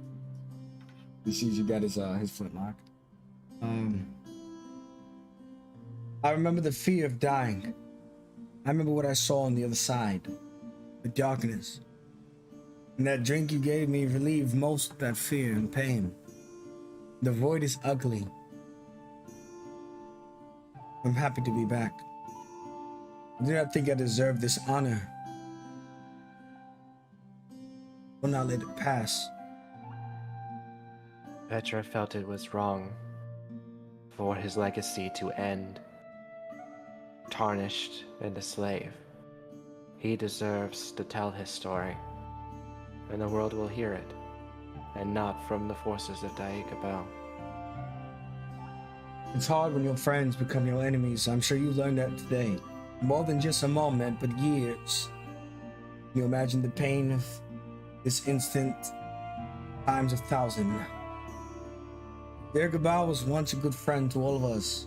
He sees you got his flintlock. I remember the fear of dying. I remember what I saw on the other side. The darkness. And that drink you gave me relieved most of that fear and pain. The void is ugly. I'm happy to be back. I do not think I deserve this honor. Will not let it pass. Petra felt it was wrong for his legacy to end, tarnished and a slave. He deserves to tell his story, and the world will hear it, and not from the forces of Daiquabel. It's hard when your friends become your enemies. I'm sure you learned that today. More than just a moment, but years. You imagine the pain of this instant times 1,000. Daiquabel was once a good friend to all of us.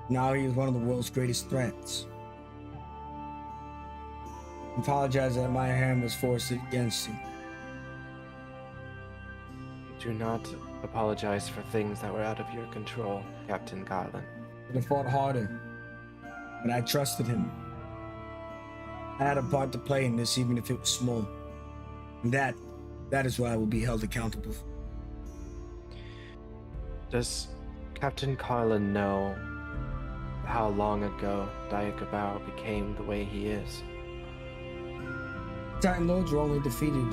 Now he is one of the world's greatest threats. I apologize that my hand was forced against you. Do not apologize for things that were out of your control, Captain Garland. I could have fought harder, but I trusted him. I had a part to play in this, even if it was small. And that is why I will be held accountable. Does Captain Garland know how long ago Daiquabel became the way he is? Titan Lords were only defeated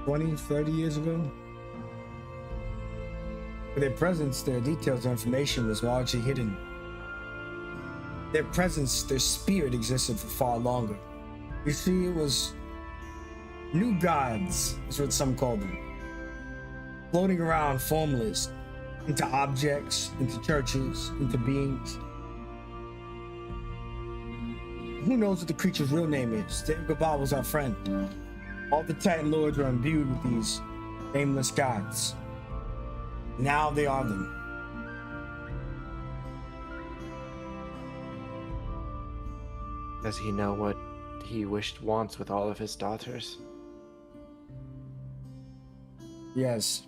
20, 30 years ago. But their presence, their details, their information was largely hidden. Their presence, their spirit existed for far longer. You see, it was new gods, is what some call them, floating around formless, into objects, into churches, into beings. Who knows what the creature's real name is? Daiquabel was our friend. All the Titan Lords were imbued with these nameless gods. Now they are them. Does he know what he wants with all of his daughters? Yes.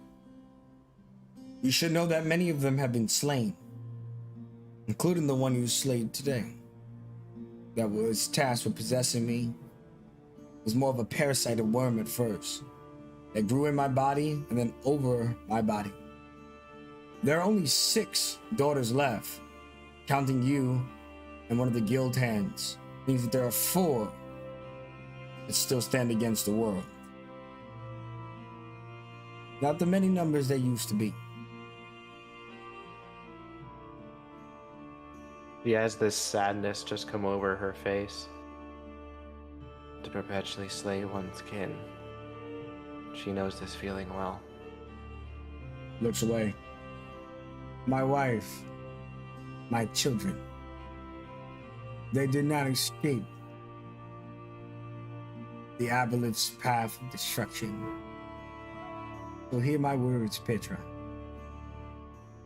You should know that many of them have been slain, including the one you slayed today. That was tasked with possessing me. Was more of a parasite, a worm at first, that grew in my body and then over my body. There are only 6 daughters left, counting you and one of the guild hands. Means that there are 4 that still stand against the world. Not the many numbers they used to be. He has this sadness just come over her face. To perpetually slay one's kin. She knows this feeling well. Looks away. My wife, my children, they did not escape the aboleth's path of destruction. So hear my words, Petra.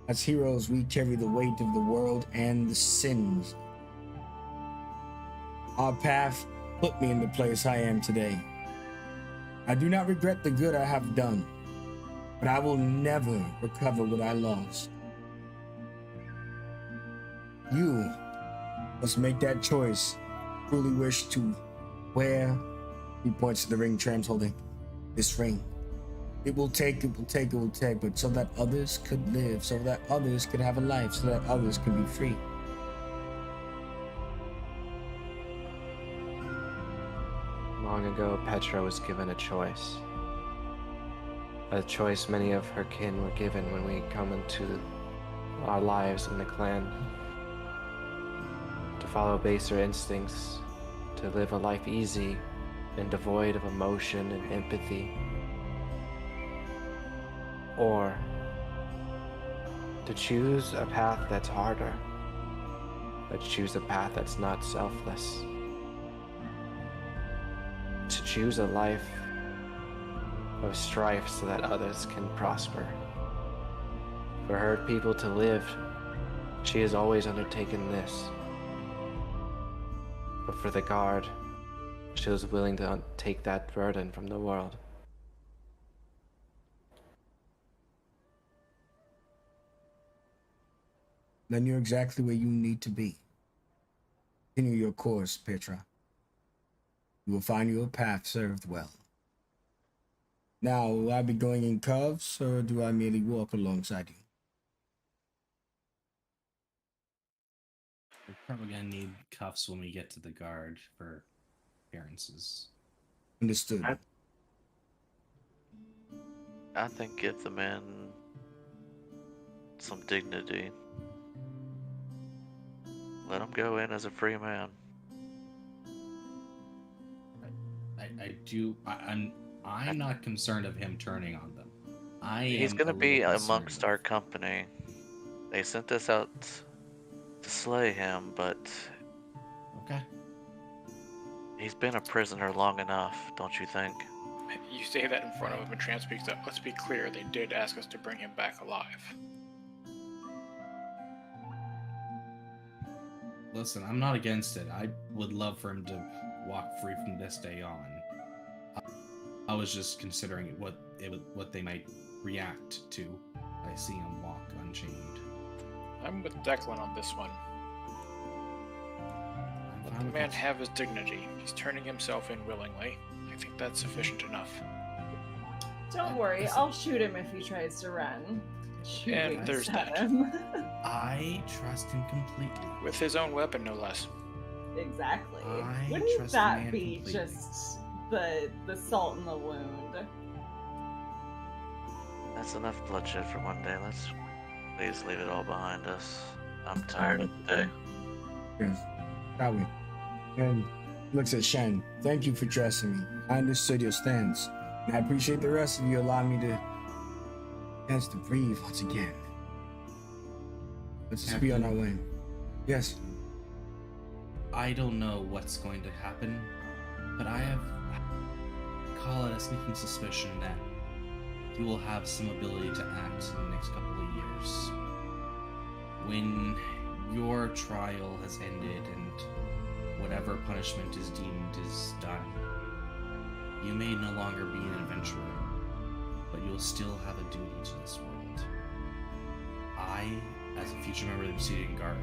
As heroes, we carry the weight of the world and the sins. Our path put me in the place I am today. I do not regret the good I have done, but I will never recover what I lost. You must make that choice. Truly wish to wear. He points to the ring Tram's holding. This ring. It will take, but so that others could live, so that others could have a life, so that others could be free. Long ago, Petra was given a choice. A choice many of her kin were given when we come into our lives in the clan. To follow baser instincts, to live a life easy and devoid of emotion and empathy. Or to choose a path that's harder, to choose a path that's not selfless, to choose a life of strife so that others can prosper. For her people to live, she has always undertaken this. But for the guard, she was willing to take that burden from the world. Then you're exactly where you need to be. Continue your course, Petra. You will find your path served well. Now, will I be going in cuffs, or do I merely walk alongside you? We're probably gonna need cuffs when we get to the guard for appearances. Understood. I think give the man some dignity. Let him go in as a free man. I'm not concerned of him turning on them. He's gonna be amongst our company. They sent us out to slay him, but Okay. he's been a prisoner long enough, don't you think? You say that in front of him, and Tran speaks up. Let's be clear, they did ask us to bring him back alive. Listen, I'm not against it. I would love for him to walk free from this day on. I was just considering what they might react to by seeing him walk unchained. I'm with Declan on this one. Let the man have his dignity. He's turning himself in willingly. I think that's sufficient enough. Don't worry, I'll shoot him if he tries to run. And there's that. I trust him completely. With his own weapon, no less. Exactly. I Wouldn't trust the that man be completely. just the salt in the wound? That's enough bloodshed for one day. Let's please leave it all behind us. I'm tired of the day. Yes. Shall we? And looks at Shen. Thank you for trusting me. I understood your stance. And I appreciate the rest of you allowing me to chance to breathe once again. Let's just be on our way. Yes. I don't know what's going to happen, but I have call it a sneaking suspicion that you will have some ability to act in the next couple of years. When your trial has ended and whatever punishment is deemed is done, you may no longer be an adventurer, but you'll still have a duty to this world. I, as a future member of the Obsidian Guard,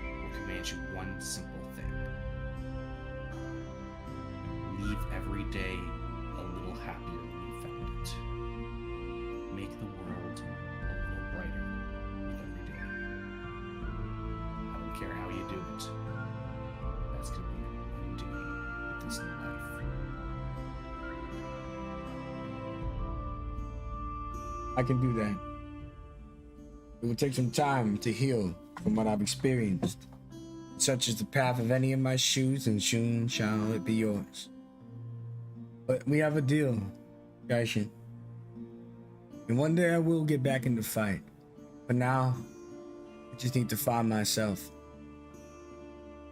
will command you one simple thing. Leave every day a little happier than you found it. Make the world a little brighter with every day. I don't care how you do it. That's gonna be your duty with this new life. I can do that. It will take some time to heal from what I've experienced. Such is the path of any of my shoes, and soon shall it be yours. But we have a deal, Gaishin. And one day I will get back in the fight. But now, I just need to find myself.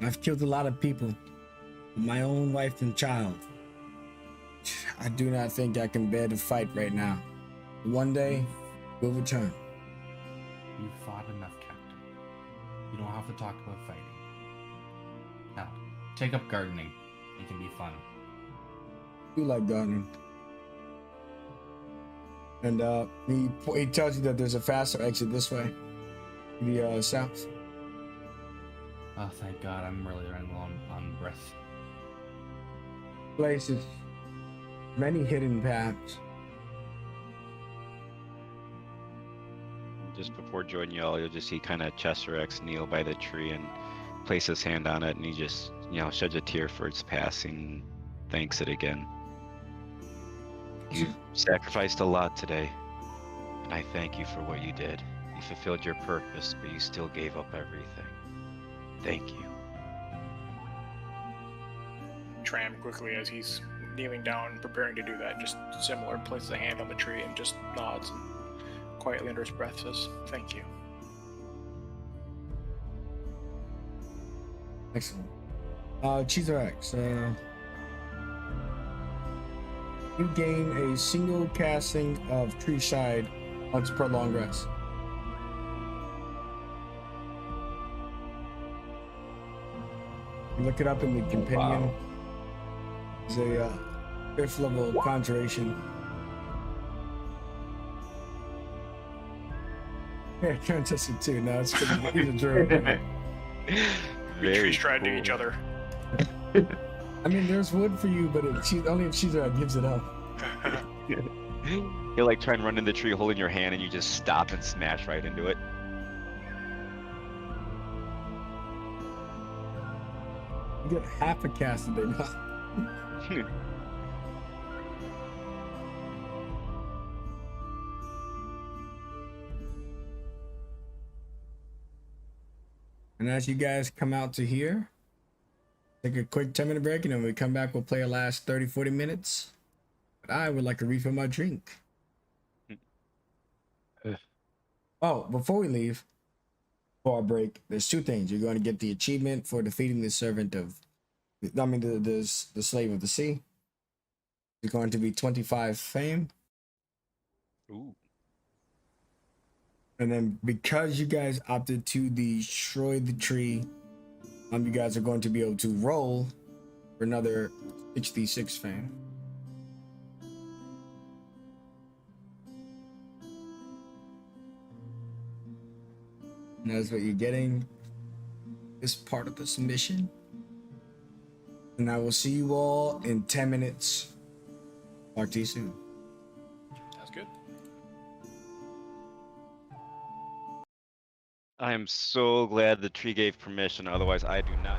I've killed a lot of people, my own wife and child. I do not think I can bear to fight right now. One day, we'll return. You've fought enough, Captain. You don't have to talk about fighting. Now, take up gardening. It can be fun. You like gardening. And he tells you that there's a faster exit this way. The south. Oh, thank God, I'm really running low on breath. Places. Many hidden paths. Just before joining y'all, you'll just see kind of Chesterex kneel by the tree and place his hand on it, and he just, sheds a tear for its passing, thanks it again. You sacrificed a lot today, and I thank you for what you did. You fulfilled your purpose, but you still gave up everything. Thank you. Tram quickly, as he's kneeling down, preparing to do that, just similar, places a hand on the tree and just nods and quietly under his breath says, "Thank you." Excellent. Cheeserex, you gain a single casting of Tree Shide once per long rest. You look it up in the companion. Wow. It's a 5th level conjuration. Yeah, contested too. Now it's gonna be the druid. We tree stride to each other. I mean, there's wood for you, but only if Cheeserex gives it up. You like try and run in the tree holding your hand and you just stop and smash right into it. You get half a cast today. And as you guys come out to here, take a quick 10-minute break, and then when we come back, we'll play a last 30-40 minutes. But I would like to refill my drink. Oh, before we leave, for our break, there's 2 things. You're going to get the achievement for defeating the servant of, the slave of the sea. It's going to be 25 fame. Ooh. And then because you guys opted to destroy the tree, you guys are going to be able to roll for another 66 fame. And that's what you're getting this part of this mission. And I will see you all in 10 minutes. Talk to you soon. Sounds good. I am so glad the tree gave permission, otherwise I do not.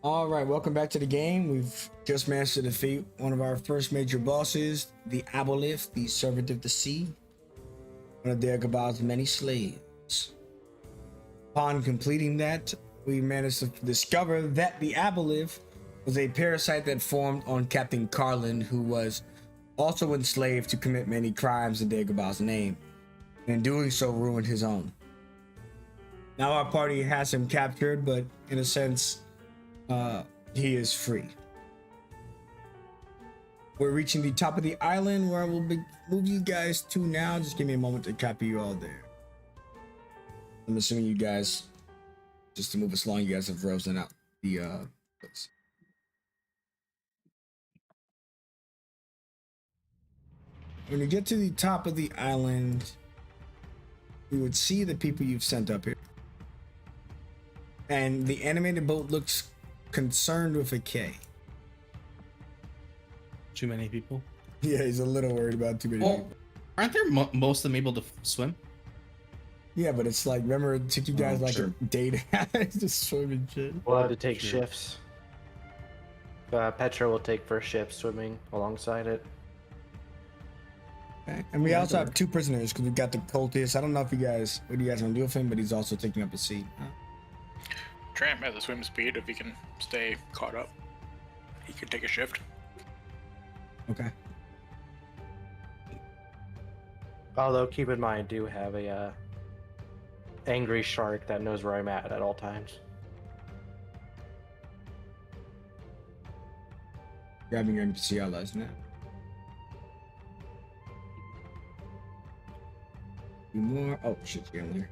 All right, welcome back to the game. We've just managed to defeat one of our first major bosses, the Aboleth, the Servant of the Sea, one of Dagobah's many slaves. Upon completing that, we managed to discover that the Aboleth was a parasite that formed on Captain Carlin, who was also enslaved to commit many crimes in Dagobah's name, and in doing so ruined his own. Now our party has him captured, but in a sense, he is free. We're reaching the top of the island where I will move you guys to now. Just give me a moment to copy you all there. I'm assuming you guys, just to move us along, you guys have frozen out the place. When you get to the top of the island, you would see the people you've sent up here. And the animated boat looks concerned with a K. Too many people. Yeah, he's a little worried about too many people. Aren't there most of them able to swim? Yeah, but it's like, remember, it took you guys like sure. a day to swim and shit. We'll have to take Sure. shifts. Petra will take first shift swimming alongside it. Okay. And we also have 2 prisoners because we've got the cultist. I don't know if you guys, what do you guys want to do with him, but he's also taking up a seat. Tramp has a swim speed if he can stay caught up. He could take a shift. Okay. Although, keep in mind, I do have a angry shark that knows where I'm at all times. Grabbing your NPC allies now. 2 more. Oh, shit, get in there.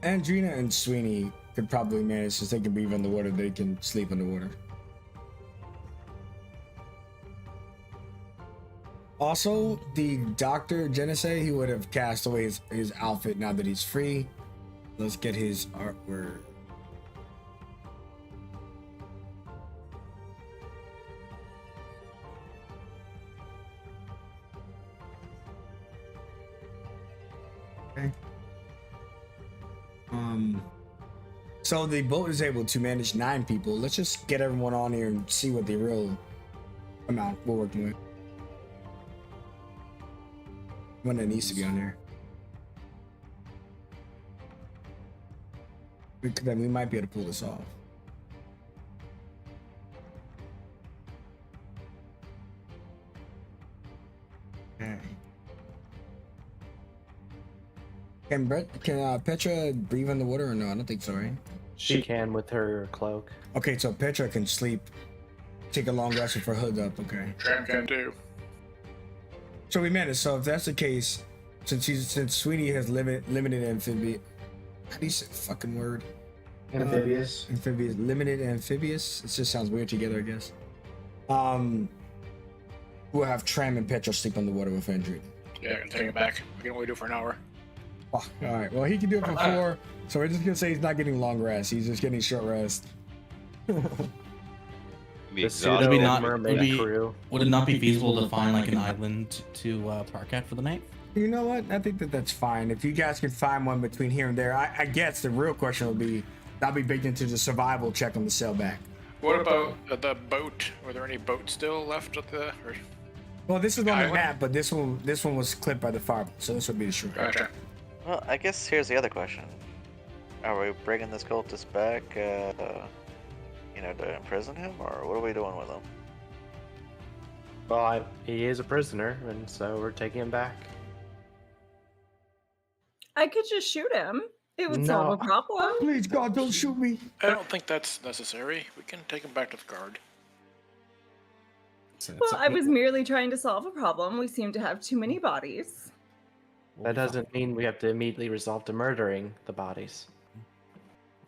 Andrina and Sweeney could probably manage since they can breathe underwater. They can sleep underwater. Also, the Dr. Genesee, he would have cast away his outfit now that he's free. Let's get his artwork. Okay. So the boat is able to manage 9 people. Let's just get everyone on here and see what the real amount we're working with. One that needs to be on there. Then we might be able to pull this off. Okay. Can Petra breathe underwater or no? I don't think so, right? She can with her cloak. Okay, so Petra can sleep, take a long rest with her hood up. Okay. Tramp can too. So we managed. So if that's the case, since Sweeney has limited amphibious, how do you say the fucking word? Amphibious. Amphibious, limited amphibious. It just sounds weird together, I guess. We'll have Tram and Petra sleep underwater with Andrew. Yeah, I can take it back. We can only do it for an hour. All right. Well, he can do it for 4. So we're just gonna say he's not getting long rest. He's just getting short rest. Be The exhausted. Would it pseudo not- mermaid would be- crew. Would it not be feasible to find like an island to park at for the night? You know what? I think that's fine. If you guys can find one between here and there, I guess the real question would be that'll be baked into the survival check on the sail back. What about the boat? Were there any boats still left at the? Or... Well, this is on the Island? map, but this one was clipped by the fireball, so this would be the short. Gotcha. Well, I guess here's the other question: are we bringing this cultist back, to imprison him, or what are we doing with him? Well, he is a prisoner, and so we're taking him back. I could just shoot him. It would solve a problem. Please, God, don't shoot me. I don't think that's necessary. We can take him back to the guard. Well, I was merely trying to solve a problem. We seem to have too many bodies. That doesn't mean we have to immediately resolve to murdering the bodies.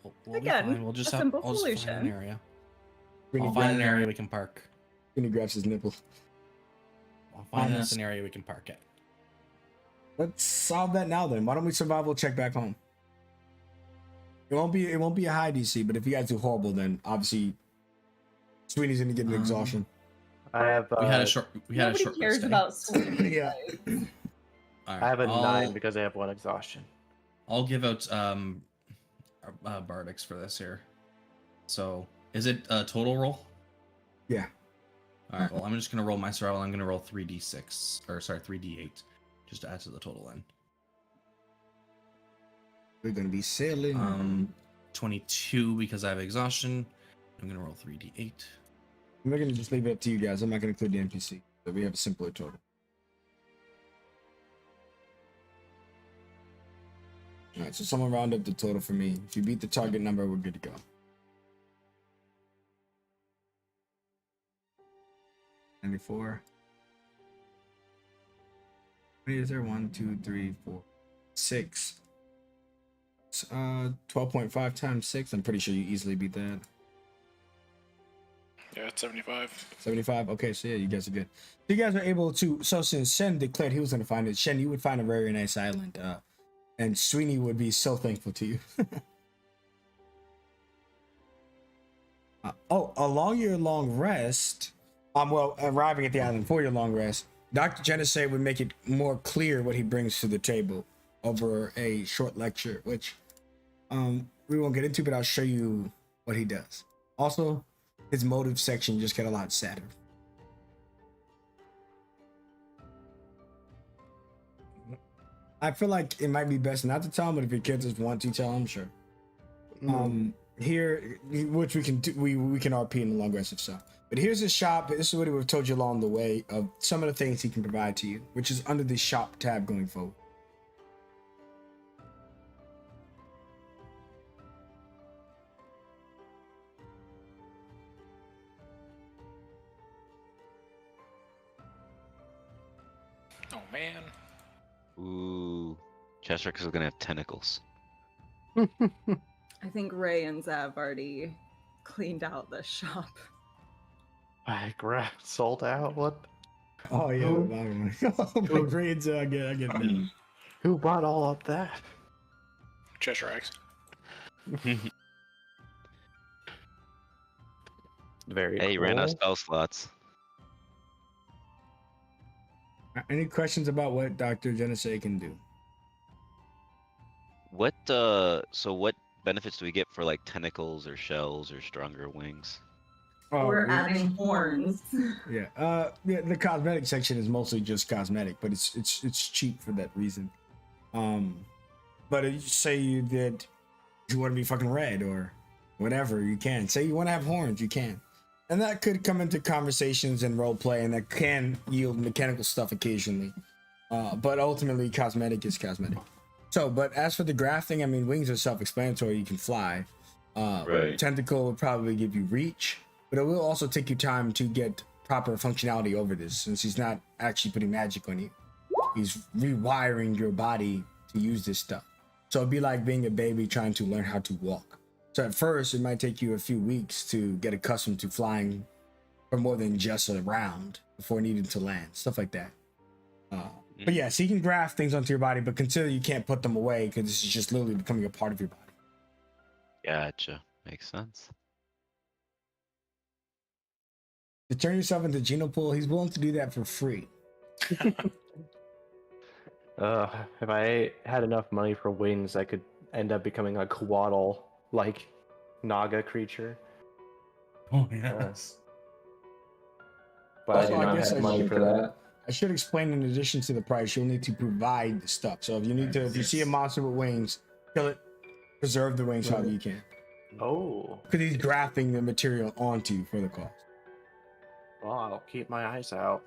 We'll be Again, fine. We'll just a have. simple I'll just find solution. an area. Sweeney I'll find an grabs- area we can park. Sweeney grabs his nipple. I'll find Honest. us an area we can park at. Let's solve that now then. Why don't we survival check back home? It won't be a high DC, but if you guys do horrible, then obviously Sweeney's gonna get an exhaustion. I have. We had a short. We had a Nobody short cares rest day. about sleep. Yeah. All right, I have a I'll- 9 because I have 1 exhaustion. I'll give out bardics for this here. So is it a total roll? Yeah. All right. Well, I'm just gonna roll my survival. I'm gonna roll 3d6 or sorry 3d8 just to add to the total then. We're gonna be sailing. 22 because I have exhaustion. I'm gonna roll 3d8. We're gonna just leave it up to you guys. I'm not gonna include the NPC, so we have a simpler total. All right, so someone round up the total for me. If you beat the target number, we're good to go. 94. How many is there? 1, 2, 3, 4, 6. 12.5 times 6. I'm pretty sure you easily beat that. Yeah, it's 75. 75. Okay, so yeah, you guys are good. You guys are able to. So since Shen declared he was going to find it, Shen, you would find a very nice island, and Sweeney would be so thankful to you. Along your long rest, arriving at the island for your long rest, Dr. Genesee would make it more clear what he brings to the table over a short lecture, which we won't get into, but I'll show you what he does. Also, his motive section just got a lot sadder. I feel like it might be best not to tell him, but if your kids just want to tell him, sure. Here, which we can do, we can RP in the long rest itself. But here's his shop. This is what we've told you along the way of some of the things he can provide to you, which is under the shop tab going forward. Oh man. Ooh, Chesterix is gonna have tentacles. I think Ray and Zav already cleaned out the shop. I sold out. What? Oh yeah, my grades. I get that. Who bought all of that? Cheshire X. Very. Hey, you ran out of cool. spell slots. Any questions about what Dr. Genesee can do? What so what benefits do we get for like tentacles or shells or stronger wings? We're adding horns. Yeah. The cosmetic section is mostly just cosmetic, but it's cheap for that reason. But say you want to be fucking red or whatever, you can. Say you want to have horns, you can. And that could come into conversations and role play, and that can yield mechanical stuff occasionally. But ultimately, cosmetic is cosmetic. So, but as for the grafting, I mean, wings are self-explanatory. You can fly. Right. Tentacle would probably give you reach, but it will also take you time to get proper functionality over this, since he's not actually putting magic on you. He's rewiring your body to use this stuff. So it'd be like being a baby trying to learn how to walk. So at first, it might take you a few weeks to get accustomed to flying for more than just a round before needing to land, stuff like that. But yes, he can graft things onto your body, but consider you can't put them away because this is just literally becoming a part of your body. Gotcha. Makes sense. To turn yourself into Genopool, he's willing to do that for free. If I had enough money for wings, I could end up becoming a Quaddle like Naga creature. Oh yes. But Also, I do I not guess have I money should- for that. I should explain, in addition to the price, you'll need to provide the stuff. So if you see a monster with wings, kill it, preserve the wings however you can. Oh, Because he's grafting the material onto you for the cost. well, I'll keep my eyes out.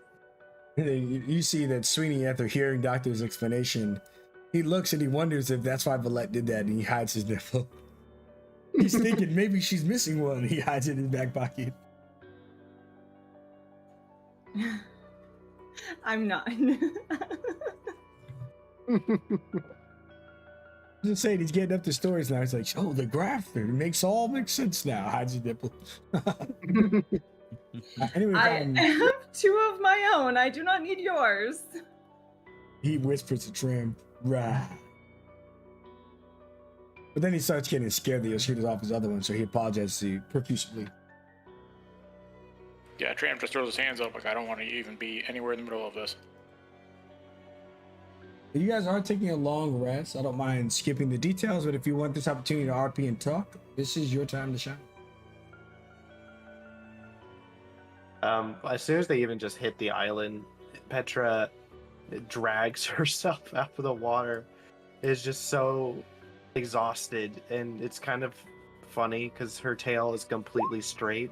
And then you see that Sweeney, after hearing Doctor's explanation, he looks and he wonders if that's why Valette did that, and he hides his nipple. He's thinking maybe she's missing one. He hides it in his back pocket. I'm not. Just saying, he's getting up to stories now. He's like, oh, the grafter. It makes sense now. Hides his nipple. Anyway, I have two of my own. I do not need yours. he whispers to Trim, right. But then he starts getting scared that he'll shoot off his other one, so he apologizes to you profusely. Yeah, Tram just throws his hands up like I don't want to even be anywhere in the middle of this. You guys are taking a long rest. I don't mind skipping the details, but if you want this opportunity to RP and talk, this is your time to shine. As soon as they even just hit the island, Petra drags herself out of the water. Is just so exhausted, and it's kind of funny because her tail is completely straight,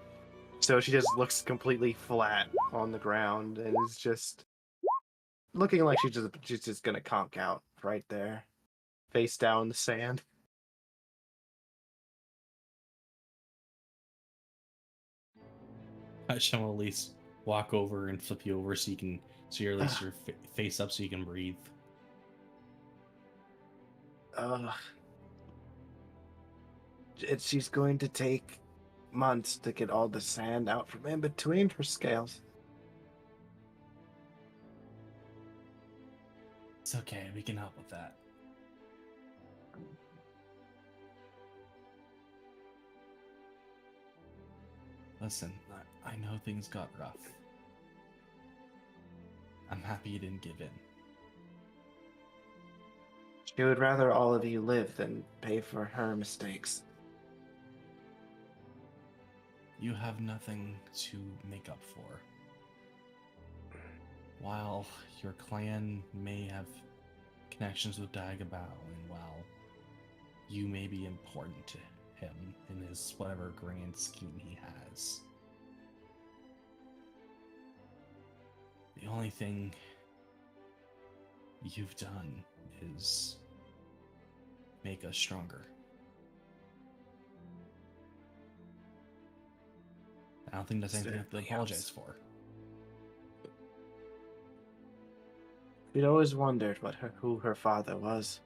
so she just looks completely flat on the ground and is just looking like she's just gonna conk out right there, face down in the sand. Hashem will at least walk over and flip you over so you're at least your face up so you can breathe. She's going to take months to get all the sand out from in between her scales. It's okay, we can help with that. Listen, I know things got rough. I'm happy you didn't give in. She would rather all of you live than pay for her mistakes. You have nothing to make up for. While your clan may have connections with Dagobah, and while you may be important to him in his whatever grand scheme he has, the only thing you've done is make us stronger. I don't think that's anything you have to apologize for. We'd always wondered who her father was.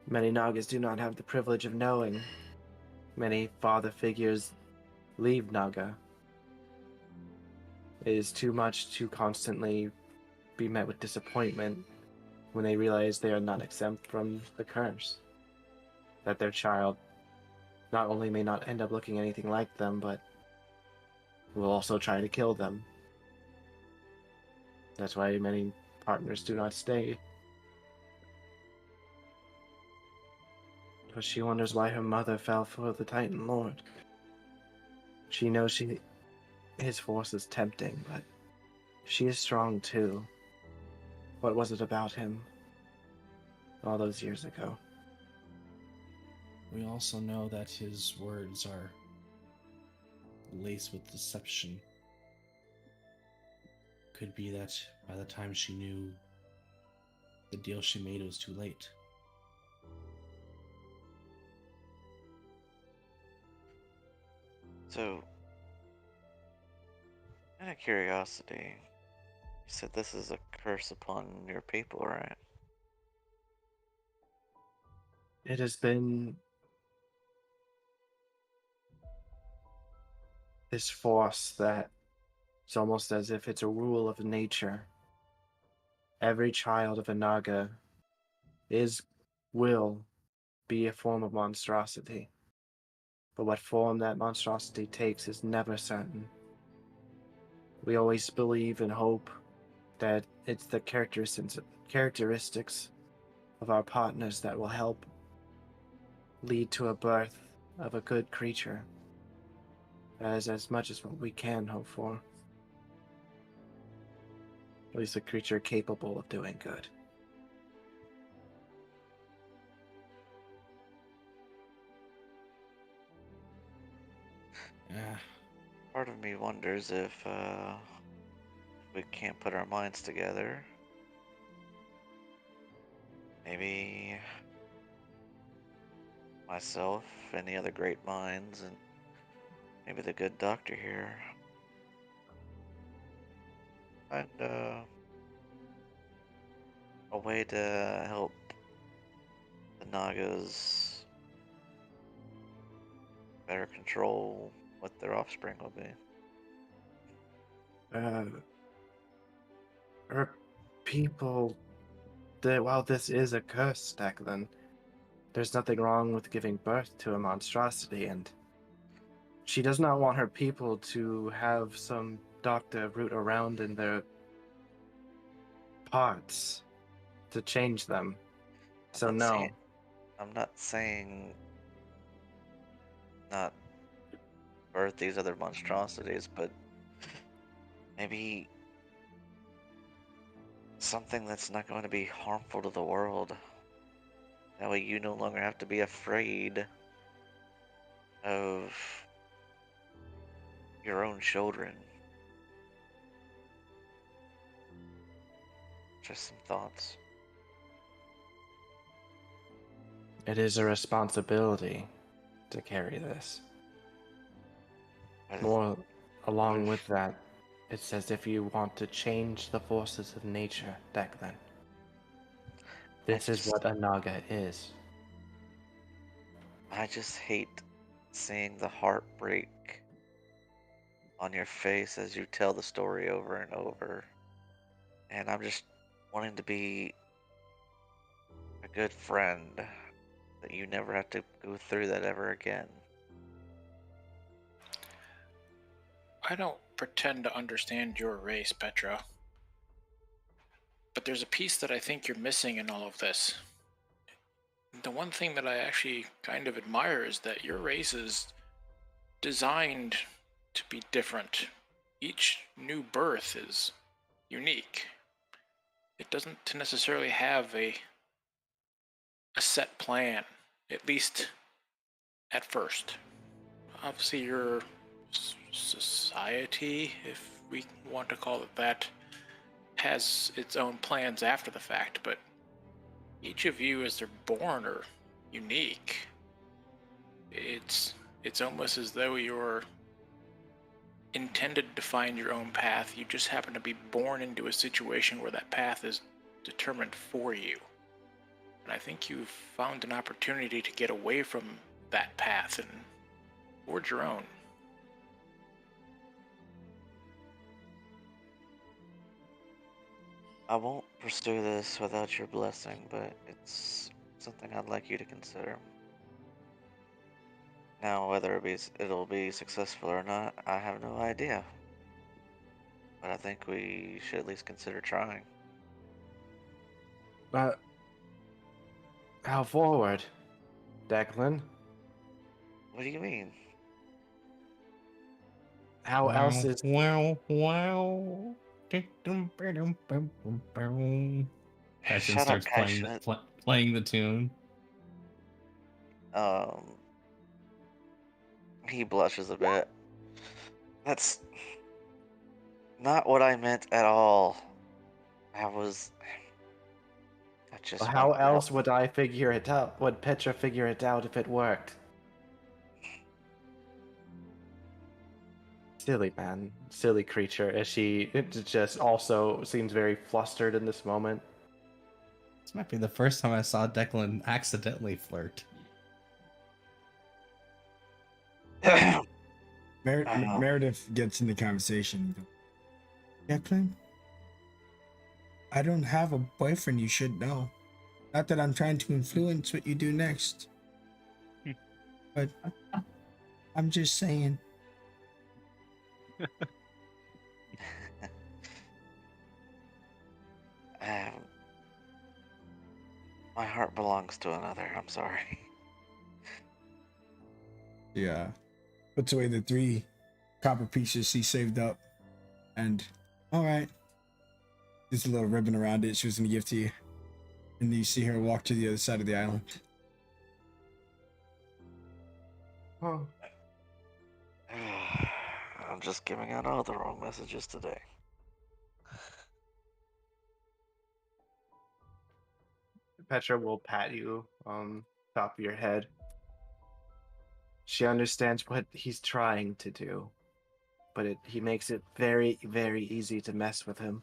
Many Nagas do not have the privilege of knowing. Many father figures leave Naga. It is too much to constantly be met with disappointment when they realize they are not exempt from the curse. That their child not only may not end up looking anything like them, but will also try to kill them. That's why many partners do not stay. But she wonders why her mother fell for the Titan Lord. She knows his force is tempting, but she is strong too. What was it about him all those years ago? We also know that his words are laced with deception. Could be that by the time she knew the deal she made, it was too late. So, out of curiosity, you said this is a curse upon your people, right? It has been this force that it's almost as if it's a rule of nature. Every child of a Naga will be a form of monstrosity. But what form that monstrosity takes is never certain. We always believe and hope that it's the characteristics of our partners that will help lead to a birth of a good creature. As much as what we can hope for. At least a creature capable of doing good. Yeah. Part of me wonders if we can't put our minds together. Maybe myself and the other great minds, and maybe the good doctor here. And a way to help the Nagas better control what their offspring will be. Her people, while this is a curse, Declan, there's nothing wrong with giving birth to a monstrosity, and she does not want her people to have some doctor root around in their parts to change them. So I'm not no. saying- I'm not saying not birth these other monstrosities, but maybe something that's not going to be harmful to the world. That way you no longer have to be afraid of your own children. Just some thoughts. It is a responsibility to carry this. But More along with that, it says if you want to change the forces of nature, Declan, this is what a Naga is. I just hate seeing the heartbreak on your face as you tell the story over and over. And I'm just wanting to be a good friend that you never have to go through that ever again. I don't pretend to understand your race, Petra. But there's a piece that I think you're missing in all of this. The one thing that I actually kind of admire is that your race is designed to be different. Each new birth is unique. It doesn't necessarily have a set plan, at least at first. Obviously, your society, if we want to call it that, has its own plans after the fact, but each of you as they're born are unique. It's almost as though you're intended to find your own path. You just happen to be born into a situation where that path is determined for you. And I think you've found an opportunity to get away from that path and forge your own. I won't pursue this without your blessing, but it's something I'd like you to consider. Now, whether it'll be successful or not, I have no idea. But I think we should at least consider trying. But how forward, Declan? What do you mean? How else is Passion Shut up, starts playing Cassian. playing the tune. He blushes a bit. That's not what I meant at all. I just how want else would I figure it out? Would Petra figure it out if it worked? Silly man, silly creature. It just also seems very flustered in this moment. This might be the first time I saw Declan accidentally flirt. Meredith gets in the conversation. Declan, I don't have a boyfriend, you should know. Not that I'm trying to influence what you do next. But I'm just saying. My heart belongs to another. I'm sorry. Yeah. Puts away the 3 copper pieces he saved up. And, alright. There's a little ribbon around it she was going to give to you. And you see her walk to the other side of the island. Oh. I'm just giving out all the wrong messages today. Petra will pat you on top of your head. She understands what he's trying to do, but he makes it very, very easy to mess with him.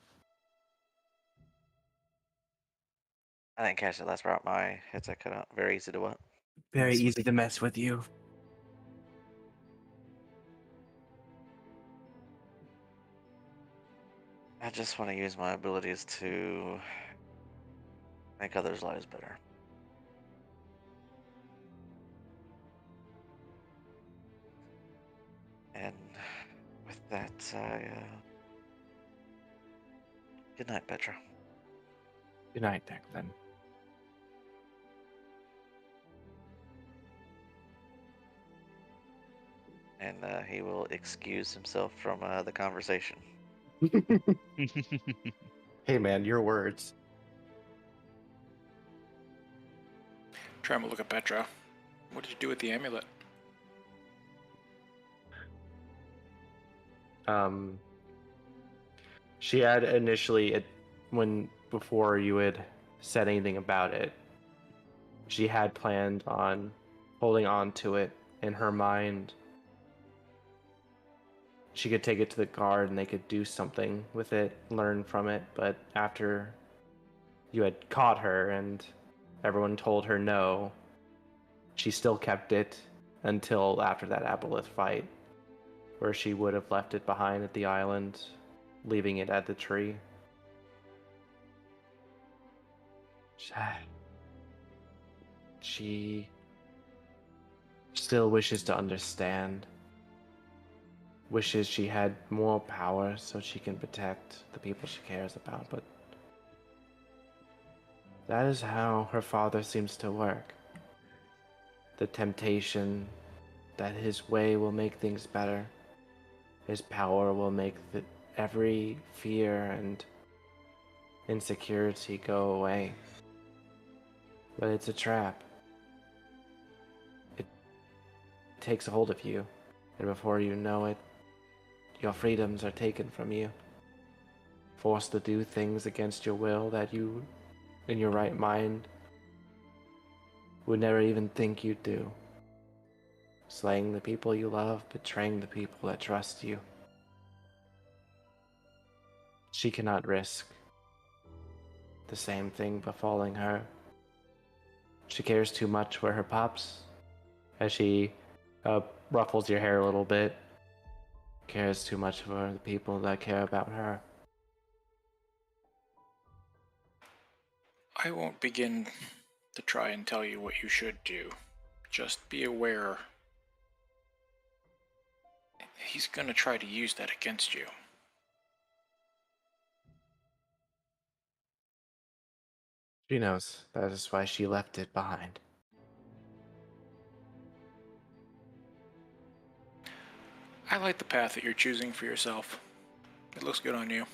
I didn't catch the last part. My headset cut out. Very easy to what? Very easy to mess with you. I just want to use my abilities to make others' lives better. And with that, good night, Petra. Good night, Declan. And he will excuse himself from the conversation. Hey, man, your words. Tram will look at Petra. What did you do with the amulet? She had initially, before you had said anything about it, she had planned on holding on to it in her mind. She could take it to the guard and they could do something with it, learn from it, but after you had caught her and everyone told her no, she still kept it until after that Aboleth fight, where she would have left it behind at the island, leaving it at the tree. She still wishes to understand, wishes she had more power so she can protect the people she cares about, but that is how her father seems to work. The temptation that his way will make things better, his power will make every fear and insecurity go away. But it's a trap. It takes a hold of you, and before you know it, your freedoms are taken from you. Forced to do things against your will that you, in your right mind, would never even think you'd do. Slaying the people you love, betraying the people that trust you. She cannot risk the same thing befalling her. She cares too much for her pups, as she ruffles your hair a little bit. Cares too much for the people that care about her. I won't begin to try and tell you what you should do. Just be aware. He's gonna try to use that against you. She knows. That is why she left it behind. I like the path that you're choosing for yourself. It looks good on you.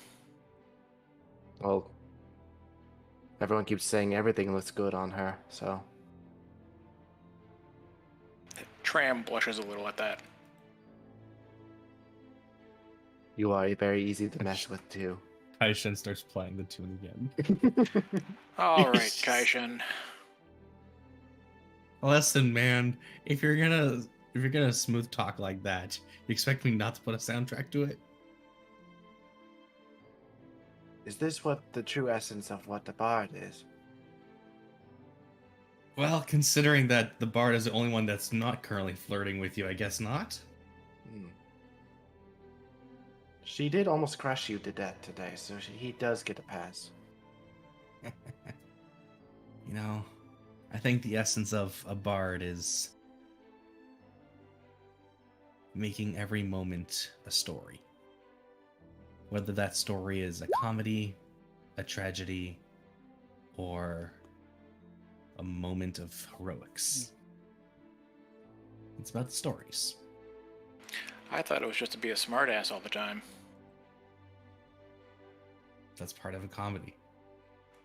Well, everyone keeps saying everything looks good on her, so... Tram blushes a little at that. You are very easy to mess with, too. Kaishin starts playing the tune again. All right, Kaishin. Listen, man, if you're gonna smooth talk like that, you expect me not to put a soundtrack to it? Is this what the true essence of what the bard is? Well, considering that the bard is the only one that's not currently flirting with you, I guess not. She did almost crush you to death today, so he does get a pass. You know, I think the essence of a bard is making every moment a story. Whether that story is a comedy, a tragedy, or a moment of heroics. It's about the stories. I thought it was just to be a smartass all the time. That's part of a comedy.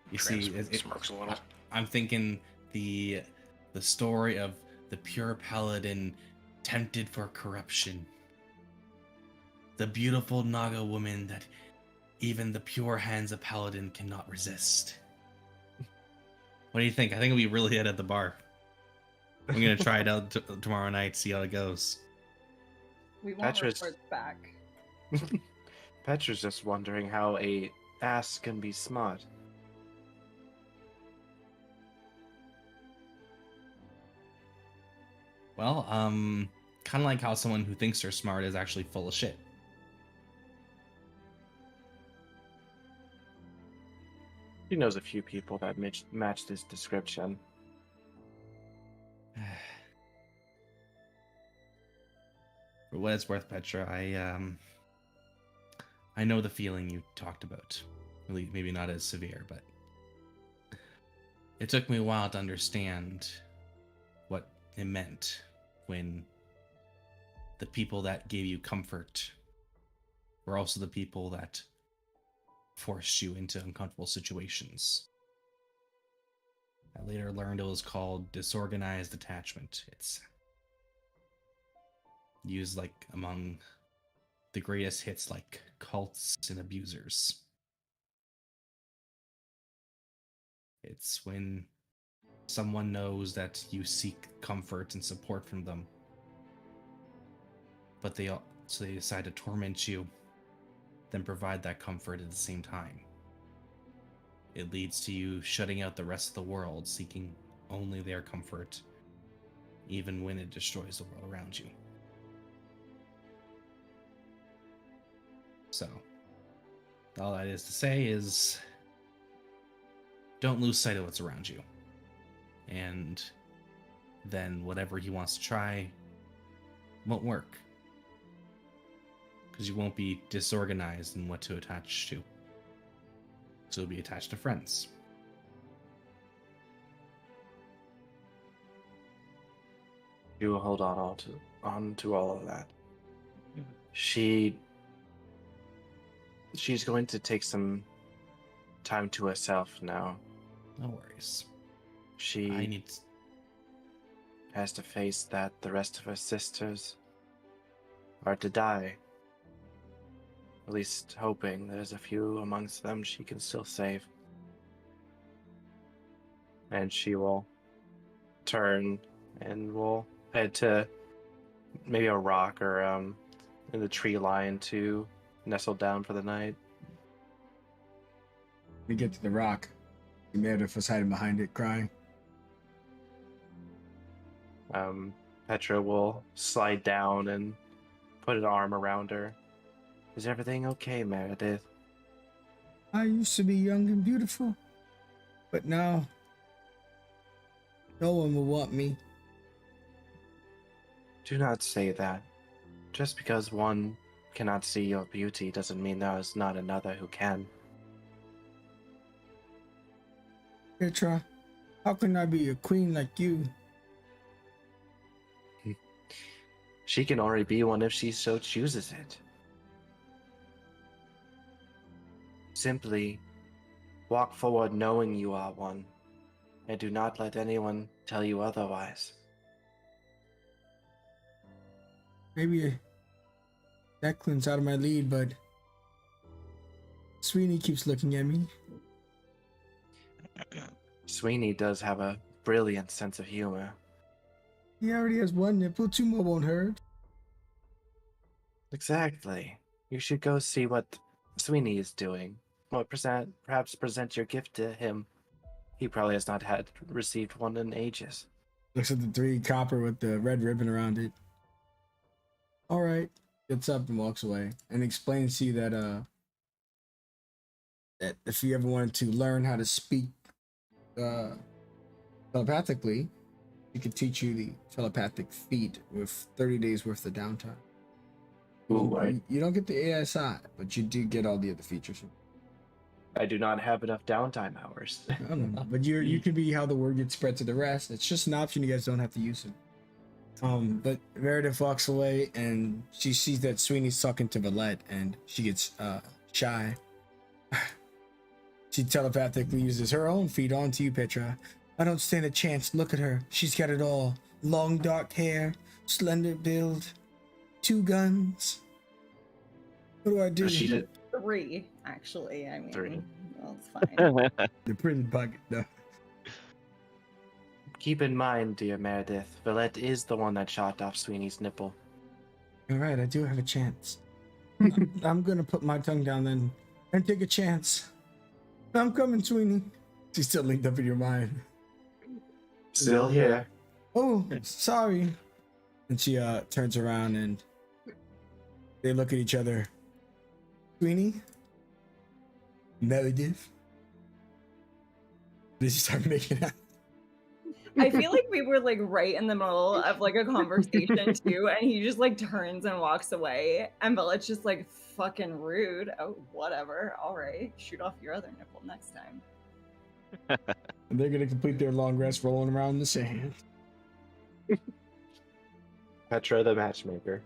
You Tram see, smirks a little. I'm thinking the story of the pure paladin tempted for corruption. The beautiful Naga woman that even the pure hands of paladin cannot resist. What do you think? I think it'll be really hit at the bar. I'm gonna try it out tomorrow night, see how it goes. We want Petra's- reports back. Petra's just wondering how a ass can be smart. Well, kind of like how someone who thinks they're smart is actually full of shit. She knows a few people that match this description. For what it's worth, Petra, I know the feeling you talked about. Really, maybe not as severe, but It took me a while to understand what it meant when the people that gave you comfort were also the people that forced you into uncomfortable situations. I later learned it was called disorganized attachment. It's used like among the greatest hits like cults and abusers. It's when someone knows that you seek comfort and support from them, but they decide to torment you, then provide that comfort at the same time. It leads to you shutting out the rest of the world, seeking only their comfort, even when it destroys the world around you. So, all that is to say is, don't lose sight of what's around you. And then whatever he wants to try won't work. Because you won't be disorganized in what to attach to. So you'll be attached to friends. You will hold on to all of that. She's going to take some time to herself now. No worries. She has to face that the rest of her sisters are to die. At least hoping there's a few amongst them she can still save. And she will turn and will head to maybe a rock or in the tree line to nestle down for the night. We get to the rock. Meredith was hiding behind it, crying. Petra will slide down and put an arm around her. Is everything okay, Meredith? I used to be young and beautiful, but now no one will want me. Do not say that. Just because one cannot see your beauty doesn't mean there is not another who can. Petra, how can I be a queen like you? She can already be one if she so chooses it. Simply walk forward knowing you are one, and do not let anyone tell you otherwise. Maybe Declan's out of my lead, but Sweeney keeps looking at me. Sweeney does have a brilliant sense of humor. He already has one nipple, 2 more won't hurt. Exactly. You should go see what Sweeney is doing. Or perhaps present your gift to him. He probably has not received one in ages. Looks at the 3 copper with the red ribbon around it. Alright. Gets up and walks away. And explains to you that that if you ever wanted to learn how to speak telepathically, he could teach you the telepathic feat with 30 days worth of downtime. Ooh, right. You don't get the ASI, but you do get all the other features. I do not have enough downtime hours. I don't know, but you can be how the word gets spread to the rest. It's just an option. You guys don't have to use it. But Meredith walks away and she sees that Sweeney's talking to Valette and she gets shy. She telepathically uses her own feet onto you, Petra. I don't stand a chance. Look at her. She's got it all. Long dark hair, slender build, 2 guns. What do I do? She did. 3, actually. I mean, 3. well, it's fine. The prison pocket, no. Keep in mind, dear Meredith, Valette is the one that shot off Sweeney's nipple. You're right, I do have a chance. I'm gonna put my tongue down then and take a chance. I'm coming, Sweeney. She's still linked up in your mind. Still here. Oh, sorry. And she turns around and they look at each other. Sweeney? Meredith? They start making out. I feel like we were like right in the middle of like a conversation too, and he just like turns and walks away, and Bella's just like fucking rude. Oh, whatever. All right, shoot off your other nipple next time. And they're gonna complete their long rest rolling around in the sand. Petra the matchmaker.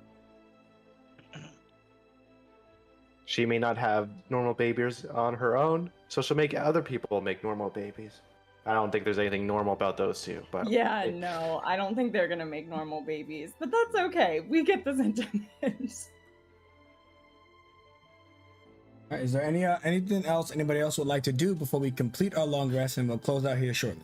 She may not have normal babies on her own, so she'll make other people make normal babies. I don't think there's anything normal about those two, but Yeah, no, I don't think they're gonna make normal babies, but that's okay. We get the sentiment. All right, is there anything else anybody else would like to do before we complete our long rest, and we'll close out here shortly?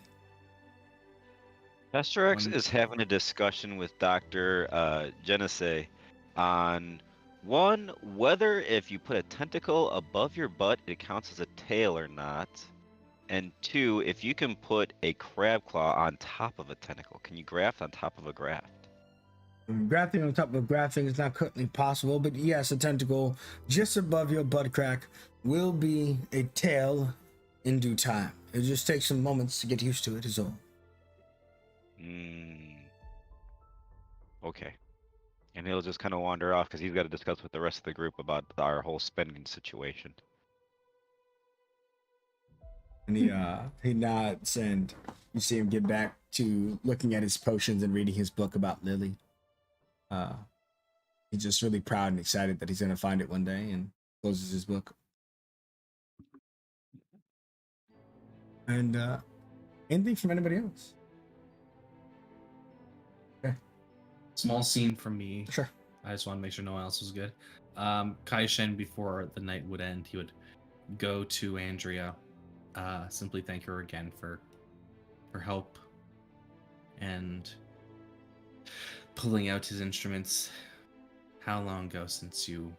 Vestarex is having a discussion with Dr. Genesee on one, whether if you put a tentacle above your butt, it counts as a tail or not. And two, if you can put a crab claw on top of a tentacle. Can you graft on top of a graft? Grafting on top of grafting is not currently possible, but yes, a tentacle just above your butt crack will be a tail in due time. It just takes some moments to get used to it, is all. Okay. And he'll just kind of wander off because he's got to discuss with the rest of the group about our whole spending situation. And he nods, and you see him get back to looking at his potions and reading his book about Lily. He's just really proud and excited that he's gonna find it one day, and closes his book. And anything from anybody else? Okay. Small scene from me. Sure. I just want to make sure no one else was good. Kai Shen, before the night would end, he would go to Andrea, simply thank her again for her help, and pulling out his instruments. How long ago since you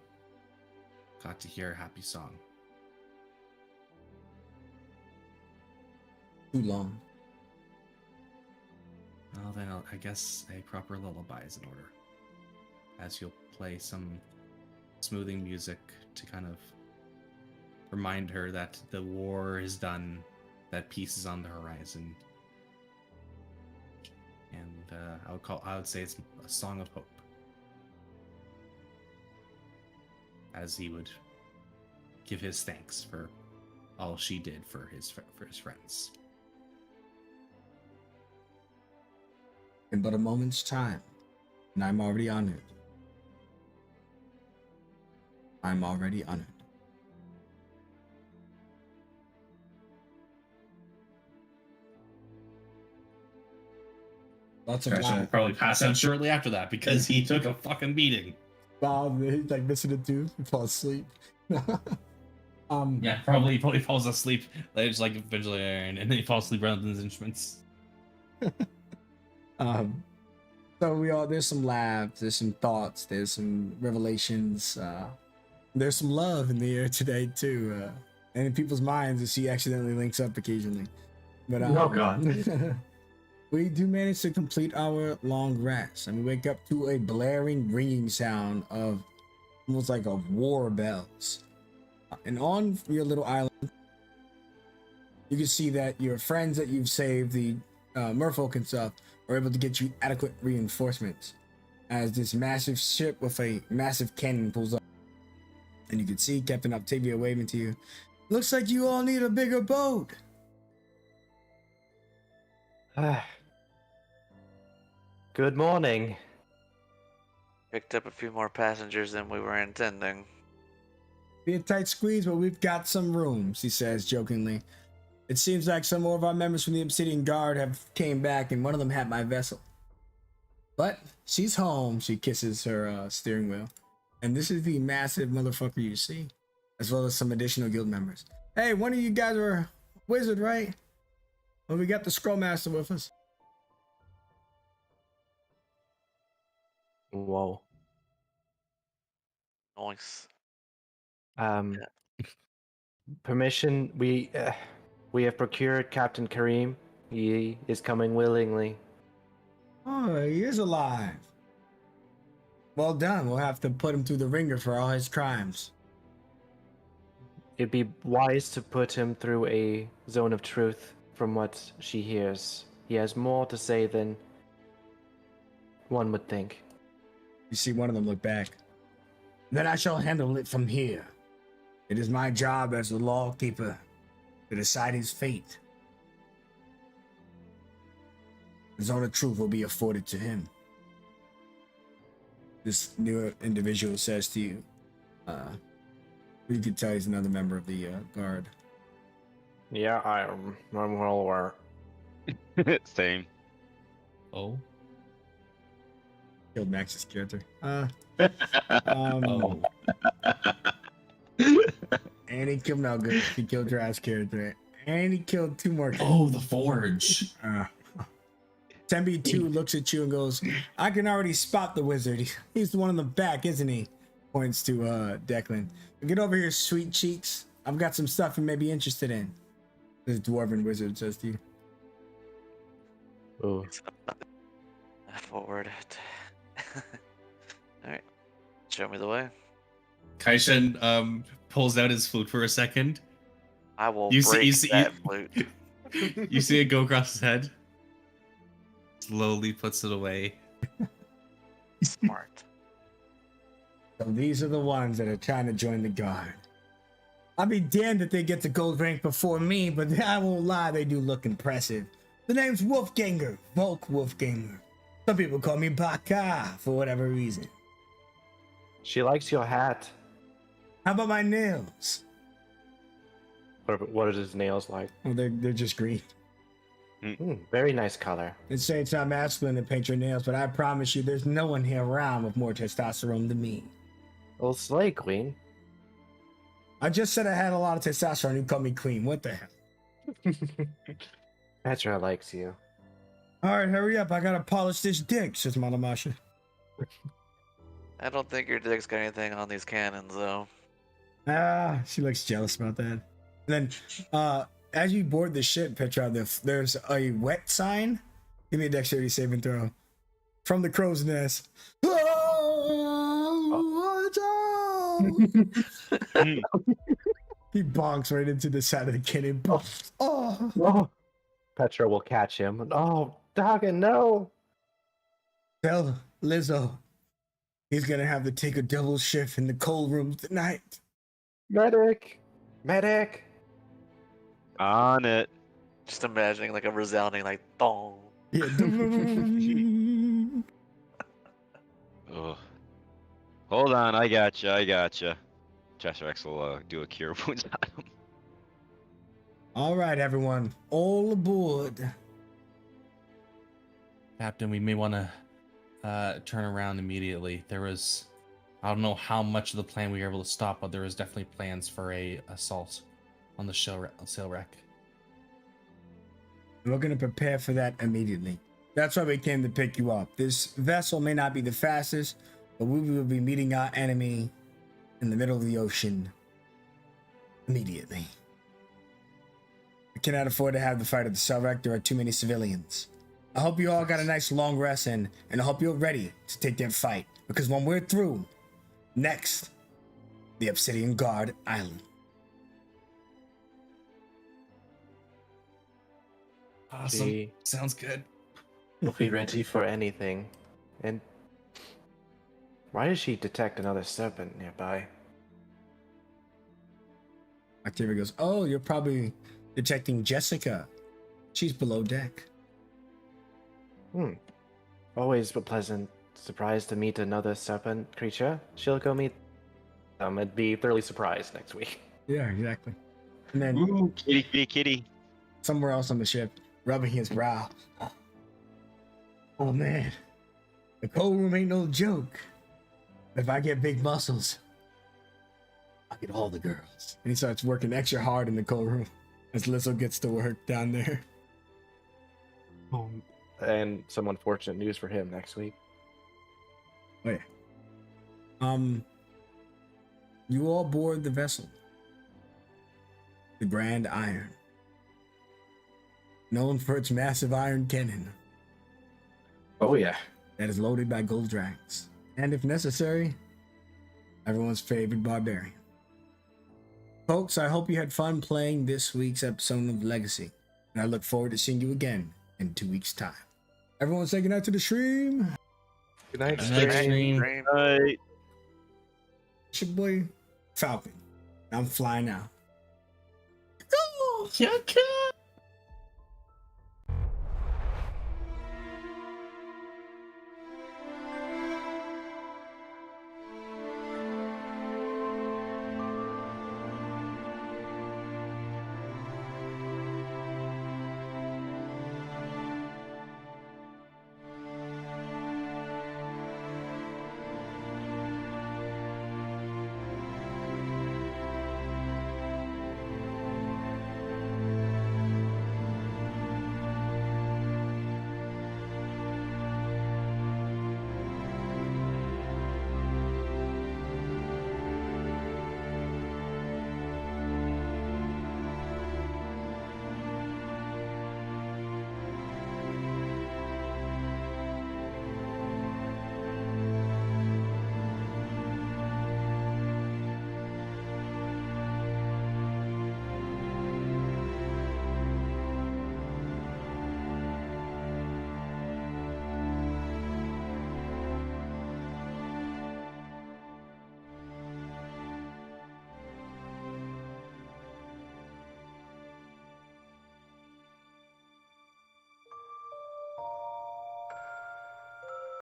got to hear a happy song? Too long. Well, then I guess a proper lullaby is in order, as you'll play some smoothing music to kind of remind her that the war is done, that peace is on the horizon, and I would say it's a song of hope, as he would give his thanks for all she did for his friends. In but a moment's time, and I'm already honored. I'm already honored. Lots of Kai Shen will probably pass out shortly after that because he took a fucking beating. Bob, he's like missing a tooth and falls asleep. Yeah, probably falls asleep. Like, just like eventually, and then he falls asleep around his instruments. So there's some laughs, there's some thoughts, there's some revelations, there's some love in the air today too, and in people's minds as she accidentally links up occasionally. But oh god. We do manage to complete our long rest, and we wake up to a blaring, ringing sound of almost like a war bells. And on your little island, you can see that your friends that you've saved, the merfolk and stuff, are able to get you adequate reinforcements as this massive ship with a massive cannon pulls up. And you can see Captain Octavia waving to you. Looks like you all need a bigger boat. Good morning. Picked up a few more passengers than we were intending. Be a tight squeeze, but we've got some room, she says jokingly. It seems like some more of our members from the Obsidian Guard have came back, and one of them had my vessel. But she's home, she kisses her steering wheel. And this is the massive motherfucker you see, as well as some additional guild members. Hey, one of you guys are a wizard, right? Well, we got the Scroll Master with us. Whoa. Nice. Permission. We have procured Captain Kareem. He is coming willingly. Oh, he is alive. Well done. We'll have to put him through the ringer for all his crimes. It'd be wise to put him through a zone of truth from what she hears. He has more to say than one would think. You see one of them look back. Then I shall handle it from here. It is my job as the lawkeeper to decide his fate. The zone of truth will be afforded to him. This new individual says to you, you can tell he's another member of the guard. Yeah, I'm well aware. Same. Oh. Killed Max's character. Oh. And he killed no good. He killed Dry's character. And he killed 2 more characters. Oh, the forge. 10B2 looks at you and goes, I can already spot the wizard. He's the one in the back, isn't he? Points to Declan. Get over here, sweet cheeks. I've got some stuff you may be interested in. This dwarven wizard says to you. Ooh. Forward. Alright. Show me the way. Kaishan pulls out his flute for a second. I will You break see- that flute. You see it go across his head. Slowly puts it away. Smart. So these are the ones that are trying to join the guard. I'll be damned if they get to gold rank before me, but I won't lie, they do look impressive. The name's Wolfganger, Volk Wolfganger. Some people call me Baka for whatever reason. She likes your hat. How about my nails? What are his nails like? Well, they're just green. Very nice color. They say it's not masculine to paint your nails, but I promise you there's no one here around with more testosterone than me. Well, Slay Queen. I just said I had a lot of testosterone. You call me queen. What the hell? Petra likes you. All right, hurry up. I gotta polish this dick, says Malamasha. I don't think your dick's got anything on these cannons, though. Ah, she looks jealous about that. And then, as you board the ship, Petra, there's a wet sign. Give me a dexterity saving throw. From the crow's nest. He bonks right into the side of the cannon. Oh. Oh. Petra will catch him. Oh, Doggin, no. Tell Lizzo he's gonna have to take a double shift in the cold room tonight. Medic. Medic. On it. Just imagining like a resounding like thong. Yeah. Ugh. Hold on, I gotcha. Chester X will do a cure wounds on him. All right, everyone, all aboard. Captain, we may want to turn around immediately. There was, I don't know how much of the plan we were able to stop, but there was definitely plans for a assault on the sail wreck. We're gonna prepare for that immediately. That's why we came to pick you up. This vessel may not be the fastest, but we will be meeting our enemy in the middle of the ocean immediately. I cannot afford to have the fight at the sail wreck. There are too many civilians. I hope you all got a nice long rest in, and I hope you're ready to take that fight, because when we're through, next, the Obsidian Guard Island. Awesome. She Sounds good. will be ready for anything. And why does she detect another serpent nearby? Octavia goes, oh, you're probably detecting Jessica. She's below deck. Always a pleasant surprise to meet another serpent creature. She'll go meet them and be thoroughly surprised next week. Yeah, exactly. And then Ooh, kitty. somewhere else on the ship, rubbing his brow. Oh man, the cold room ain't no joke. If I get big muscles, I'll get all the girls. And he starts working extra hard in the cold room as Lizzo gets to work down there. And some unfortunate news for him next week. Oh yeah. You all board the vessel, the Grand Iron, known for its massive iron cannon Oh yeah. that is loaded by gold dragons, and if necessary, everyone's favorite barbarian. Folks, I hope you had fun playing this week's episode of Legacy, and I look forward to seeing you again in 2 weeks' time. Everyone say goodnight to the stream. Good night, Good night, stream. stream. Right. It's your boy Falcon. I'm flying out. Yaka!